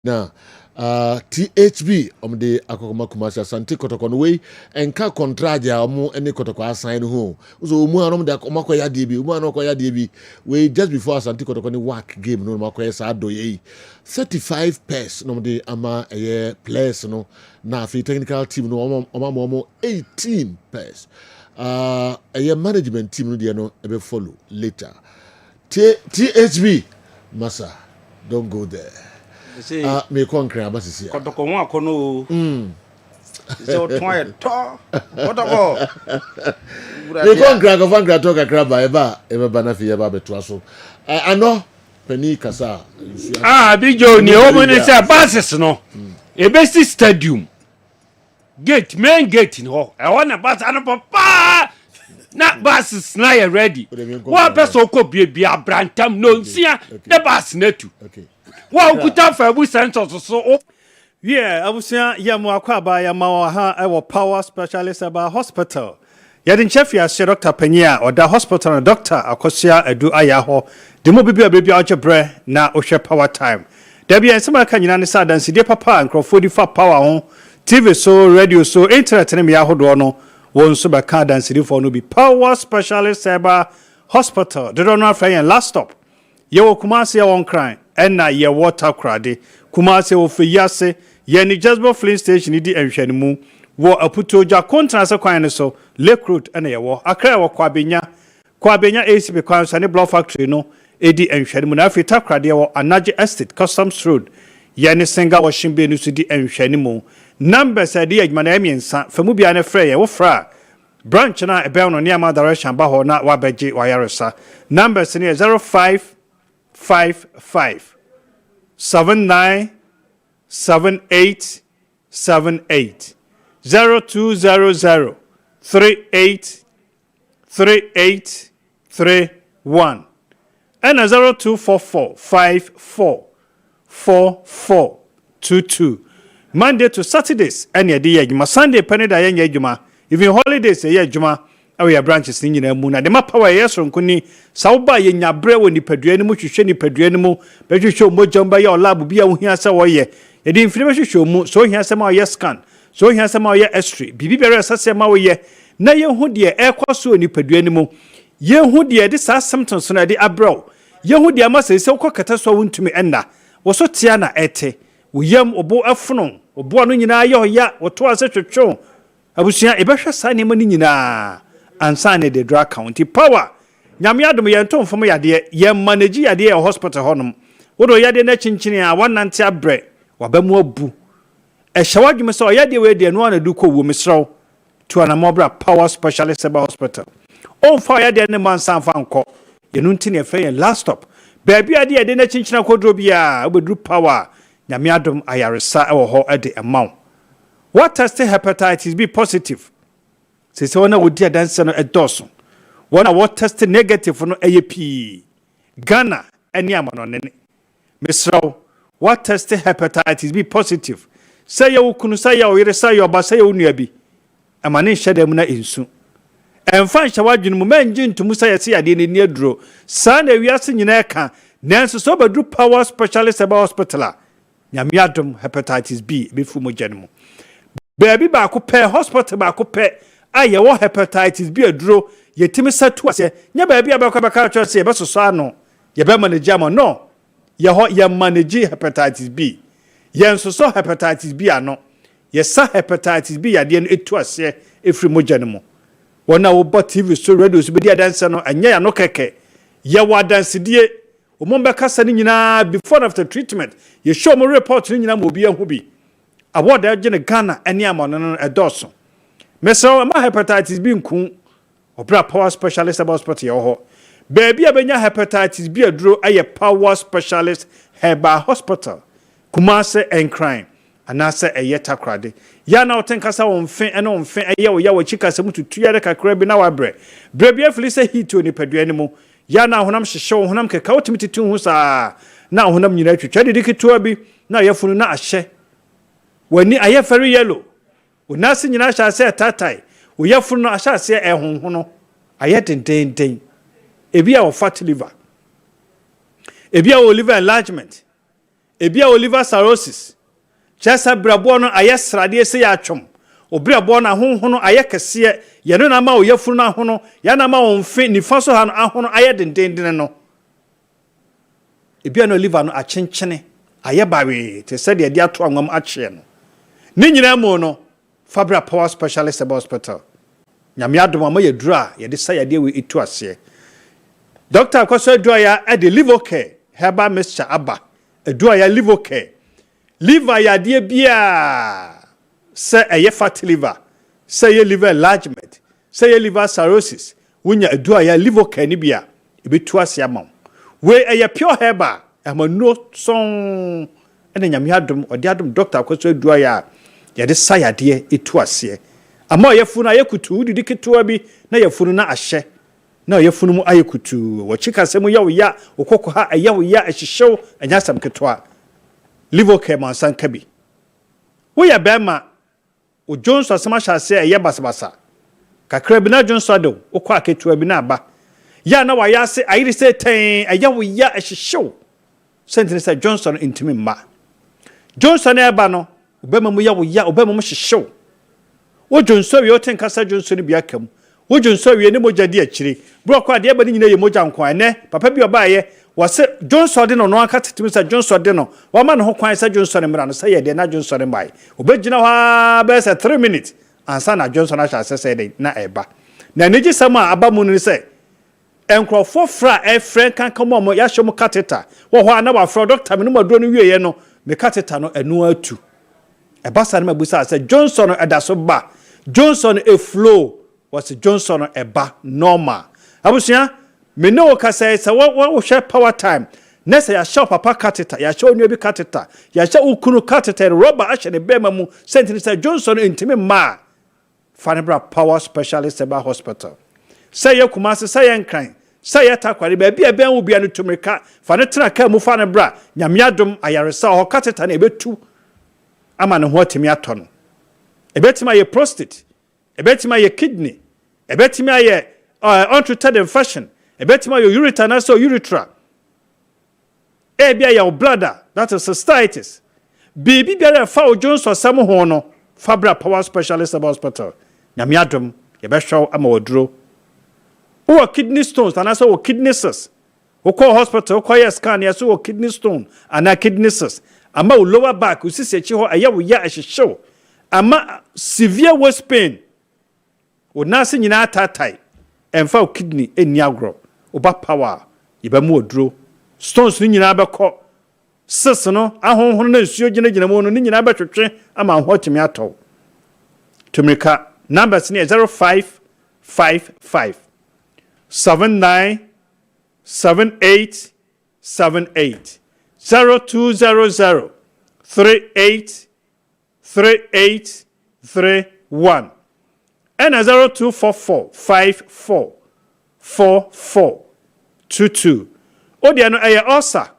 na THB de akokoma kumasi asante kotoko no we enka contract ya ene kotoko assign ho so omu anom de akoma ya de bi omu anom ya de bi we just before asante kotoko ni work game no makoya sa do ye 35 pairs no de ama players no na fi technical team no omo 18 pairs management team no de no ebe follow later THB masa don't go there. Me konkre abasisi. Kotoko ho akono. Se o ton aye to. Kotoko. Me konkre ko fankra to kakra ba eba bana fi eba beto aso. Ano pani kasa. Bijo ni o mo ni say buses no. Ebesi stadium. Gate main gate no. E wona bus ano papa. Na buses na ye ready. One person ko bia brantam no nsia the bus na tu. Okay. Wow, kuta fabu sensors so. Yeah, abusia ya mwakwa ba ya mawa ewo power specialist about hospital. Yadin chef ya se Dr. Penya or da hospital doctor akosia edu aya ho. De mo bibia algebre na ohwe power time. Da bia nsema ka nyina ne sa dansi de papa nkrofo fa power ho. TV so, radio so, internet ne me ahodo no. Won so ba ka dansi de fo no bi power specialist about hospital. De don't know after last stop. Yewo Kumasi ya won cry enna ye water krade Kumasi ofiyase ye ni Jasper Flint station di enhwanimu wo aputoja kontra se kwan ne so Lake Road ena ye wo akra wo kwabenya ACP kwan so ne block factory no edi enhwanimu na afita krade wo Anaje Estate Customs Road ye ni singa washing be no so di enhwanimu numbers edi adwuma na emiensa famu bia ne frɛ ye wo fra branch na ebe no ne ama direction ba ho na wabeje wayaresa numbers ne 0555 797878 0200 3831 and 0244 544422 Monday to Saturdays and your day Sunday penny da yen yejuma even holidays ye yejuma awe branches ni nyina mu na de mapawa yeso nkuni sawba ye nyabre woni padua ni mu hwehwe ni padua ni mu behwehwe mojamba ye lab bia wo hia se wo ye ye de mfiri behwehwe mu so hia se ma ye scan so hia se ma ye x-ray bibi bere asase ma wo ye na ye hu de ekwaso ni padua ni mu ye hu de de sa symptoms na de abro ye hu de ma se kokata so wontumi enna wo so tia na ete wo yam obo afuno obo anu nyina ye hoya wo to ase twetwe abusia ebehwe sa ne mani nyina ansane de drug county power nyame adom ye ntom fom yade ye manage yade e hospital honum wodo yade na chinchini a wonante abre wabamu abu e hyawadwum se oyade we de no anadu ko wo misraw to anamobra power specialist about hospital on fa yade ne man sanfa nko ye no ntine e fe last stop baby ade yade na chinchina kodro bia obedru power nyame adom ayaresa e wo ho ade emaw what tested hepatitis B positive se wona wodi adanse no edoso wona what tested negative no AP Ghana eni amano nene misraw what tested hepatitis B positive say you kunu say you yire say you ba say you nua bi amane hyedam na ensu emfa hyawadwenu mu manji ntumu say yase yade ne aduro sa na wiase nyina eka nanso so badru power specialist about hospital nyame adom hepatitis B be fu mojanemu baby ba ko pe hospital ba ko pe aye wo hepatitis B aduro yetimi satu ase nya baby abaka chose ye besoso ano ye be manage am no ye ho ye manage hepatitis B ye nsoso hepatitis B ano ye sa hepatitis B yade no etu ase efri mojanemu wona wo bot TV so radio so be dia danse no anya ya no keke ye wa danse die o mo be kasa ni nyina before and after treatment ye show mo report ni nyina mo bi ahu bi award agene Ghana eni amono no edoso meso ma hepatitis B nku obra power specialist about hospital yo ho baby abenya hepatitis B aduro aye power specialist heba hospital Kumase and crime anase eye takrade ya na otenkasa wonfe ene wonfe eye wo ya wo chika se mututu ya kakra bi na wabre brebia flise hit oni padua ni mu ya na honam hyehye honam keka otimititu hu sa na honam nyina twetwa de diketua bi na yefunu na ahye wani aye very yellow onase nyina hya se tatai wo yefunu no ahya se ehonhono aye dendenden ebia wo fat liver ebia wo liver enlargement ebia liver cirrhosis chesa brabo no ayesrade se ya atwom obrabo na honhono ayekese ye no na ma oyafunu na hono ya na ma onfe nifa so ha no ahono ayedendenden no ebia no liver no achenchene ayebawe te se de dia to anwam ache no ni nyina mu no Fabra Power Specialist Hospital nyame adom ama yedura ye de sa ye de we etu ase Doctor Akoso Eduaya at the liver care herbal mixture aba Eduaya liver care liver ya de bia say a fat liver say a liver enlargement say a liver cirrhosis wunya Eduaya liver care ni bia e betu ase ama we a pure herbal ama no son ene nyame adom ode adom Doctor Akoso Eduaya ya de sa ya de etu ase ama yefunu ayekutu didi ketua bi na yefunu na ahye na yefunu mu ayekutu wo chika semu ya wo ya okoko ha aya wo ya ahihyew anyasam ketua liver care man sanka bi wo ya bema o Johnson asema hyase eye basabasa kakra bi na Johnson do okọ aketua bi na aba ya na wa ya se ayiri se ten aya wo ya ahihyew sentence say Johnson intimi ma Johnson eba no obema mu ya wo ya obema mu hyehyyew wo Johnson wi oten kasa Johnson bi akam wo Johnson wi ne moja di akire bro kwa de eba ni nyina ye moja nkwan ne papa bi oba ye wo se Johnson de no aka tetimi sa Johnson de no wa ma no ho kwan sa Johnson mra no sa ye de na Johnson mai obegina ha be say 3 minutes ansa na Johnson a sha say de na eba na neji sama aba mu ni say enkrofo fra e friend kan kamo mo ya hye mo catheter wo ho na wa fra doctor me no maduro no wie ye no me catheter no enu atu eba sa na mabusa say Johnson edaso ba Johnson a flow was Johnson eba normal abusia me no ka say wo share power time nessa ya shop papa catheter ya show onu bi catheter ya sha ukunu catheter rubber a shene bema mu sentence say Johnson intimi ma Fanebra Power Specialist Eba Hospital say ya kumase say ya nkran say ya takware ba bia ben wo bia no tumrika fane tena ka mu Fanebra nyamiadom ayaresa ho catheter na ebetu ama ne ho atimi atono ebetima ye prostate ebetima ye kidney ebetima ye untreated infection ebetima ye ureter na so urethra ebia ye bladder that is cystitis bibi bia fa o Johnson sam ho no Fabra Power Specialist Hospital nyamiadom ye be hwew ama waduro o kidney stones and also kidney cysts o call hospital o call scan ya so kidney stone and kidney cysts ama lower back usisi echi ho aya wo ya ehyehyw ama severe waist pain o nase nyina atatai emfa o kidney eni agro oba power yeba mu oduro stones ni nyina abekọ cysts no ahonhono na nsuo gina mu no ni nyina abetwetwe ama ho timi atọ tumika numbers ni 0555 79 78 78 0200 38 38 31 and 0244 54 44 22 odi ano eye osa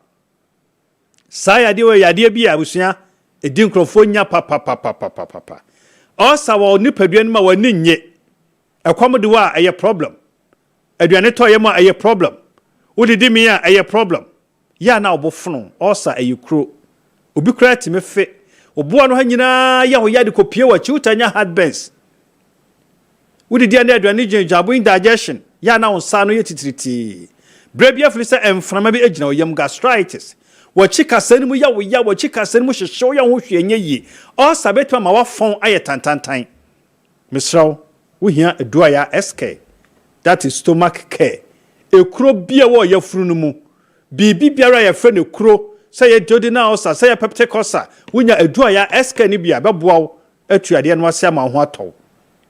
saya de we yade bi abusua edi nkrofo nya papa osa wo nipadua ma wani nye ekwamde wa eye problem aduane to ye ma eye problem udidi mi a eye problem ya na obofono osa eye kro obi kra ti me fe oboa no ha nyina ya ho ya de kopie wa chi utanya heartburns udidi ande aduane jabo indigestion ya na onsa no ye titiriti brebia flisa emframa bi agina oyam gastritis wachika sanimu ya wo ya wachika sanimu hwehwe ya ho hwenye yi osa betwa ma wafon aye tantantan misraw wo hia Eduaya SK that is stomach care ekro bia wo ya furu no mu bibi biara ya fre ne kro say ye duodenal ulcer say ye peptic ulcer wonya Eduaya SK ni bia beboa wo atuade no ase ama ho atọ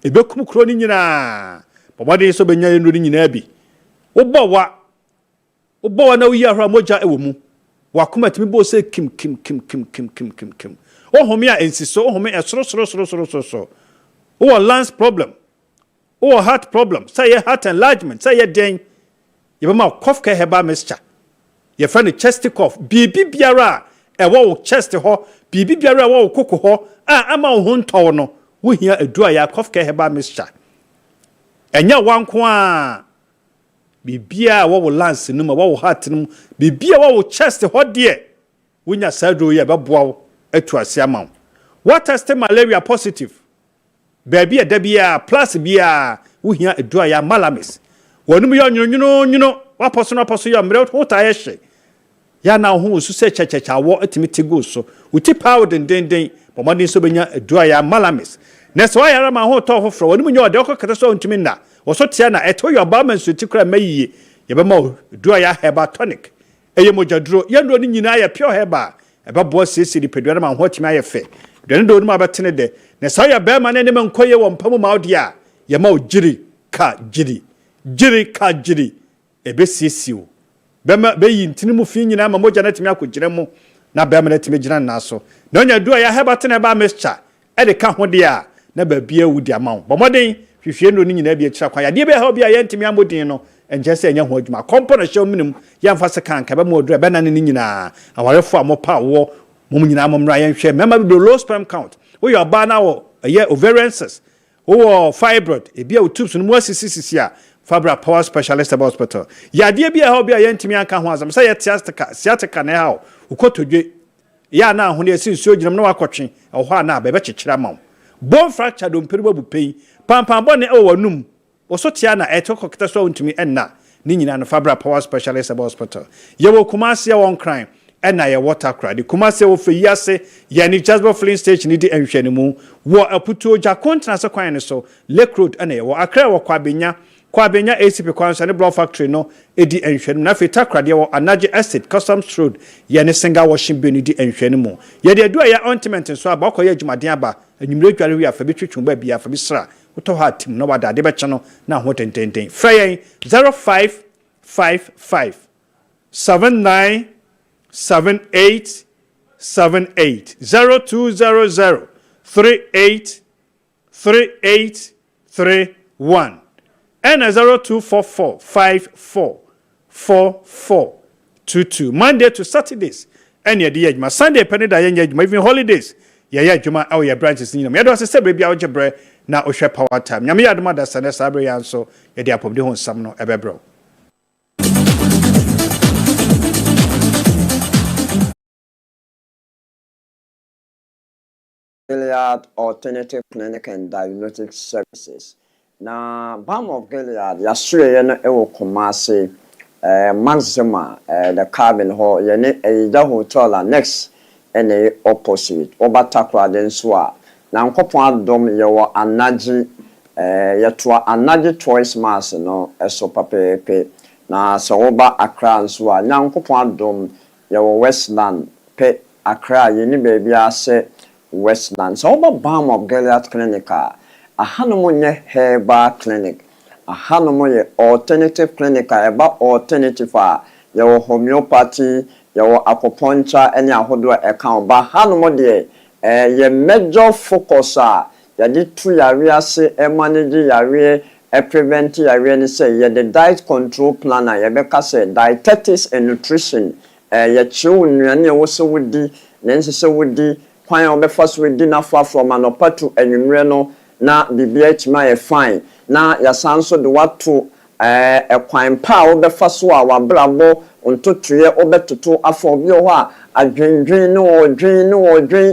ebekum kro ni nyina bomade so benya ye no ni nyina bi wo bo na wo yi ahra moja ewo mu wakoma timi bo se kim ohome a ensiso ohome esoro o lungs problem o heart problem say heart enlargement say den ye be ma cough care herbal mixture ye fa ne chest cough bibi biara e wo chest ho bibi biara wo koko ho ama ho ntow no wo hia Eduaya cough care herbal mixture enya wanko a bibia wo lungs no ma wo heart no bibia wo chest ho de wonya sadro ye beboa atu ase ama what test malaria positive baby e da bia plus bia wo hia edua ya malamis wonum ye nyunyuno waposo ya mre hota ye hye ya na ho su se chechecha wo atimi tigo so uti power den bomodin so benya edua ya malamis na so ayara ma ho to foforo wonum nye ode okokata so ntimi na wo so tia na eto your balance so ti kra mayiye ye be ma edua ya herbal tonic eye mojaduro ye ndo ni nyina ya pure herbal ebe bo sisi di pedua ma ho timi ayefe dene do onum abetene de na so ya be ma ne me nkoye wo mpamu ma odia ye ma ogiri ka jiri ebe sisiu be yi ntini mu fi nyina ma moja na timi akogire mu na be ma na timi gina na so na onya dua ya hebatene ba mixture e de ka ho de a na ba bia wudi ama wo bomoden hwehwe no ni nyina bia kira kwa ya de be ha bia ya ntimi amodin no enje se enya ho adwuma kompo na hye minimum ya mfa se kan ka be mo dura be na ne nyina awarefo amopa wo mum nyina amomra ya hwe mema bi low sperm count wo your ba na wo ye ovarian cyst wo fibroid e bia wo tubes no mo asisi a Fabra Power Specialist Hospital. Ya dia bia ha bia yentimi aka ho azam. Say sciatica na ha ukotodwe. Ya na ho ne sin so ginam na wakotwe. Ho na ba be kyekira ma. Bone fracture do mperi babu pei. Pampan bone e wanum. Oso tia na etoko kita so ntimi enna. Ni nyina no Fabra Power Specialist Hospital. Ye wo Kumasi ya won crime. Enna ye water cry. The Kumasi wo fe yase ye ni Jasper Filling Station ni di enhwene mu. Wo aputu oja kontra se kwan ne so. Lake Road enna ye wo Accra wo kwabenya kwa benya ACP kwanso ne block factory no edi enhwenu na fita krade wo Anaje Estate Customs Road ye ne singa washing bin di enhwenu mu ye de adua ya ointment so aba koye adwumaden aba anwumre tware wi afa betwetwum ba bia afa bi sra woto ha tim no wada de be che no na ho tententen frey 0555 79 78 78 0200 38 38 31 and 0244 544422 Monday to Saturdays and your day my Sunday penny da yen even holidays ya juma our your branches ni me do say baby algebra na ohwe power time nyame yadoma da sane sabre yan so ye dia pom de ho nsam no ebebro Gilead Alternative Clinic and Diagnostic Services. Na Balm of Gilead yasure no ewo Kumasi Maxima the cabin ho ye ne Eida Hotel next ene opposite Obatakra den so a na nkopon adom ye wo Anaji ye to Anaji Choice Mass no eso papepe na so oba Accra nso a na nkopon adom ye wo Westland pe Accra ye ni bebia se Westland so oba Balm of Gilead Clinic ahanomo nye herbal clinic ahanomo ye alternative clinic eba alternative ye homeopathy ye acupuncture ene ahodo account ba hanomo de ye major focus ye di tu yare ase manage yare prevent yare ni say ye the diet control planner ye be ka say dietetics and nutrition ye chiwo nnuane wo so wodi nense so wodi kwan obefa so wodi na from anopatu enwumre no na bibia tima ye fine na yasanso de wato kwan pa obefa so a wabrabo ontotuye obetoto afọ bi ho a adwendwen no odwen